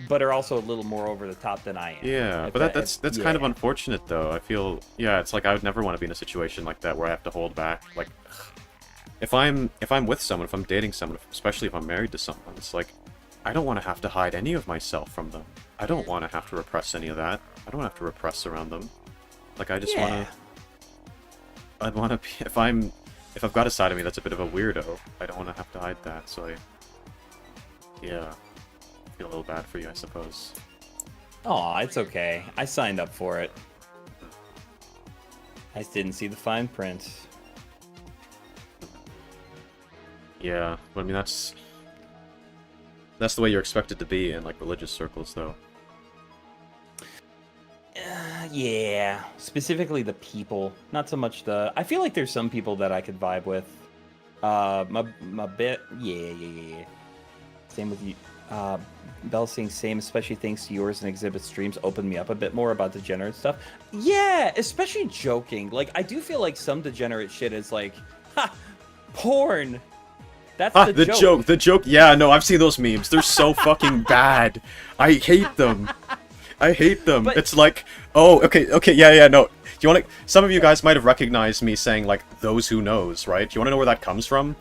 but are also a little more over the top than I am. Yeah, If but that- that's if- kind of yeah. unfortunate though. I feel, yeah, it's like I would never want to be in a situation like that where I have to hold back. Like, if I'm with someone, if I'm dating someone, especially if I'm married to someone, it's like I don't want to have to hide any of myself from them. I don't want to have to repress any of that. I don't have to repress around them. Like I just Yeah. I'd want to be, if I've got a side of me that's a bit of a weirdo, I don't want to have to hide that. So yeah, I feel a little bad for you, I suppose. Aw, it's okay. I signed up for it. I just didn't see the fine print. Yeah, but I mean that's the way you're expected to be in like religious circles, though. Yeah, specifically the people, not so much the. I feel like there's some people that I could vibe with. My bit, yeah. Same with you. Bell saying same, especially thanks to yours and Exhibit streams opened me up a bit more about degenerate stuff. Yeah, especially joking. Like I do feel like some degenerate shit is like, ha, porn. That's Ah, the joke. the joke. Yeah, no, I've seen those memes. They're so fucking bad. I hate them. But- It's like, oh, okay, yeah, no. Do you want to? Some of you guys might have recognized me saying like "those who knows," right? Do you want to know where that comes from?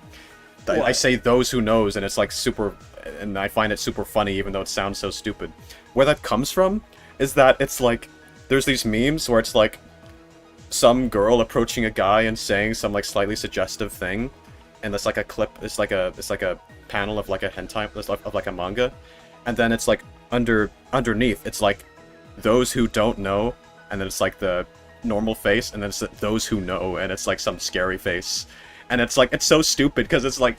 I What? say "those who knows," and it's like super, and I find it super funny, even though it sounds so stupid. Where that comes from is that it's like there's these memes where it's like some girl approaching a guy and saying some like slightly suggestive thing, and it's like a clip. It's like a panel of like a hentai of like a manga, and then it's like underneath it's like those who don't know, and then it's like the normal face, and then it's those who know, and it's like some scary face, and it's like it's so stupid because it's like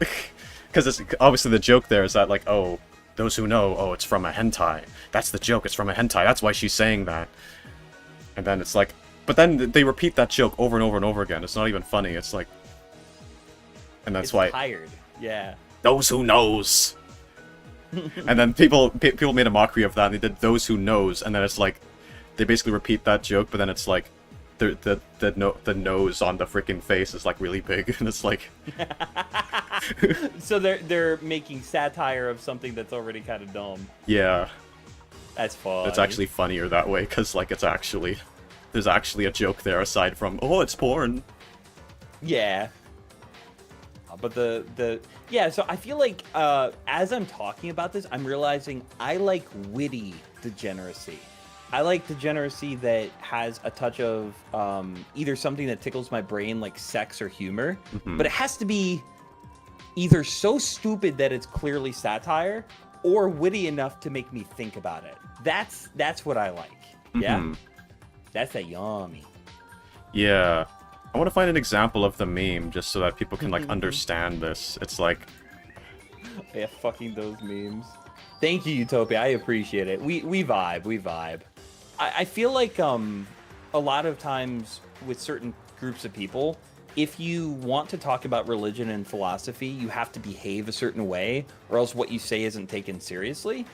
because it's obviously the joke there is that like, oh, those who know, oh, it's from a hentai. That's the joke. It's from a hentai. That's why she's saying that. And then it's like, but then they repeat that joke over and over and over again. It's not even funny. It's like, and that's It's why tired. Yeah. those who knows. And then people made a mockery of that. And they did those who knows, and then it's like they basically repeat that joke, but then it's like the nose on the freaking face is like really big, and it's like So they're making satire of something that's already kind of dumb. yeah, That's fun. it's actually funnier that way because like there's actually a joke there aside from oh it's porn. Yeah. but the yeah. So I feel like as I'm talking about this, I'm realizing I like witty degeneracy. I like degeneracy that has a touch of either something that tickles my brain, like sex or humor, but it has to be either so stupid that it's clearly satire, or witty enough to make me think about it. That's what I like. Yeah, that's a yummy. Yeah. I want to find an example of the meme just so that people can like understand this. It's like, yeah, fucking those memes. Thank you, Utopia. I appreciate it. We vibe. I feel like a lot of times with certain groups of people, if you want to talk about religion and philosophy, you have to behave a certain way, or else what you say isn't taken seriously.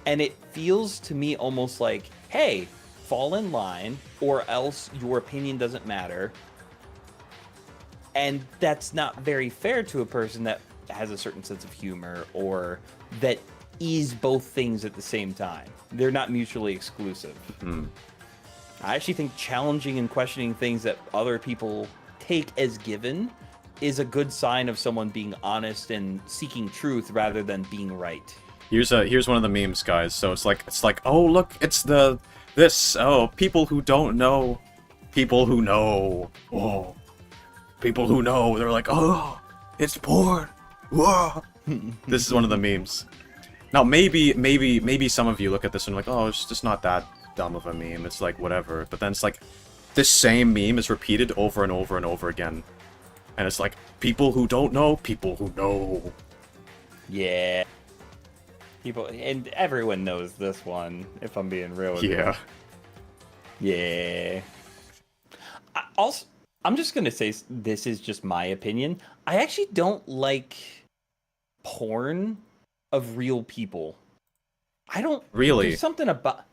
And it feels to me almost like, hey, fall in line, or else your opinion doesn't matter. And that's not very fair to a person that has a certain sense of humor, or that is both things at the same time. They're not mutually exclusive. I actually think challenging and questioning things that other people take as given is a good sign of someone being honest and seeking truth rather than being right. here's one of the memes, guys. So it's like, oh look, it's people who don't know, people who know, oh, people who know. They're like, oh, it's porn. Whoa. This is one of the memes. Now, maybe some of you look at this and are like, oh, it's just not that dumb of a meme. It's like, whatever. But then it's like, this same meme is repeated over and over and over again. And it's like, people who don't know, people who know. Yeah. People, and everyone knows this one, if I'm being real with you. Yeah. Yeah. I'm just going to say, this is just my opinion. I actually don't like porn of real people. I don't Really? There's something about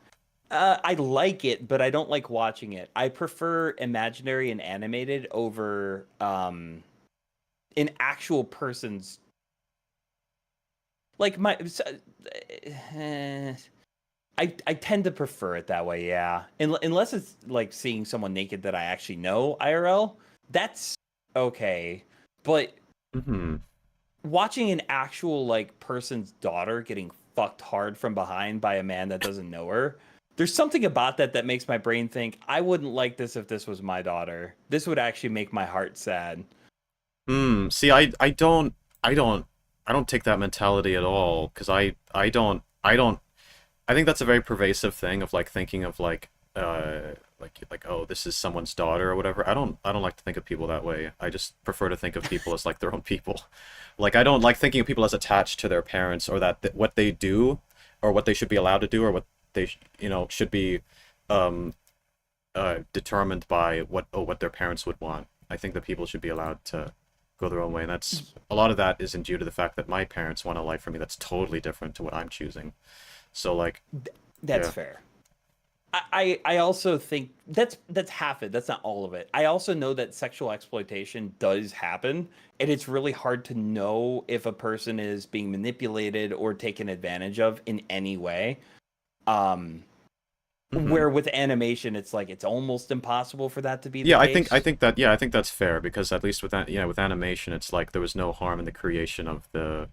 I like it, but I don't like watching it. I prefer imaginary and animated over an actual person's, like I tend to prefer it that way, yeah. Unless it's like seeing someone naked that I actually know IRL, that's okay. But watching an actual like person's daughter getting fucked hard from behind by a man that doesn't know her, there's something about that makes my brain think, I wouldn't like this if this was my daughter. This would actually make my heart sad. See, I don't take that mentality at all, because I think that's a very pervasive thing of like thinking of like oh, this is someone's daughter or whatever. I don't like to think of people that way. I just prefer to think of people as like their own people. Like, I don't like thinking of people as attached to their parents, or that what they do or what they should be allowed to do, or what they should be determined by what their parents would want. I think that people should be allowed to go their own way, and that's a lot of that isn't due to the fact that my parents want a life for me that's totally different to what I'm choosing. So like, that's yeah. fair. I also think that's half it. That's not all of it. I also know that sexual exploitation does happen, and it's really hard to know if a person is being manipulated or taken advantage of in any way. Where with animation, it's like it's almost impossible for that to be the case. I think that's fair, because at least with that, with animation, it's like there was no harm in the creation of the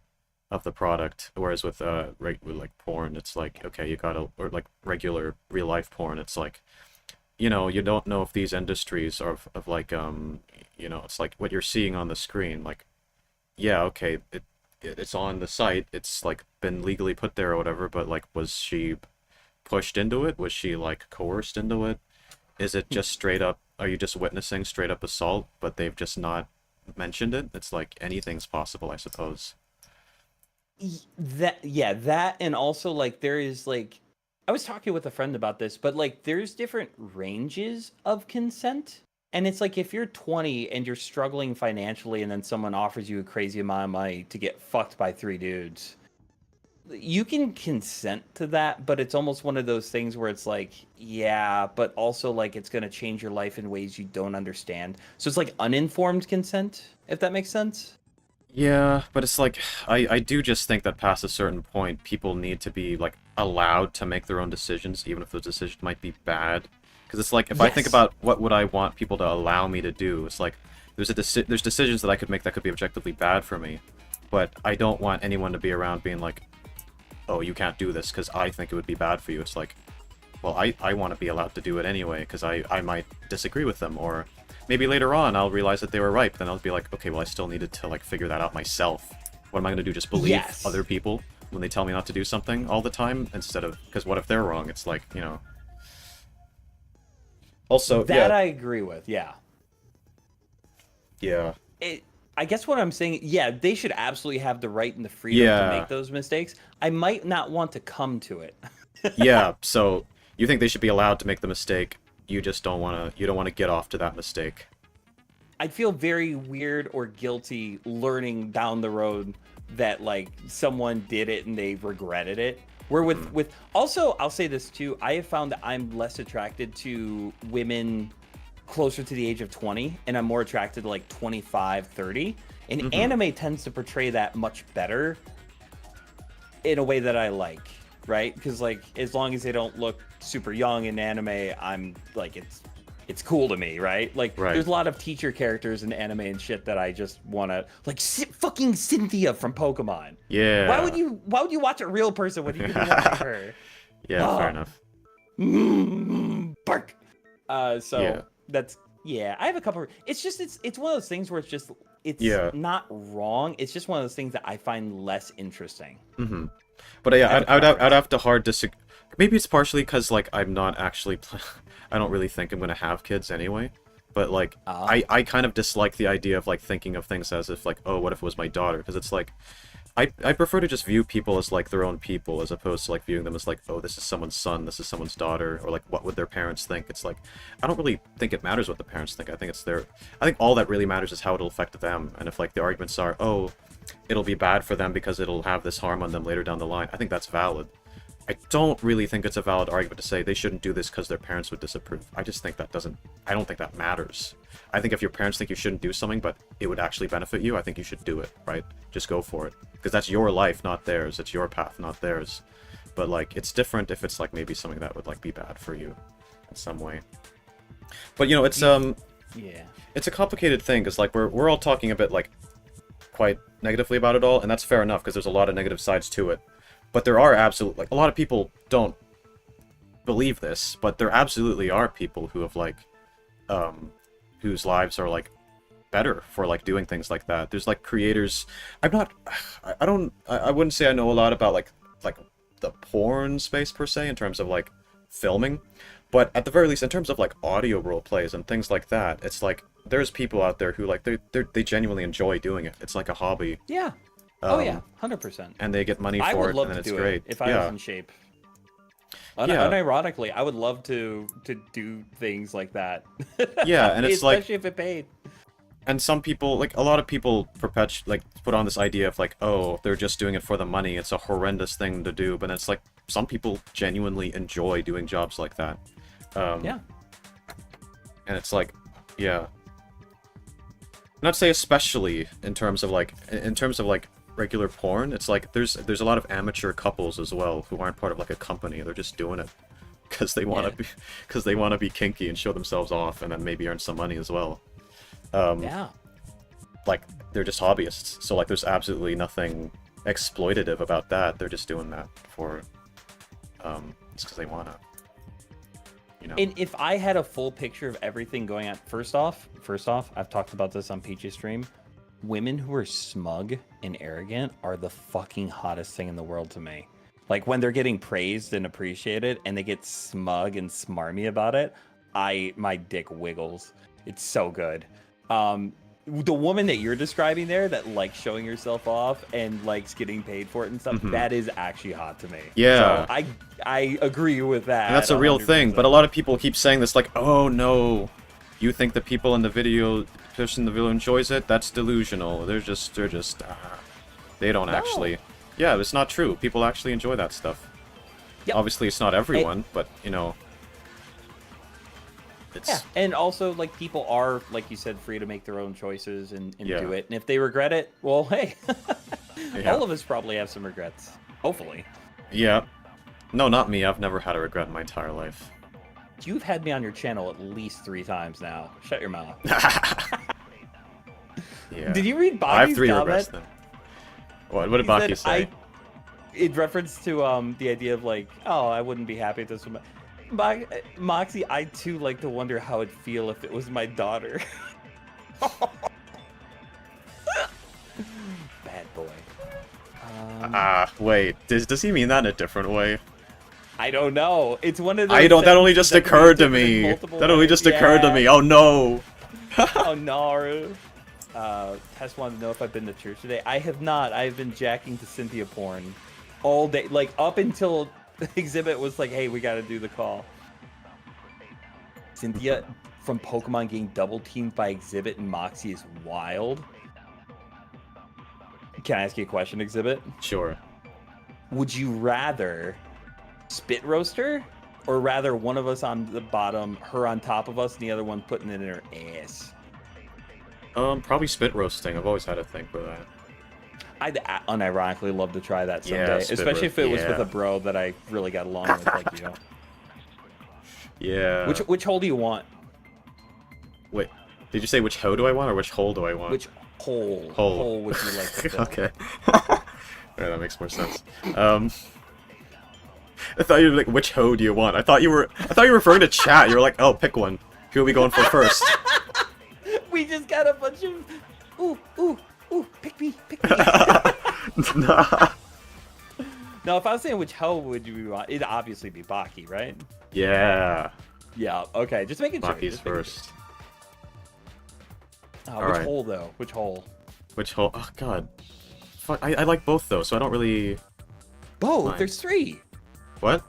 product, whereas with like porn, it's like, okay, you gotta, or like regular real life porn, it's like, you don't know if these industries are of like it's like what you're seeing on the screen, like, yeah, okay, it's on the site, it's like been legally put there or whatever, but like, was she pushed into it? Was she like coerced into it? Is it just straight up, are you just witnessing straight up assault, but they've just not mentioned it? It's like anything's possible, I suppose. That, and also like there is like, I was talking with a friend about this, but like there's different ranges of consent, and it's like if you're 20 and you're struggling financially, and then someone offers you a crazy amount of money to get fucked by 3 dudes, you can consent to that, but it's almost one of those things where it's like, yeah, but also like it's going to change your life in ways you don't understand. So it's like uninformed consent, if that makes sense. Yeah, but it's like, I do just think that past a certain point, people need to be, like, allowed to make their own decisions, even if those decisions might be bad. Because it's like, if I think about what would I want people to allow me to do, it's like, there's decisions that I could make that could be objectively bad for me, but I don't want anyone to be around being like, oh, you can't do this because I think it would be bad for you. It's like, well, I want to be allowed to do it anyway because I might disagree with them, or maybe later on I'll realize that they were right, but then I'll be like, okay, well, I still needed to like figure that out myself. What am I going to do? Just believe Yes. other people when they tell me not to do something all the time instead of, because what if they're wrong? It's like, you know. Also, That yeah. I agree with. Yeah. Yeah. I guess what I'm saying, yeah, they should absolutely have the right and the freedom Yeah. to make those mistakes. I might not want to come to it. Yeah, so you think they should be allowed to make the mistake, you just don't want to get off to that mistake. I'd feel very weird or guilty learning down the road that like someone did it and they regretted it. Where with also, I'll say this too, I have found that I'm less attracted to women closer to the age of 20 and I'm more attracted to like 25, 30. And anime tends to portray that much better in a way that I like, right? Because like as long as they don't look super young in anime, I'm like it's cool to me, right? Like there's a lot of teacher characters in anime and shit that I just want to like fucking Cynthia from Pokemon. Yeah. Why would you watch a real person when you can watch her? Yeah, fair enough. Bark. So Yeah. that's I have a couple. It's just it's one of those things where it's not wrong. It's just one of those things that I find less interesting. But yeah, I'd have to hard disagree. Maybe it's partially because like I'm not actually. I don't really think I'm gonna have kids anyway. But like I kind of dislike the idea of like thinking of things as if like, oh, what if it was my daughter? Because it's like I prefer to just view people as like their own people as opposed to like viewing them as like, oh, this is someone's son, this is someone's daughter, or like what would their parents think? It's like I don't really think it matters what the parents think. I think all that really matters is how it'll affect them. And if like the arguments are, oh, it'll be bad for them because it'll have this harm on them later down the line, I think that's valid. I don't really think it's a valid argument to say they shouldn't do this because their parents would disapprove. I just think I don't think that matters. I think if your parents think you shouldn't do something, but it would actually benefit you, I think you should do it, right? Just go for it. Because that's your life, not theirs. It's your path, not theirs. But, like, it's different if it's, like, maybe something that would, like, be bad for you in some way. But, you know, it's, it's a complicated thing, because, like, we're all talking a bit, like, quite negatively about it all, and that's fair enough, because there's a lot of negative sides to it. But there are absolutely, like, a lot of people don't believe this, but there absolutely are people who have, like, whose lives are, like, better for, like, doing things like that. There's, like, creators, I wouldn't say I know a lot about, like, the porn space, per se, in terms of, like, filming, but at the very least, in terms of, like, audio role plays and things like that, it's, like, there's people out there who, like, they genuinely enjoy doing it. It's, like, a hobby. Yeah. Oh yeah, 100%. And they get money for it, and then it's great. If I was in shape. Unironically, I would love to do things like that. Yeah, and it's like, especially if it paid. And some people, like a lot of people, put on this idea of like, oh, they're just doing it for the money. It's a horrendous thing to do, but it's like some people genuinely enjoy doing jobs like that. Yeah. And it's like, yeah. Not to say especially in terms of like regular porn, it's like there's a lot of amateur couples as well who aren't part of like a company. They're just doing it because they want to be kinky and show themselves off, and then maybe earn some money as well. Like they're just hobbyists, so like there's absolutely nothing exploitative about that. They're just doing that for it's because they wanna, you know. And if I had a full picture of everything going on, first off, I've talked about this on Peach's stream. Women who are smug and arrogant are the fucking hottest thing in the world to me. Like when they're getting praised and appreciated and they get smug and smarmy about it, my dick wiggles. It's so good. The woman that you're describing there that likes showing herself off and likes getting paid for it and stuff, that is actually hot to me. Yeah. So I agree with that. And that's a real thing, but a lot of people keep saying this like, oh no, you think the people in the video, person in the video enjoys it? That's delusional. They don't actually. Yeah, it's not true. People actually enjoy that stuff. Yep. Obviously, it's not everyone, but, you know. Yeah, and also, like, people are, like you said, free to make their own choices and Yeah. do it. And if they regret it, well, hey. Yeah. All of us probably have some regrets. Hopefully. Yeah. No, not me. I've never had a regret in my entire life. You've had me on your channel at least 3 times now. Shut your mouth. Yeah. Did you read I have Baki's 3 comment? regrets then. What did He Baki said, say? in reference to the idea of like, oh, I wouldn't be happy if this was my Moxie. I too like to wonder how it'd feel if it was my daughter. Bad boy. Wait. Does he mean that in a different way? I don't know. It's one of those. I don't. That only just sentences that can be occurred to interpreted me. multiple That only ways. just occurred to Yeah. me. Oh no. Oh no. Tess wanted to know if I've been to church today. I have not. I've been jacking to Cynthia porn all day, like up until Exhibit was like, "Hey, we got to do the call." Cynthia from Pokemon getting double teamed by Exhibit and Moxy is wild. Can I ask you a question, Exhibit? Sure. Would you rather spit roaster, or rather one of us on the bottom, her on top of us, and the other one putting it in her ass? Probably spit roasting. I've always had a thing for that. I'd unironically love to try that Yeah, someday, spit especially if it was with yeah. a bro that I really got along with, like you. Yeah. Which hole do you want? Wait. Did you say which hoe do I want or which hole do I want? Which hole? Hole. Would you like to fill? Okay. Yeah, that makes more sense. I thought you were like, which hoe do you want? I thought you were referring to chat. You were like, oh, pick one. Who are we going for first? We just got a bunch of ooh, pick me. Nah. No, if I was saying which hoe would you want, it'd obviously be Baki, right? Yeah. Yeah. Okay, just making sure. Baki's just making first. sure. Which Alright. hole though? Which hole? Which hole? Oh god. Fuck. I like both though, so I don't really. Both. Fine. There's 3. What?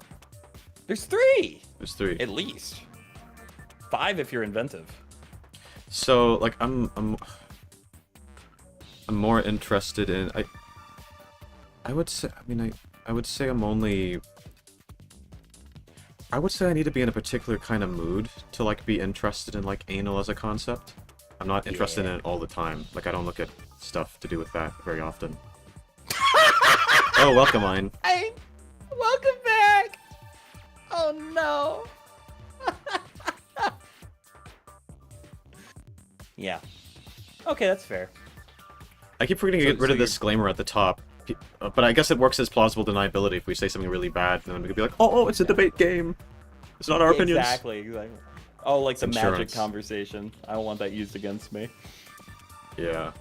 There's 3 There's 3. at least. 5 if you're inventive. So like I'm more interested in I would say I would say I'm only I would say I need to be in a particular kind of mood to like be interested in like anal as a concept. I'm not interested in it all the time. Like I don't look at stuff to do with that very often. Oh, welcome mine. Hey, welcome back. Oh no. Yeah. Okay, that's fair. I keep forgetting to get rid of the disclaimer at the top. But I guess it works as plausible deniability if we say something really bad, and then we could be like, oh, it's a debate game. It's not our opinions. Exactly. Oh, like the magic Insurance. conversation. I don't want that used against me. Yeah.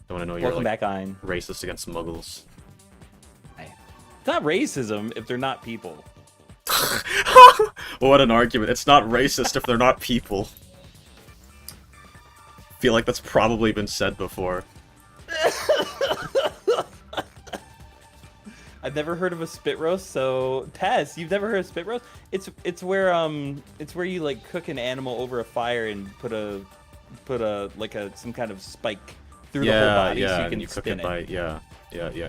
Don't want to know you're Welcome like back, Ein. racist against muggles. It's not racism if they're not people. What an argument. It's not racist if they're not people. Feel like that's probably been said before. I've never heard of a spit roast, so Tess, you've never heard of spit roast? It's where you like cook an animal over a fire and put some kind of spike through the whole body so you and can you cook spin it by yeah. That's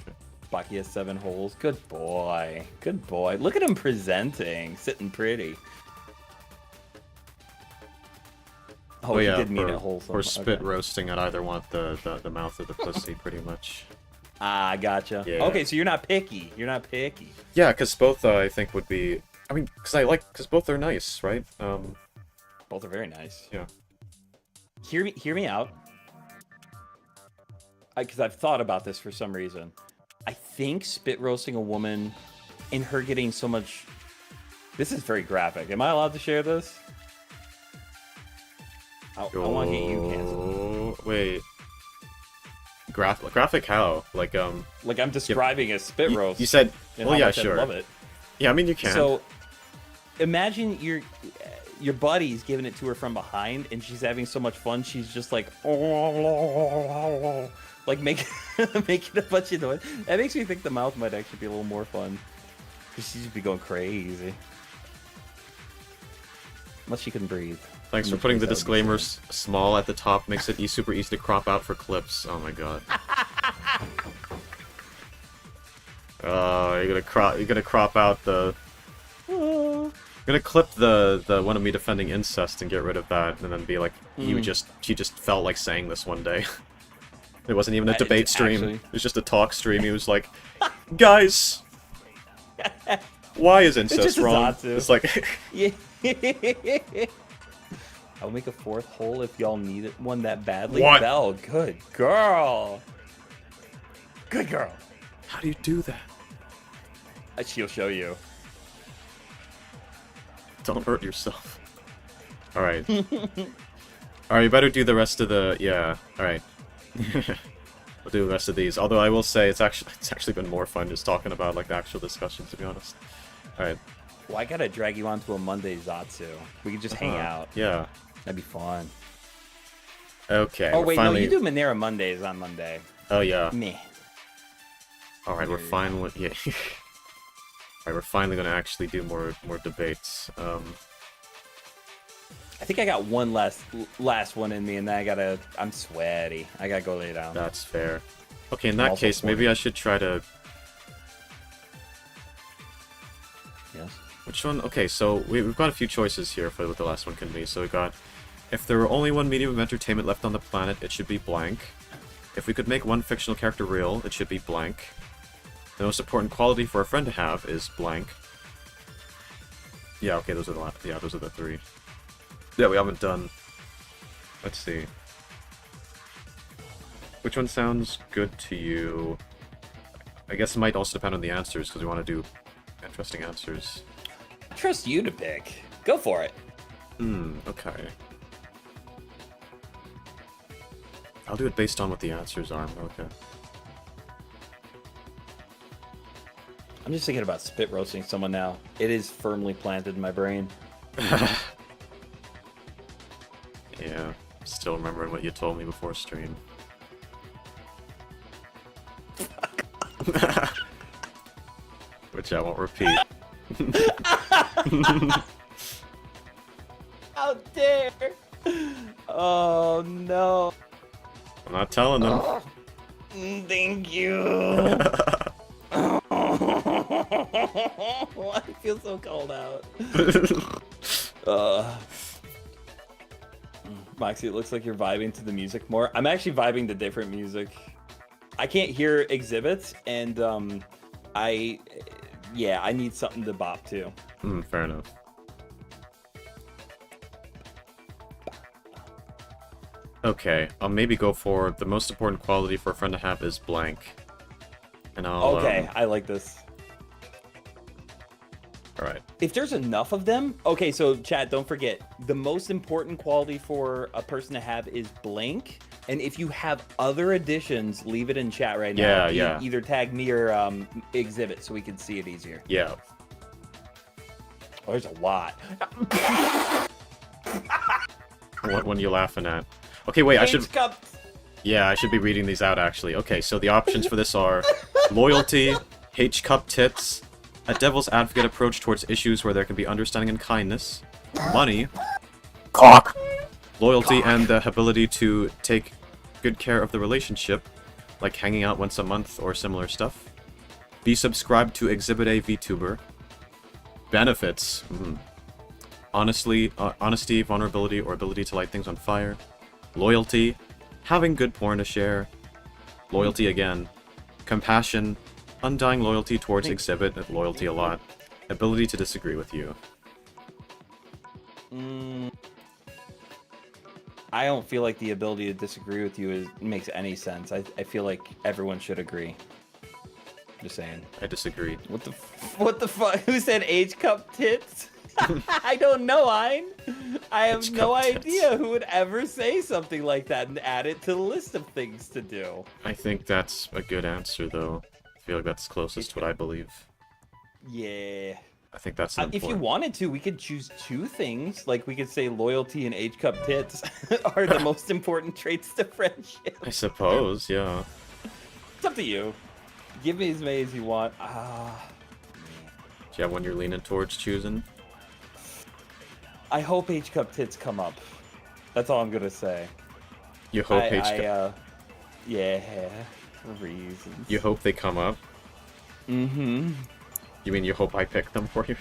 true. Baki has 7 holes. Good boy. Good boy. Look at him presenting, sitting pretty. Oh, he yeah, did mean for, it wholesome. for spit Okay. roasting, I'd either want the mouth or the pussy, pretty much. Ah, gotcha. Yeah. Okay, so you're not picky. You're not picky. Yeah, because both I think would be. I mean, because both are nice, right? Both are very nice. Yeah. Hear me out. Because I've thought about this for some reason. I think spit roasting a woman and her getting so much. This is very graphic. Am I allowed to share this? I want to get you canceled. Wait. Graphic how? Like Like I'm describing a spit roast. You said. and Well, how yeah, much I sure. love it. Yeah, I mean you can. So imagine your buddy's giving it to her from behind, and she's having so much fun. She's just like, like making a bunch of noise. That makes me think the mouth might actually be a little more fun. Cause she'd be going crazy. Unless she can breathe. Thanks for putting the disclaimers small at the top. Makes it super easy to crop out for clips. Oh my god. You're gonna crop out the. You're gonna clip the one of me defending incest and get rid of that, and then be like, she just felt like saying this one day. It wasn't even a debate stream. Actually. It was just a talk stream. He was like, guys, why is incest just a wrong? Zatsu. It's like, Yeah. I'll make a 4th hole if y'all need one that badly. What? Belle, good girl. Good girl. How do you do that? She'll show you. Don't hurt yourself. Alright. Alright, you better do the rest of the... Yeah, alright. We'll do the rest of these. Although I will say, it's actually been more fun just talking about, like, the actual discussion, to be honest. Alright. Well, I gotta drag you onto a Monday Zatsu. We could just hang out. Yeah. That'd be fun. Okay. Oh, wait, finally... no, you do Monera Mondays on Monday. Oh, yeah. Meh. Alright, we're fine with... Yeah. Alright, we're finally gonna actually do more debates. I think I got one last one in me, and then I'm sweaty. I gotta go lay down. That's fair. Okay, in that Also case, maybe 40. I should try to... Yes. Which one? Okay, so we've got a few choices here for what the last one can be. So we got, if there were only one medium of entertainment left on the planet, it should be blank. If we could make one fictional character real, it should be blank. The most important quality for a friend to have is blank. Yeah, okay, those are the 3. Yeah, we haven't done... Let's see. Which one sounds good to you? I guess it might also depend on the answers, because we want to do interesting answers. I trust you to pick. Go for it. Okay. I'll do it based on what the answers are, okay. I'm just thinking about spit roasting someone now. It is firmly planted in my brain. Yeah, still remembering what you told me before stream. Which I won't repeat. How dare! Oh no! I'm not telling them. Thank you. I feel so called out. Moxy, it looks like you're vibing to the music more. I'm actually vibing to different music. I can't hear exhibits, and I need something to bop to. Fair enough. Okay, I'll maybe go for the most important quality for a friend to have is blank. And I'll... Okay, I like this. Alright. If there's enough of them... Okay, so chat, don't forget. The most important quality for a person to have is blank. And if you have other additions, leave it in chat right now. Yeah. Either tag me or exhibit so we can see it easier. Yeah. Oh, there's a lot. What one are you laughing at? Okay, wait, I should... H-cup. Yeah, I should be reading these out, actually. Okay, so the options for this are loyalty, H-cup tits, a devil's advocate approach towards issues where there can be understanding and kindness, money, cock, loyalty and the ability to take good care of the relationship, like hanging out once a month or similar stuff, be subscribed to Exhibit A VTuber, benefits, honesty, vulnerability, or ability to light things on fire, loyalty, having good porn to share, loyalty again, compassion, undying loyalty towards Exhibit, loyalty a lot, ability to disagree with you. I don't feel like the ability to disagree with you makes any sense. I feel like everyone should agree. Just saying. I disagree. What the fuck? Who said H-cup tits? I don't know, I have no idea who would ever say something like that and add it to the list of things to do. I think that's a good answer, though. I feel like that's closest to what I believe. Yeah. I think that's an If you wanted to, we could choose 2 things. Like, we could say loyalty and H-cup tits are the most important traits to friendship. I suppose, yeah. It's up to you. Give me as many as you want. Do you have one you're leaning towards choosing? I hope H-cup tits come up. That's all I'm gonna say. You hope H-cup... Yeah, for reasons. You hope they come up? Mm-hmm. You mean you hope I pick them for you?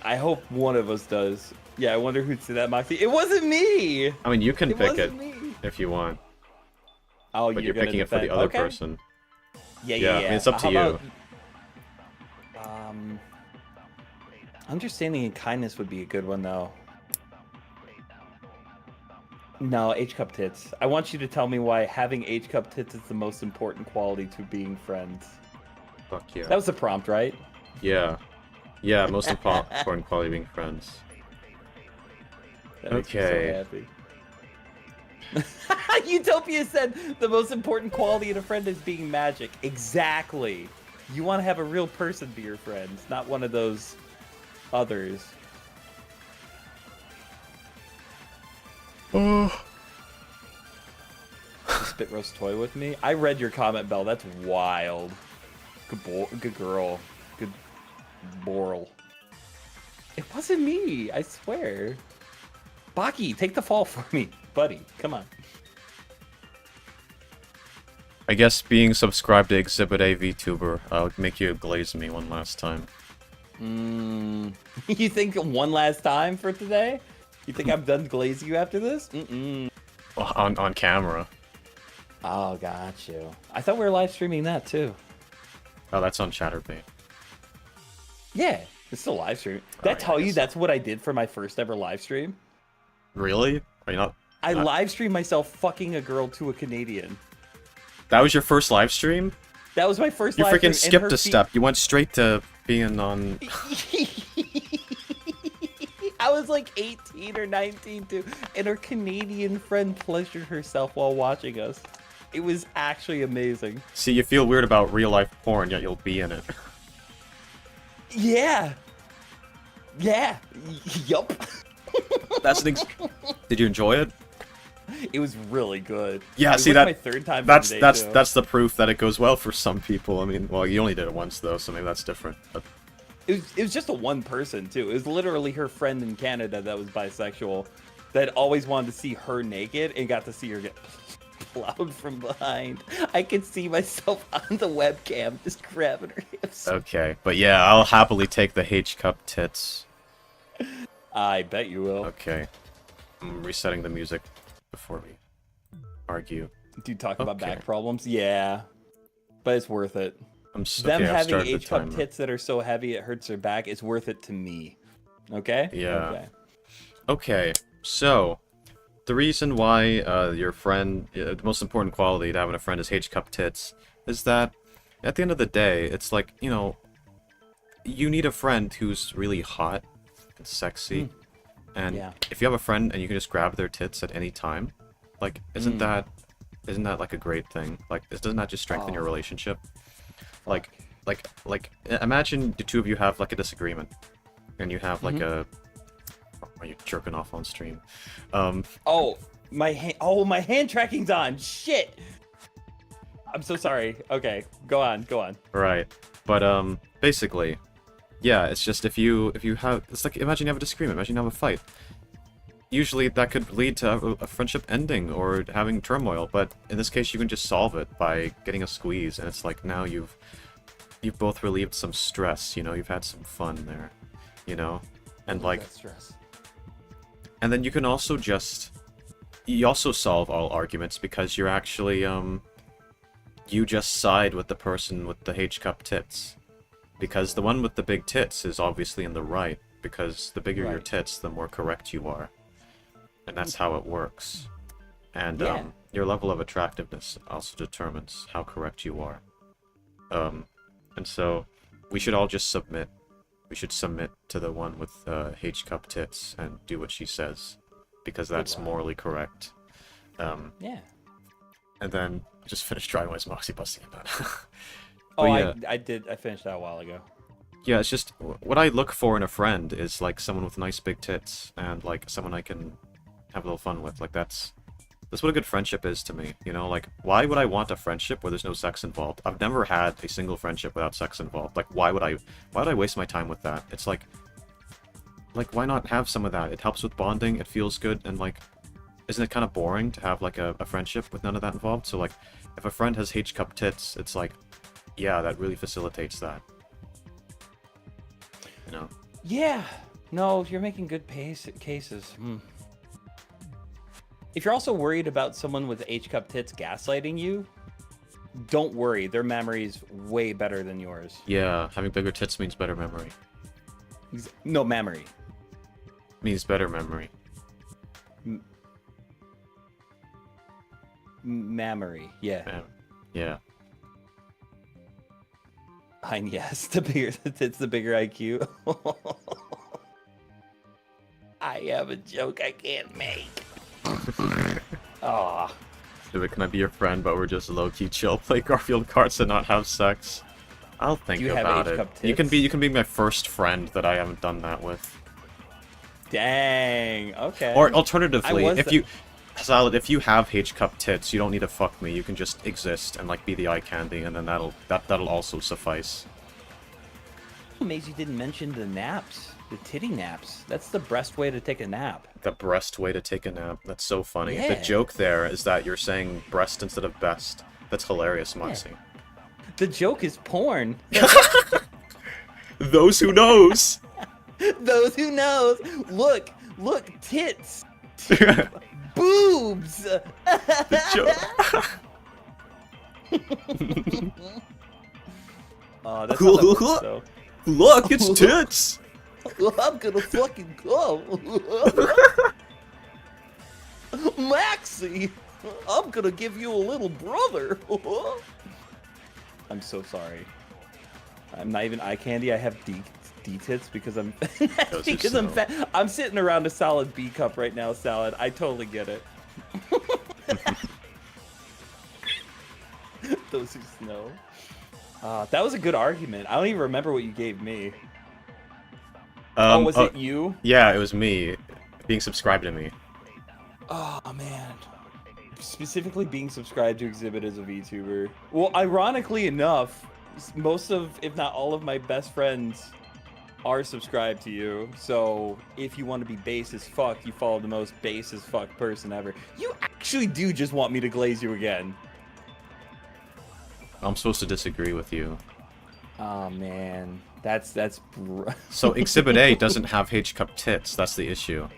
I hope one of us does. Yeah, I wonder who'd say that, Moxy. It wasn't me! I mean, you can pick it me. if you want. Oh, But you're picking it for the other person. Yeah. I mean, it's up to you. Understanding and kindness would be a good one, though. No, H cup tits. I want you to tell me why having H cup tits is the most important quality to being friends. Fuck yeah. That was the prompt, right? Yeah. Yeah, most important quality being friends. That makes Okay. me so happy. Utopia said the most important quality in a friend is being magic. Exactly. You want to have a real person be your friend, not one of those others. Oh. You spit roast toy with me? I read your comment, Bell. That's wild. Good girl. Good moral. It wasn't me, I swear. Baki, take the fall for me, buddy. Come on. I guess being subscribed to Exhibit A VTuber, I'll make you glaze me one last time. You think one last time for today? You think I'm done glazing you after this? On camera. Oh, got you. I thought we were live streaming that too. Oh, that's on Chatterbait. Yeah, it's still live stream. Did I Alright, tell I you guess. that's what I did for my first ever live stream? Really? Are you not? I live streamed myself fucking a girl to a Canadian. That was your first live stream? That was my first You live freaking stream. skipped a step. You went straight to being on. I was like 18 or 19 too, and her Canadian friend pleasured herself while watching us. It was actually amazing. See, you feel weird about real life porn, yet you'll be in it. Yeah. Yeah. Yup. That's an. Did you enjoy it? It was really good. Yeah, It see was that. my third time That's today, that's too. that's the proof that it goes well for some people. I mean, well, you only did it once though, so maybe that's different. But It was just a one person too. It was literally her friend in Canada that was bisexual, that always wanted to see her naked and got to see her get plowed from behind. I could see myself on the webcam just grabbing her hips. okay, but yeah, I'll happily take the H cup tits. I bet you will. Okay, I'm resetting the music before we argue. Dude, talk about Okay. back problems. Yeah, but it's worth it. I'm s Them okay, I've having started the H cup timer. tits that are so heavy it hurts their back. It's worth it to me. Okay. Yeah. Okay. Okay, so the reason why your friend, the most important quality to having a friend is H cup tits, is that at the end of the day, it's like, you know, you need a friend who's really hot and sexy, and Yeah. if you have a friend and you can just grab their tits at any time, like, isn't that like a great thing? Like, doesn't that just strengthen your Oh. relationship? Like, imagine the two of you have like a disagreement, and you have like a. Are you jerking off on stream? Oh, my hand. Oh, my hand tracking's on. Shit. I'm so sorry. Okay, go on. Go on. Right. But basically, yeah, it's just if you have, it's like, imagine you have a disagreement, imagine you have a fight. Usually that could lead to a friendship ending or having turmoil, but in this case you can just solve it by getting a squeeze, and it's like now you've both relieved some stress, you know, you've had some fun there, you know? And like, That stress. and then you can also you also solve all arguments because you're actually, you just side with the person with the H-cup tits. Because the one with the big tits is obviously in the right, because the bigger your Right. tits, the more correct you are. And that's how it works. And, Yeah. your level of attractiveness also determines how correct you are. And so, we should all just submit. We should submit to the one with H-cup tits and do what she says. Because that's one. morally correct. Yeah. And then, just finish Driveway's Moxy busting about. Oh, yeah. I did. I finished that a while ago. Yeah, it's just, what I look for in a friend is, like, someone with nice big tits, and, like, someone I can have a little fun with. Like, that's what a good friendship is to me, you know? Like, why would I want a friendship where there's no sex involved? I've never had a single friendship without sex involved. Like, why would I waste my time with that? It's like, why not have some of that? It helps with bonding, it feels good, and, like, isn't it kind of boring to have, like, a friendship with none of that involved? So, like, if a friend has H-cup tits, it's like, yeah, that really facilitates that. You know? Yeah. No, you're making good cases. If you're also worried about someone with H-cup tits gaslighting you, don't worry. Their memory's way better than yours. Yeah, having bigger tits means better memory. No memory. Means better memory. Mammary. Yeah. Yeah. Fine, yes. The bigger it's the bigger IQ. I have a joke I can't make. Aw. Can I be your friend, but we're just low-key chill, play Garfield cards and not have sex? I'll think Do you have about H-cup it. tits? You can be my first friend that I haven't done that with. Dang. Okay. Or alternatively, was if the- you Salad, if you have H-cup tits, you don't need to fuck me. You can just exist and like be the eye candy, and then that'll also suffice. I'm amazed you didn't mention the naps. The titty naps. That's the best way to take a nap. The breast way to take a nap. That's so funny. Yeah. The joke there is that you're saying breast instead of best. That's hilarious, Moxy. The joke is porn. Those who knows. Those who knows. Look, tits. Boobs. The joke. Oh, that's how that works, though. Look, it's tits. I'm gonna fucking go. Moxy, I'm gonna give you a little brother. I'm so sorry. I'm not even eye candy. I have D tits because I'm Those because are I'm so- fat. I'm sitting around a solid B cup right now, Salad. I totally get it. Those who know. That was a good argument. I don't even remember what you gave me. Was it you? Yeah, it was me. Being subscribed to me. Oh man. Specifically being subscribed to Exhibit as a VTuber. Well, ironically enough, most of, if not all of my best friends are subscribed to you. So if you want to be base as fuck, you follow the most base as fuck person ever. You actually do just want me to glaze you again. I'm supposed to disagree with you. Oh man. So Exhibit A doesn't have H-cup tits. That's the issue.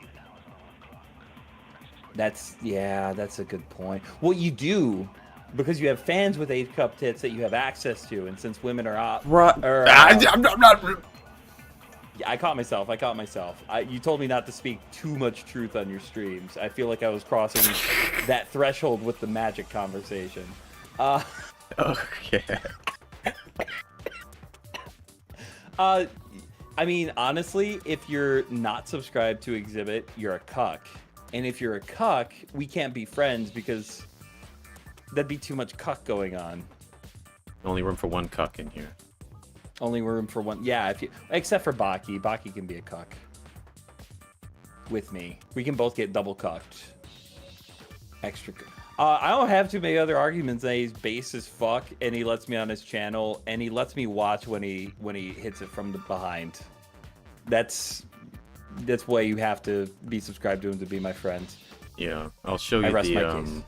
That's a good point. Well, you do, because you have fans with H-cup tits that you have access to, and since women are up, I'm not. yeah, I caught myself. You told me not to speak too much truth on your streams. I feel like I was crossing that threshold with the magic conversation. Okay. I mean, honestly, if you're not subscribed to Exhibit, you're a cuck. And if you're a cuck, we can't be friends because that'd be too much cuck going on. Only room for one cuck in here. Only room for one. Yeah, except for Baki. Baki can be a cuck. With me. We can both get double cucked. Extra. I don't have too many other arguments. That he's base as fuck, and he lets me on his channel, and he lets me watch when he hits it from the behind. That's why you have to be subscribed to him to be my friend. Yeah, I'll show I you rest my the case.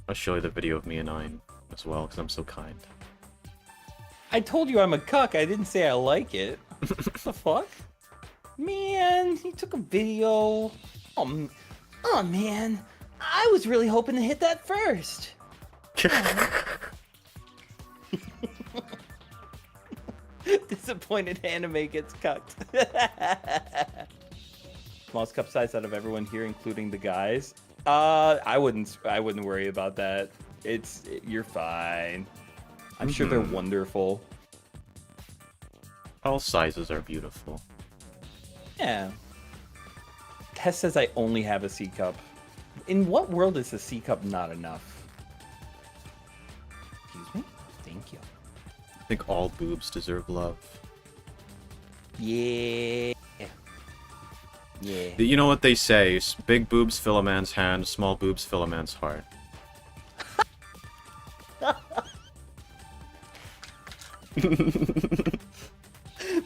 I'll show you the video of me and Nine as well, because I'm so kind. I told you I'm a cuck. I didn't say I like it. What the fuck? Man, he took a video. Oh man. I was really hoping to hit that first. Disappointed anime gets cucked. Smallest cup size out of everyone here, including the guys. I wouldn't worry about that. You're fine. I'm sure they're wonderful. All sizes are beautiful. Yeah. Tess says I only have a C cup. In what world is a C cup not enough? Excuse me? Thank you. I think all boobs deserve love. Yeah. Yeah. You know what they say? Big boobs fill a man's hand, small boobs fill a man's heart.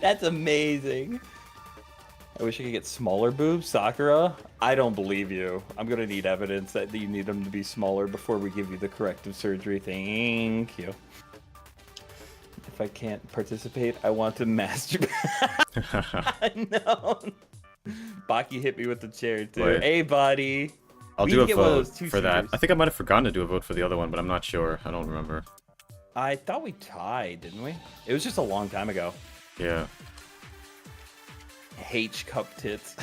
That's amazing. I wish I could get smaller boobs, Sakura. I don't believe you. I'm gonna need evidence that you need them to be smaller before we give you the corrective surgery. Thank you. If I can't participate, I want to masturbate. No. Baki hit me with the chair too. Wait. Hey, buddy. I'll We do can a get one of vote those for that. two-seaters. I think I might have forgotten to do a vote for the other one, but I'm not sure. I don't remember. I thought we tied, didn't we? It was just a long time ago. Yeah. H cup tits.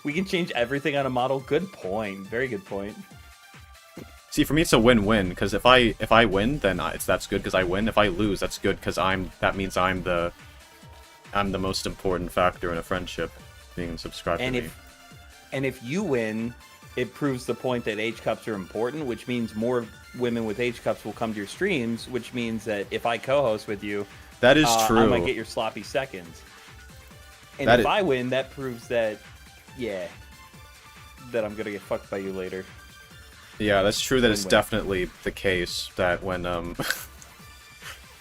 We can change everything on a model. Good point. Very good point. See, for me, it's a win-win, because if I win, then that's good because I win. If I lose, that's good because that means I'm the most important factor in a friendship, being subscribed to me. And if you win, it proves the point that H cups are important, which means more women with H cups will come to your streams, which means that if I co-host with you, That is true. I might get your sloppy seconds. And if I win, that proves that, yeah, that I'm gonna get fucked by you later. Yeah, that's true. That it's Win-win. definitely the case that when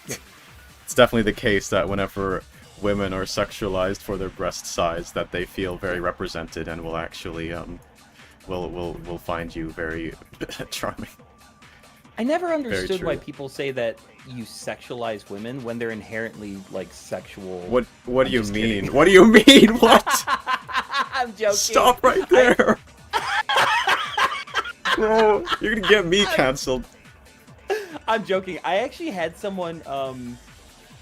it's definitely the case that whenever women are sexualized for their breast size, that they feel very represented and will actually will find you very charming. I never understood true. why people say that you sexualize women when they're inherently like sexual. What do you just mean? kidding. What do you mean? What? I'm joking. Stop right there. Bro, you're gonna get me cancelled. I'm joking. I actually had someone,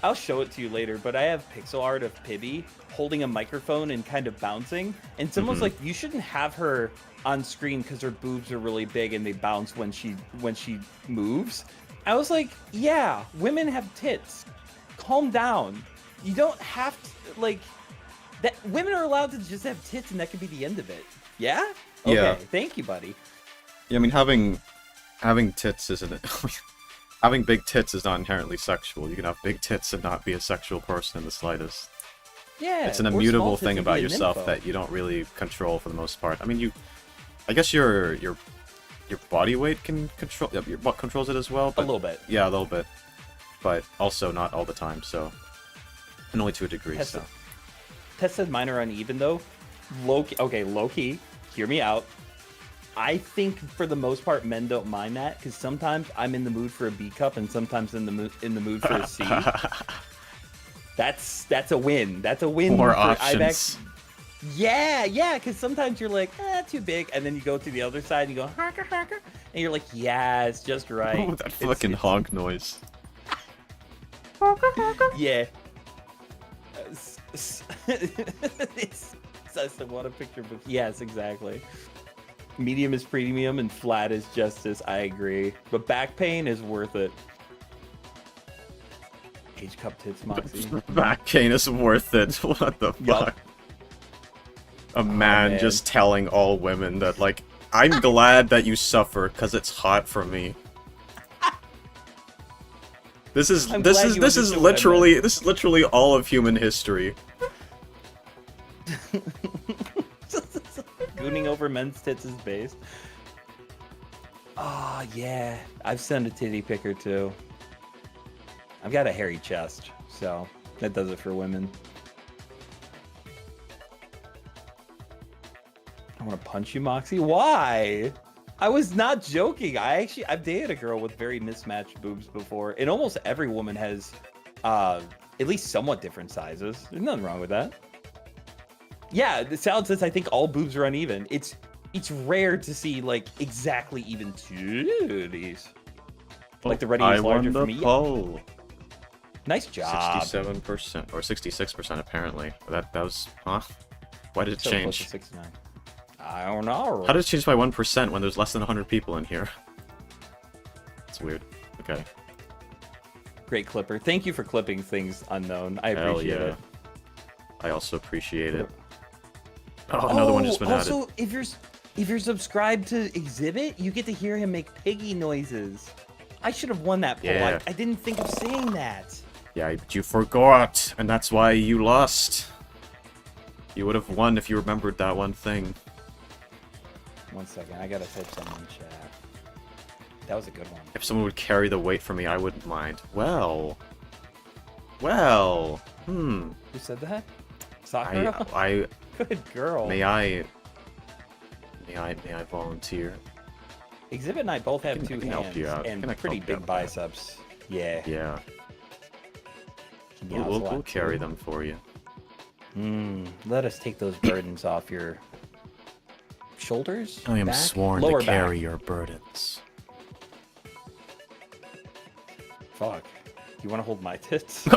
I'll show it to you later, but I have pixel art of Pibby holding a microphone and kind of bouncing, and someone's like, you shouldn't have her on screen because her boobs are really big and they bounce when she moves. I was like, yeah, women have tits. Calm down. You don't have to, like, that. Women are allowed to just have tits and that could be the end of it. Yeah? Okay, Yeah. thank you, buddy. Yeah, I mean having tits isn't having big tits is not inherently sexual. You can have big tits and not be a sexual person in the slightest. Yeah. It's an or small immutable tits thing and be about an yourself nympho. that you don't really control for the most part. I mean, I guess your body weight can control. Your butt controls it as well. But, A little bit. Yeah, a little bit. But also not all the time. So, and only to a degree. Tess, So. Tess said mine are uneven though. Low key. Hear me out. I think for the most part men don't mind that because sometimes I'm in the mood for a B cup and sometimes in the mood for a C. That's a win. That's a win. More for options. Yeah, because sometimes you're like, too big, and then you go to the other side and you go, harker, harker, and you're like, yeah, it's just right. Oh, that fucking honk noise. Yeah. It's such a what a picture book. Yes, exactly. Medium is premium and flat is justice. I agree, but back pain is worth it. H cup tits, Moxy. Back pain is worth it. What the fuck? Yup. A man man. just telling all women that, like, I'm glad that you suffer because it's hot for me. This is I'm glad you understood what I meant. this is literally all of human history. Gooning over men's tits is based. Oh, yeah. I've sent a titty picker too. I've got a hairy chest, so that does it for women. I want to punch you, Moxy. Why? I was not joking. I've dated a girl with very mismatched boobs before, and almost every woman has at least somewhat different sizes. There's nothing wrong with that. Yeah, the salad says I think all boobs are uneven. It's rare to see like exactly even titties. Like the ready is larger for me. poll. Nice job. 67% or 66% apparently. That was Why did it So close to change? 69. I don't know. How did it change by 1% when there's less than 100 people in here? It's weird. Okay. Great clipper. Thank you for clipping things unknown. I Hell appreciate yeah. it. I also appreciate it. Oh, another one just been added. Also, if you're subscribed to Exhibit, you get to hear him make piggy noises. I should have won that poll. Yeah. I didn't think of saying that. Yeah, but you forgot, and that's why you lost. You would have won if you remembered that one thing. 1 second, I gotta type something in chat. That was a good one. If someone would carry the weight for me, I wouldn't mind. Well, Who said that? Sakura? I Good girl. may I volunteer? Exhibit and I both have I two can help hands you out. and Can I pretty help you big out? biceps. Yeah. Yeah, Yeah, we'll carry them for you. Let us take those burdens off your shoulders. I am back? sworn Lower to carry back. your burdens. Fuck. You want to hold my tits?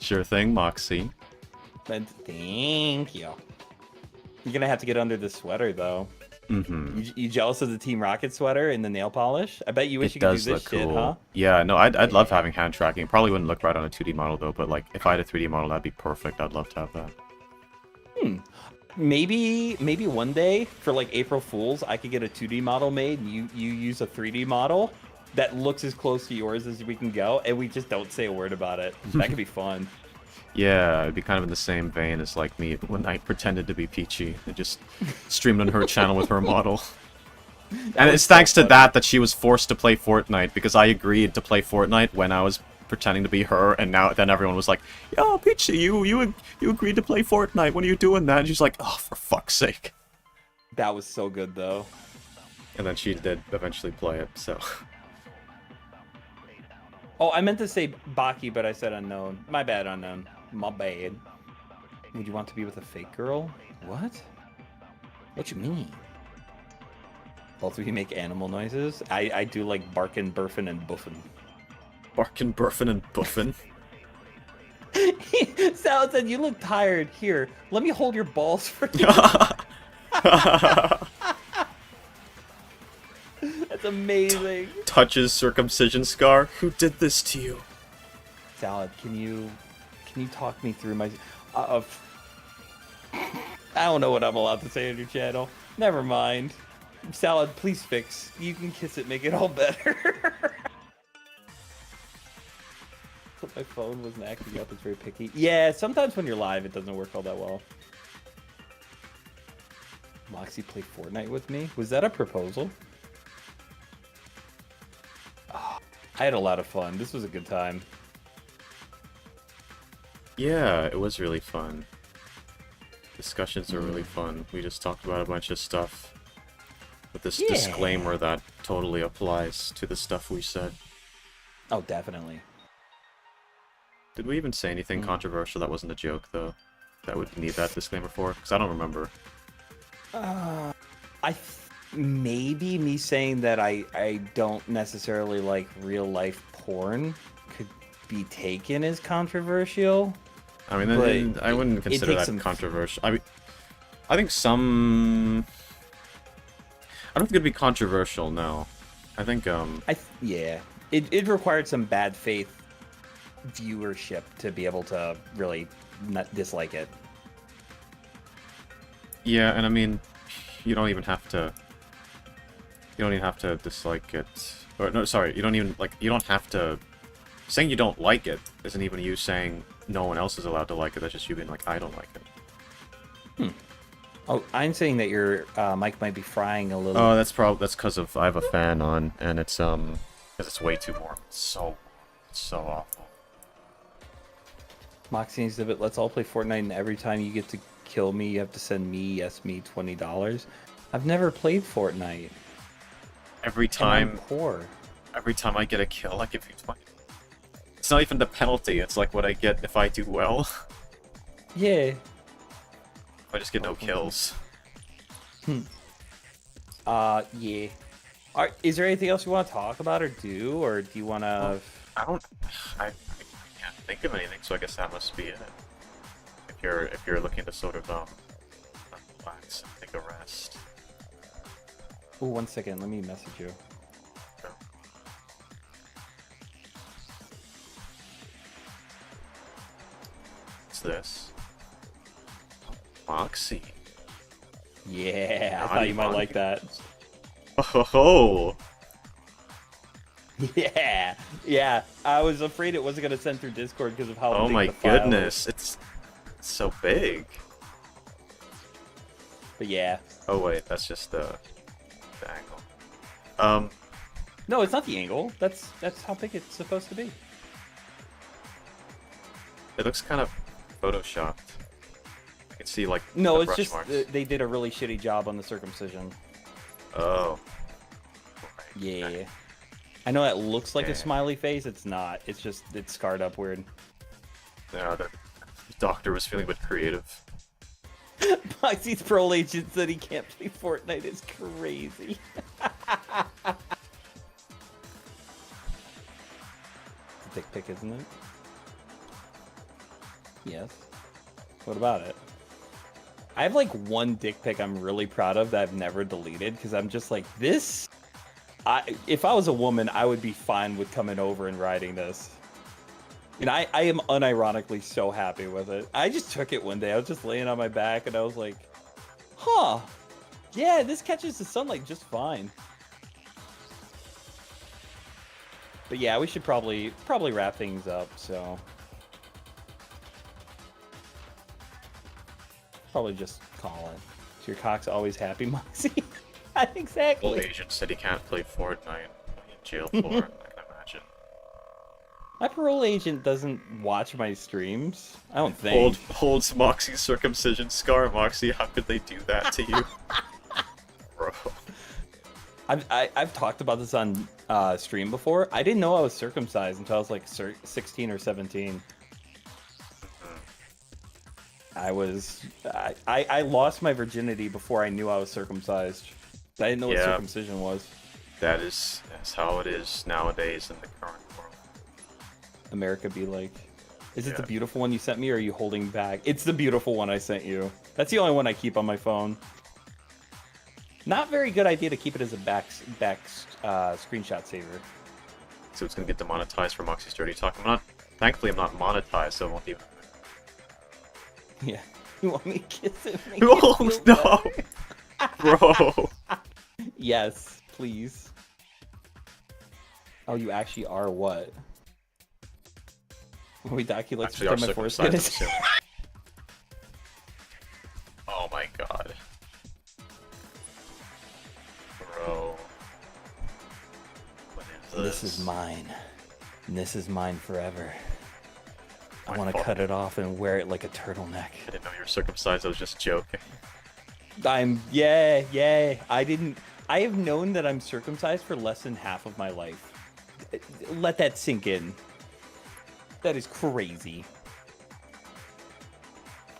Sure thing, Moxy. Thank you. You're gonna have to get under the sweater though. Mm-hmm. You jealous of the Team Rocket sweater and the nail polish? I bet you wish It you could do does this look shit, cool. huh? Yeah, no, I'd love having hand tracking. It probably wouldn't look right on a 2D model though, but like if I had a 3D model, that'd be perfect. I'd love to have that. Maybe one day for like April Fools, I could get a 2D model made. And you use a 3D model that looks as close to yours as we can go, and we just don't say a word about it. That could be fun. Yeah, it'd be kind of in the same vein as like me when I pretended to be Peachy and just streamed on her channel with her model. And it's thanks to that she was forced to play Fortnite, because I agreed to play Fortnite when I was pretending to be her, and then everyone was like, "Yo, Peachy, you agreed to play Fortnite. When are you doing that?" And she's like, "Oh, for fuck's sake." That was so good though. And then she did eventually play it, so. Oh, I meant to say Baki, but I said unknown. My bad, unknown. My bad. Would you want to be with a fake girl? What? What you mean? Both of you make animal noises? I do like barkin', burfin', and buffin'. Barkin', burfin', and buffin'. Salad said, you look tired. Here, let me hold your balls for you. That's amazing. Touches circumcision scar. Who did this to you? Salad, can you talk me through my... I don't know what I'm allowed to say on your channel. Never mind. Salad, please fix. You can kiss it, make it all better. My phone wasn't acting up. It's very picky. Yeah, sometimes when you're live, it doesn't work all that well. Moxy play Fortnite with me? Was that a proposal? Oh, I had a lot of fun. This was a good time. Yeah, it was really fun. Discussions are really fun. We just talked about a bunch of stuff. With this disclaimer that totally applies to the stuff we said. Oh, definitely. Did we even say anything controversial that wasn't a joke, though? That would need that disclaimer for? Because I don't remember. Maybe me saying that I don't necessarily like real life porn could be taken as controversial. I mean, I wouldn't consider that controversial. I mean, I think some... I don't think it'd be controversial, no. I think, yeah. It required some bad faith viewership to be able to really not dislike it. Yeah, and I mean, you don't even have to dislike it. Or no, sorry, you don't have to. Saying you don't like it isn't even you saying no one else is allowed to like it. That's just you being like, I don't like it. Oh, I'm saying that your mic might be frying a little. Oh, that's because I have a fan on, and it's because it's way too warm. It's so awful. Moxy Exhibit, let's all play Fortnite, and every time you get to kill me, you have to send me $20. I've never played Fortnite. Every time, I'm poor. Every time I get a kill, I give you 20. It's not even the penalty. It's like what I get if I do well. Yeah. I just get no kills. Yeah. Is there anything else you want to talk about or do, or do you want to? I can't think of anything, so I guess that must be it. If you're looking to sort of relax and take a rest. Oh, 1 second. Let me message you. Okay. What's this? Moxy. Yeah, I thought you might like that. Oh. Yeah. I was afraid it wasn't gonna send through Discord because of how. Oh big my the file goodness, it's so big. But yeah. Oh wait, that's just the angle. No, it's not the angle. That's how big it's supposed to be. It looks kind of photoshopped. I can see like No, the it's brush just marks. they did a really shitty job on the circumcision. Oh. Yeah. I know that looks like a smiley face. It's not. It's scarred up weird. Yeah, the doctor was feeling a bit creative. Moxie's parole agent said he can't play Fortnite. It's crazy. It's a dick pic, isn't it? Yes. What about it? I have like one dick pic I'm really proud of that I've never deleted because I'm just like this. If I was a woman, I would be fine with coming over and writing this. And I am unironically so happy with it. I just took it one day. I was just laying on my back and I was like, huh, yeah, this catches the sunlight just fine. But yeah, we should probably wrap things up, so. Probably just call it. So your cock's always happy, Moxy? Exactly. Old agent said he can't play Fortnite. In jail for it, I can imagine. My parole agent doesn't watch my streams. I don't think. Holds Moxie's circumcision scar. Moxie, how could they do that to you? Bro. I've talked about this on stream before. I didn't know I was circumcised until I was like 16 or 17. I lost my virginity before I knew I was circumcised. I didn't know what circumcision was. That's how it is nowadays in the current world. America be like. Is it the beautiful one you sent me, or are you holding back? It's the beautiful one I sent you. That's the only one I keep on my phone. Not very good idea to keep it as a back screenshot saver. So it's gonna get demonetized for Moxie's dirty talk. Thankfully I'm not monetized, so it won't even. Yeah. You want me to kiss it? Oh no, bro. Yes, please. Oh, you actually are what? We docu, let's Actually, are pretend my circumcised, foreskin is. I'm assuming. Oh my god, bro. What is This is mine. This is mine forever. I want to cut it off and wear it like a turtleneck. I didn't know you were circumcised. I was just joking. Yeah. I have known that I'm circumcised for less than half of my life. Let that sink in. That is crazy.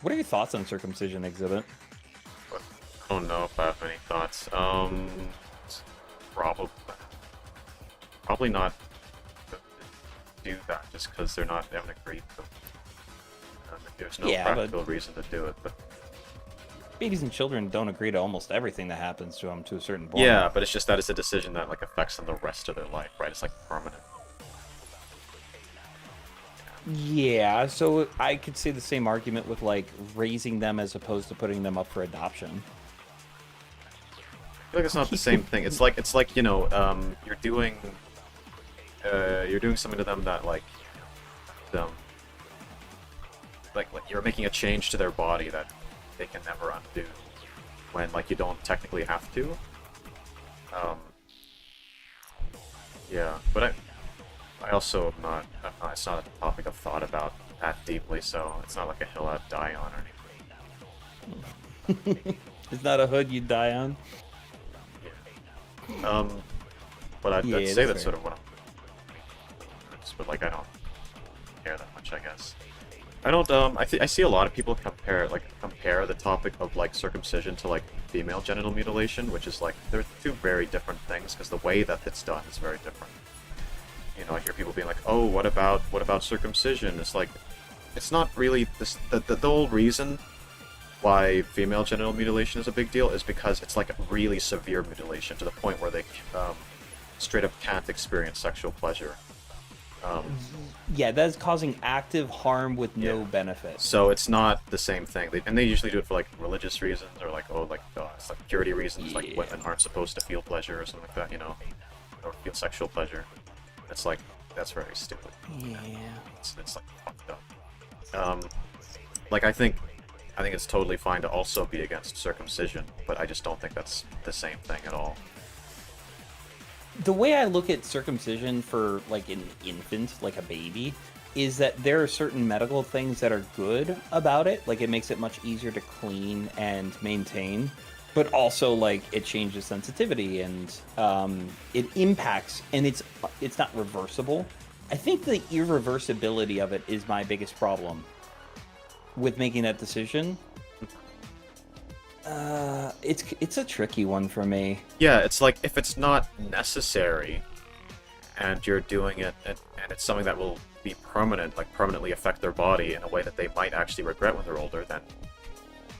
What are your thoughts on circumcision, Exhibit? I don't know if I have any thoughts. Probably not do that just because they haven't agreed to. There's no practical reason to do it, but babies and children don't agree to almost everything that happens to them to a certain point. yeah, but it's just that it's a decision that like affects them the rest of their life, right? It's like permanent. Yeah, so I could say the same argument with like raising them as opposed to putting them up for adoption. I feel like it's not the same thing. It's like you know, you're doing something to them that like them. Like you're making a change to their body that they can never undo when like you don't technically have to. Yeah, but I also am not, it's not a topic I've thought about that deeply, so it's not like a hill I'd die on or anything. It's not a hood you'd die on. But I'd say that's fair. sort of what I'm. But like I don't care that much, I guess. I don't. I see a lot of people compare the topic of like circumcision to like female genital mutilation, which is like they're two very different things because the way that it's done is very different. You know, I hear people being like, "Oh, what about circumcision?" It's like, it's not really this. The whole reason why female genital mutilation is a big deal is because it's like a really severe mutilation to the point where they straight up can't experience sexual pleasure. Yeah, that is causing active harm with no benefit. So it's not the same thing. They usually do it for like religious reasons or like it's like purity reasons. Like women aren't supposed to feel pleasure or something like that, you know, or feel sexual pleasure. It's like that's very stupid. Yeah. It's like fucked up. Like I think it's totally fine to also be against circumcision, but I just don't think that's the same thing at all. The way I look at circumcision for like an infant, like a baby, is that there are certain medical things that are good about it. Like it makes it much easier to clean and maintain, but also like it changes sensitivity and it impacts, and it's not reversible. I think the irreversibility of it is my biggest problem with making that decision. It's a tricky one for me. Yeah, it's like if it's not necessary and you're doing it and it's something that will be permanent, like permanently affect their body in a way that they might actually regret when they're older, then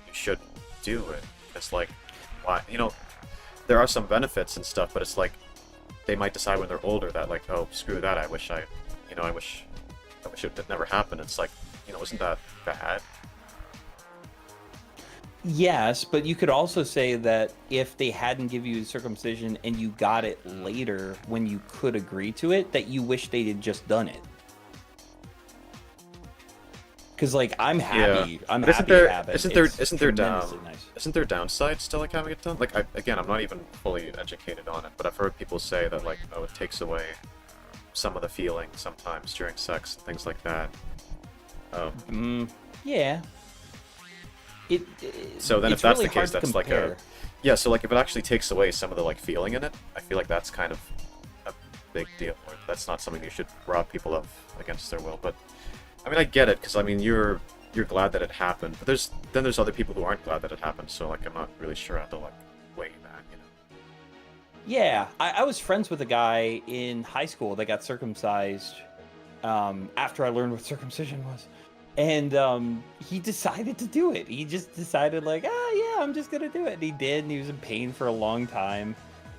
you shouldn't. do it. It's like, why? There are some benefits and stuff, but it's like they might decide when they're older that like, oh, screw that. I wish it never happened. It's like, isn't that bad? Yes, but you could also say that if they hadn't given you the circumcision and you got it later when you could agree to it, that you wish they had just done it. Because like I'm happy, Yeah. I'm But happy to have it. Isn't there tremendously nice. isn't there downsides to like having it done? Like I'm not even fully educated on it, but I've heard people say that like, oh, it takes away some of the feeling sometimes during sex and things like that. Yeah. So then it's if that's really the case, hard to that's like compare. yeah. So like if it actually takes away some of the like feeling in it, I feel like that's kind of a big deal. Or that's not something you should rob people of against their will. But I mean, I get it because I mean you're glad that it happened, but there's other people who aren't glad that it happened. So like I'm not really sure how to like weigh that. Yeah, I was friends with a guy in high school that got circumcised after I learned what circumcision was. And he decided to do it. He just decided like, yeah, I'm just going to do it. And he did, and he was in pain for a long time.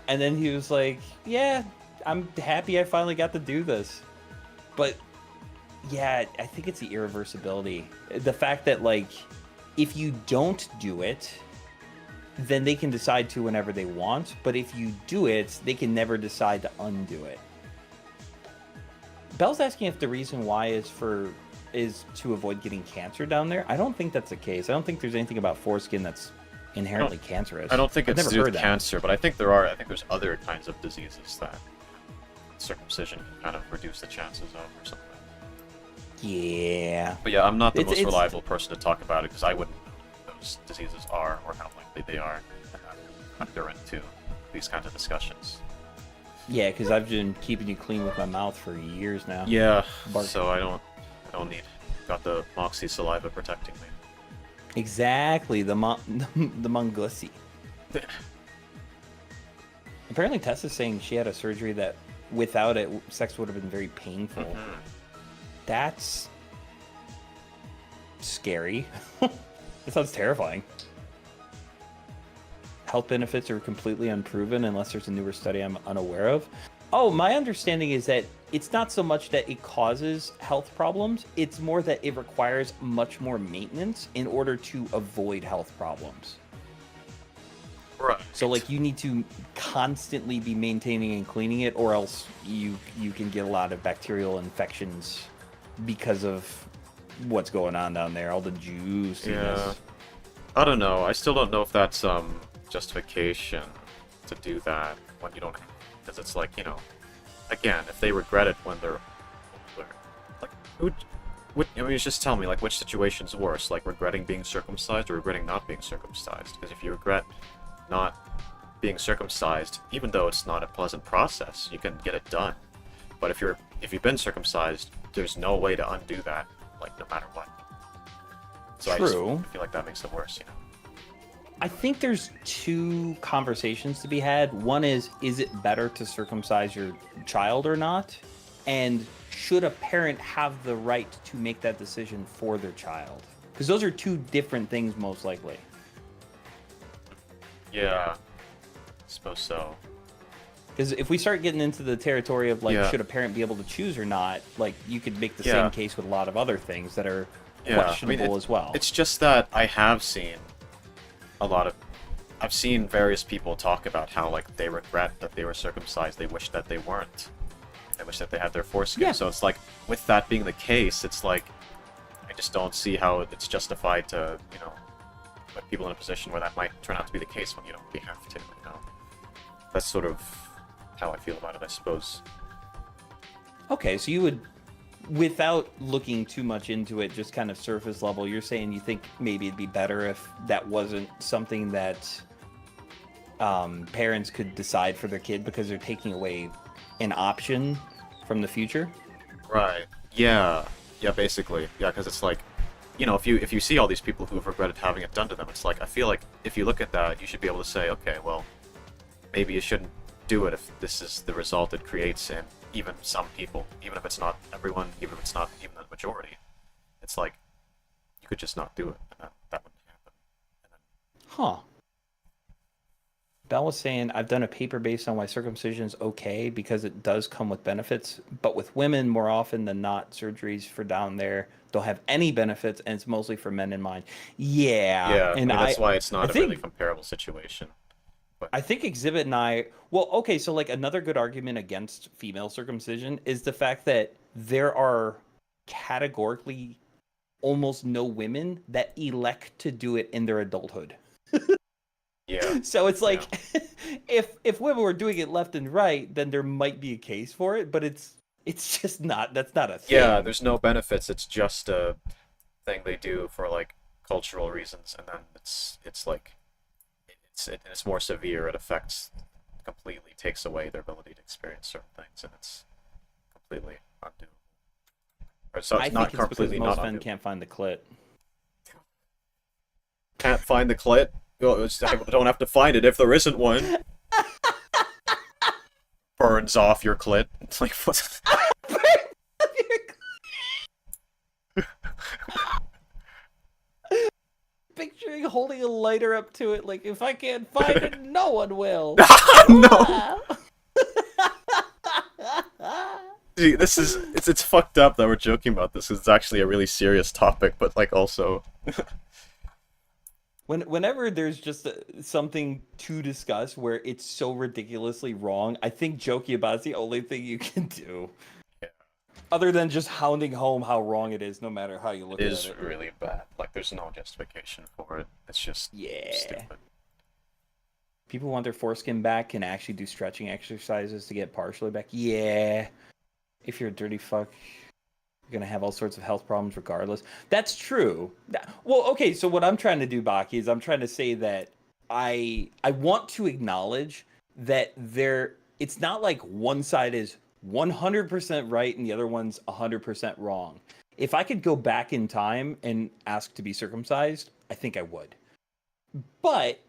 And then he was like, yeah, I'm happy I finally got to do this. But yeah, I think it's the irreversibility. The fact that like, if you don't do it, then they can decide to whenever they want. But if you do it, they can never decide to undo it. Bell's asking if the reason why is to avoid getting cancer down there. I don't think that's the case. I don't think there's anything about foreskin that's inherently cancerous. I don't think I've it's never due heard to that. cancer, but I think there's other kinds of diseases that circumcision can kind of reduce the chances of or something. Yeah. But yeah, I'm not the It's- most it's- reliable person to talk about it because I wouldn't know what those diseases are or how likely they are to factor into these kinds of discussions. Yeah, because I've been keeping you clean with my mouth for years now. Yeah, Bark. so I don't need. Got the Moxy saliva protecting me. Exactly, the Mongussi. Apparently, Tessa's saying she had a surgery that without it, sex would have been very painful. Mm-hmm. That's scary. That sounds terrifying. Health benefits are completely unproven unless there's a newer study I'm unaware of. Oh, my understanding is that it's not so much that it causes health problems, it's more that it requires much more maintenance in order to avoid health problems. Right. So like you need to constantly be maintaining and cleaning it, or else you can get a lot of bacterial infections because of what's going on down there, all the juiciness. Yeah. I don't know. I still don't know if that's justification to do that when you don't, because it's like, again, if they regret it when they're older, like just tell me like which situation's worse, like regretting being circumcised or regretting not being circumcised? Because if you regret not being circumcised, even though it's not a pleasant process, you can get it done. But if you've been circumcised, there's no way to undo that, like no matter what. So True. I just feel like that makes it worse, I think there's two conversations to be had. One is it better to circumcise your child or not? And should a parent have the right to make that decision for their child? Because those are two different things, most likely. Yeah, I suppose so. Because if we start getting into the territory of like, Yeah. should a parent be able to choose or not? Like, you could make the Yeah. same case with a lot of other things that are Yeah, questionable as well. It's just that I have seen I've seen various people talk about how like they regret that they were circumcised, they wish that they weren't. They wish that they had their foreskin. Yeah. So it's like, with that being the case, it's like, I just don't see how it's justified to, put people in a position where that might turn out to be the case when you don't really have to, That's sort of how I feel about it, I suppose. Okay, so you would, without looking too much into it, just kind of surface level, you're saying you think maybe it'd be better if that wasn't something that parents could decide for their kid because they're taking away an option from the future? Right. Yeah. Yeah, basically. Yeah, because it's like, if you see all these people who have regretted having it done to them, it's like, I feel like if you look at that, you should be able to say, okay, well, maybe you shouldn't do it if this is the result it creates in even some people, even if it's not everyone, even if it's not even the majority. It's like, you could just not do it, and that wouldn't happen. And then Huh. Bell was saying, I've done a paper based on why circumcision is okay because it does come with benefits, but with women, more often than not, surgeries for down there don't have any benefits, and it's mostly for men in mind. Yeah, Yeah, I and mean that's why it's I not a really think, comparable situation. But I think Exhibit and I, well, okay, so like another good argument against female circumcision is the fact that there are categorically almost no women that elect to do it in their adulthood. yeah, So it's yeah, like if women were doing it left and right, then there might be a case for it, but it's just not that's not a yeah. thing. There's no benefits. It's just a thing they do for like cultural reasons, and then it's like it's more severe. It affects completely takes away their ability to experience certain things, and it's completely undoable. Or so I it's not think it's because completely most not men undoable. can't find the clit. Can't find the clit. Well, I don't have to find it if there isn't one. Burns off your clit. It's like what? Picturing holding a lighter up to it, like if I can't find it, no one will. No. See, this is it's fucked up that we're joking about this. 'Cause it's actually a really serious topic, but like also. Whenever there's just something to discuss where it's so ridiculously wrong, I think joking about it's the only thing you can do. Yeah. Other than just hounding home how wrong it is, no matter how you look It at is it. really bad. Like, there's no justification for it. It's just Yeah. stupid. People want their foreskin back and actually do stretching exercises to get partially back. Yeah. If you're a dirty fuck, you're gonna have all sorts of health problems regardless. That's true. Well, okay, so what I'm trying to do, Baki, is I'm trying to say that I want to acknowledge that it's not like one side is 100% right and the other one's 100% wrong. If I could go back in time and ask to be circumcised, I think I would. But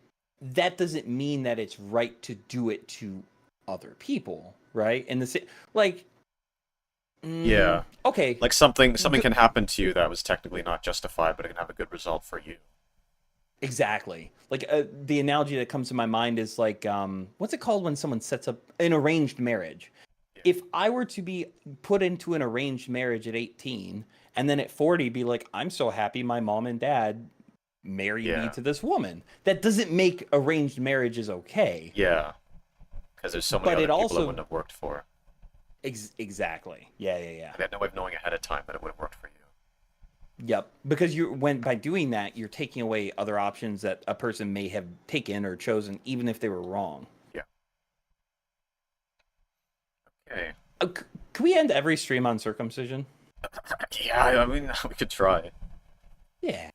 that doesn't mean that it's right to do it to other people, right? And like Yeah. Okay. Like something can happen to you that was technically not justified, but it can have a good result for you. Exactly. Like the analogy that comes to my mind is like, what's it called when someone sets up an arranged marriage? Yeah. If I were to be put into an arranged marriage at 18 and then at 40 be like, I'm so happy my mom and dad married me Yeah. to this woman, that doesn't make arranged marriages okay. Yeah. Because there's so many But other it people also- it wouldn't have worked for. Exactly. Yeah. They had no way of knowing ahead of time that it would have worked for you. Yep. Because by doing that, you're taking away other options that a person may have taken or chosen, even if they were wrong. Yeah. Okay. Can we end every stream on circumcision? Yeah, I mean, we could try. Yeah.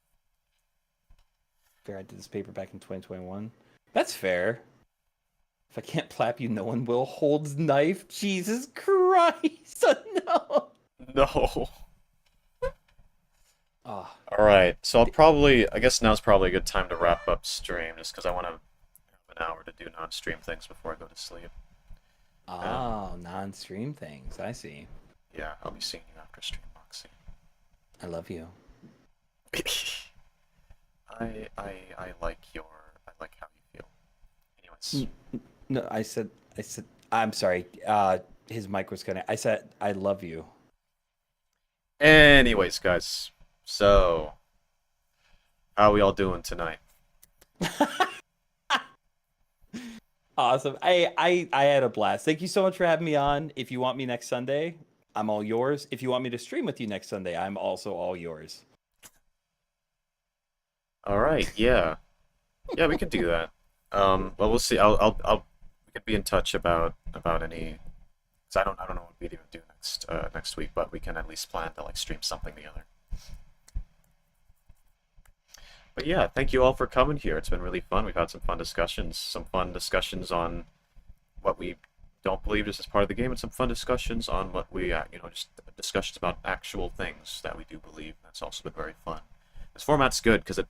Fair, I did this paper back in 2021. That's fair. If I can't plap you, no one will. Holds knife. Jesus Christ. No. No. Ah, Alright, so I guess now's probably a good time to wrap up stream, just because I want to have an hour to do non-stream things before I go to sleep. non-stream things. I see. Yeah, I'll be seeing you after stream, Moxy. I love you. I like how you feel. Anyways. No, I said, I'm sorry. His mic was connected. I said, I love you. Anyways, guys. So, how are we all doing tonight? Awesome. I had a blast. Thank you so much for having me on. If you want me next Sunday, I'm all yours. If you want me to stream with you next Sunday, I'm also all yours. All right, yeah, we can do that. Well, we'll see. We could be in touch about any. Cause I don't know what we'd even do next week, but we can at least plan to like stream something together. But yeah, thank you all for coming here. It's been really fun. We've had some fun discussions on what we don't believe is part of the game, and some fun discussions on what we, just discussions about actual things that we do believe. That's also been very fun. This format's good because it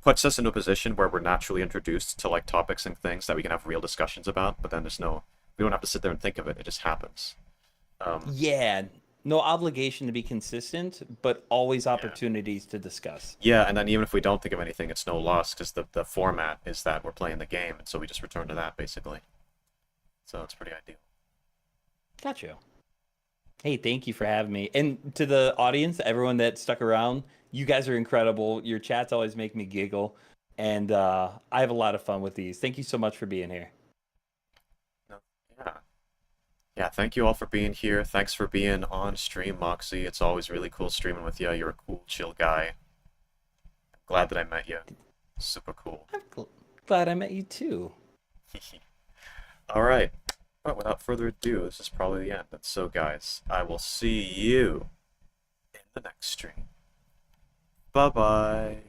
puts us into a position where we're naturally introduced to like topics and things that we can have real discussions about, but then we don't have to sit there and think of it. It just happens. Yeah. no obligation to be consistent, but always opportunities to discuss. Yeah, and then even if we don't think of anything, it's no loss because the format is that we're playing the game, and so we just return to that basically. So it's pretty ideal. Got you. Hey, thank you for having me. And to the audience, everyone that stuck around, you guys are incredible. Your chats always make me giggle. And I have a lot of fun with these. Thank you so much for being here. Yeah. Yeah, thank you all for being here. Thanks for being on stream, Moxy. It's always really cool streaming with you. You're a cool, chill guy. Glad that I met you. Super cool. I'm glad I met you too. All right. But without further ado, this is probably the end. And so, guys, I will see you in the next stream. Bye-bye.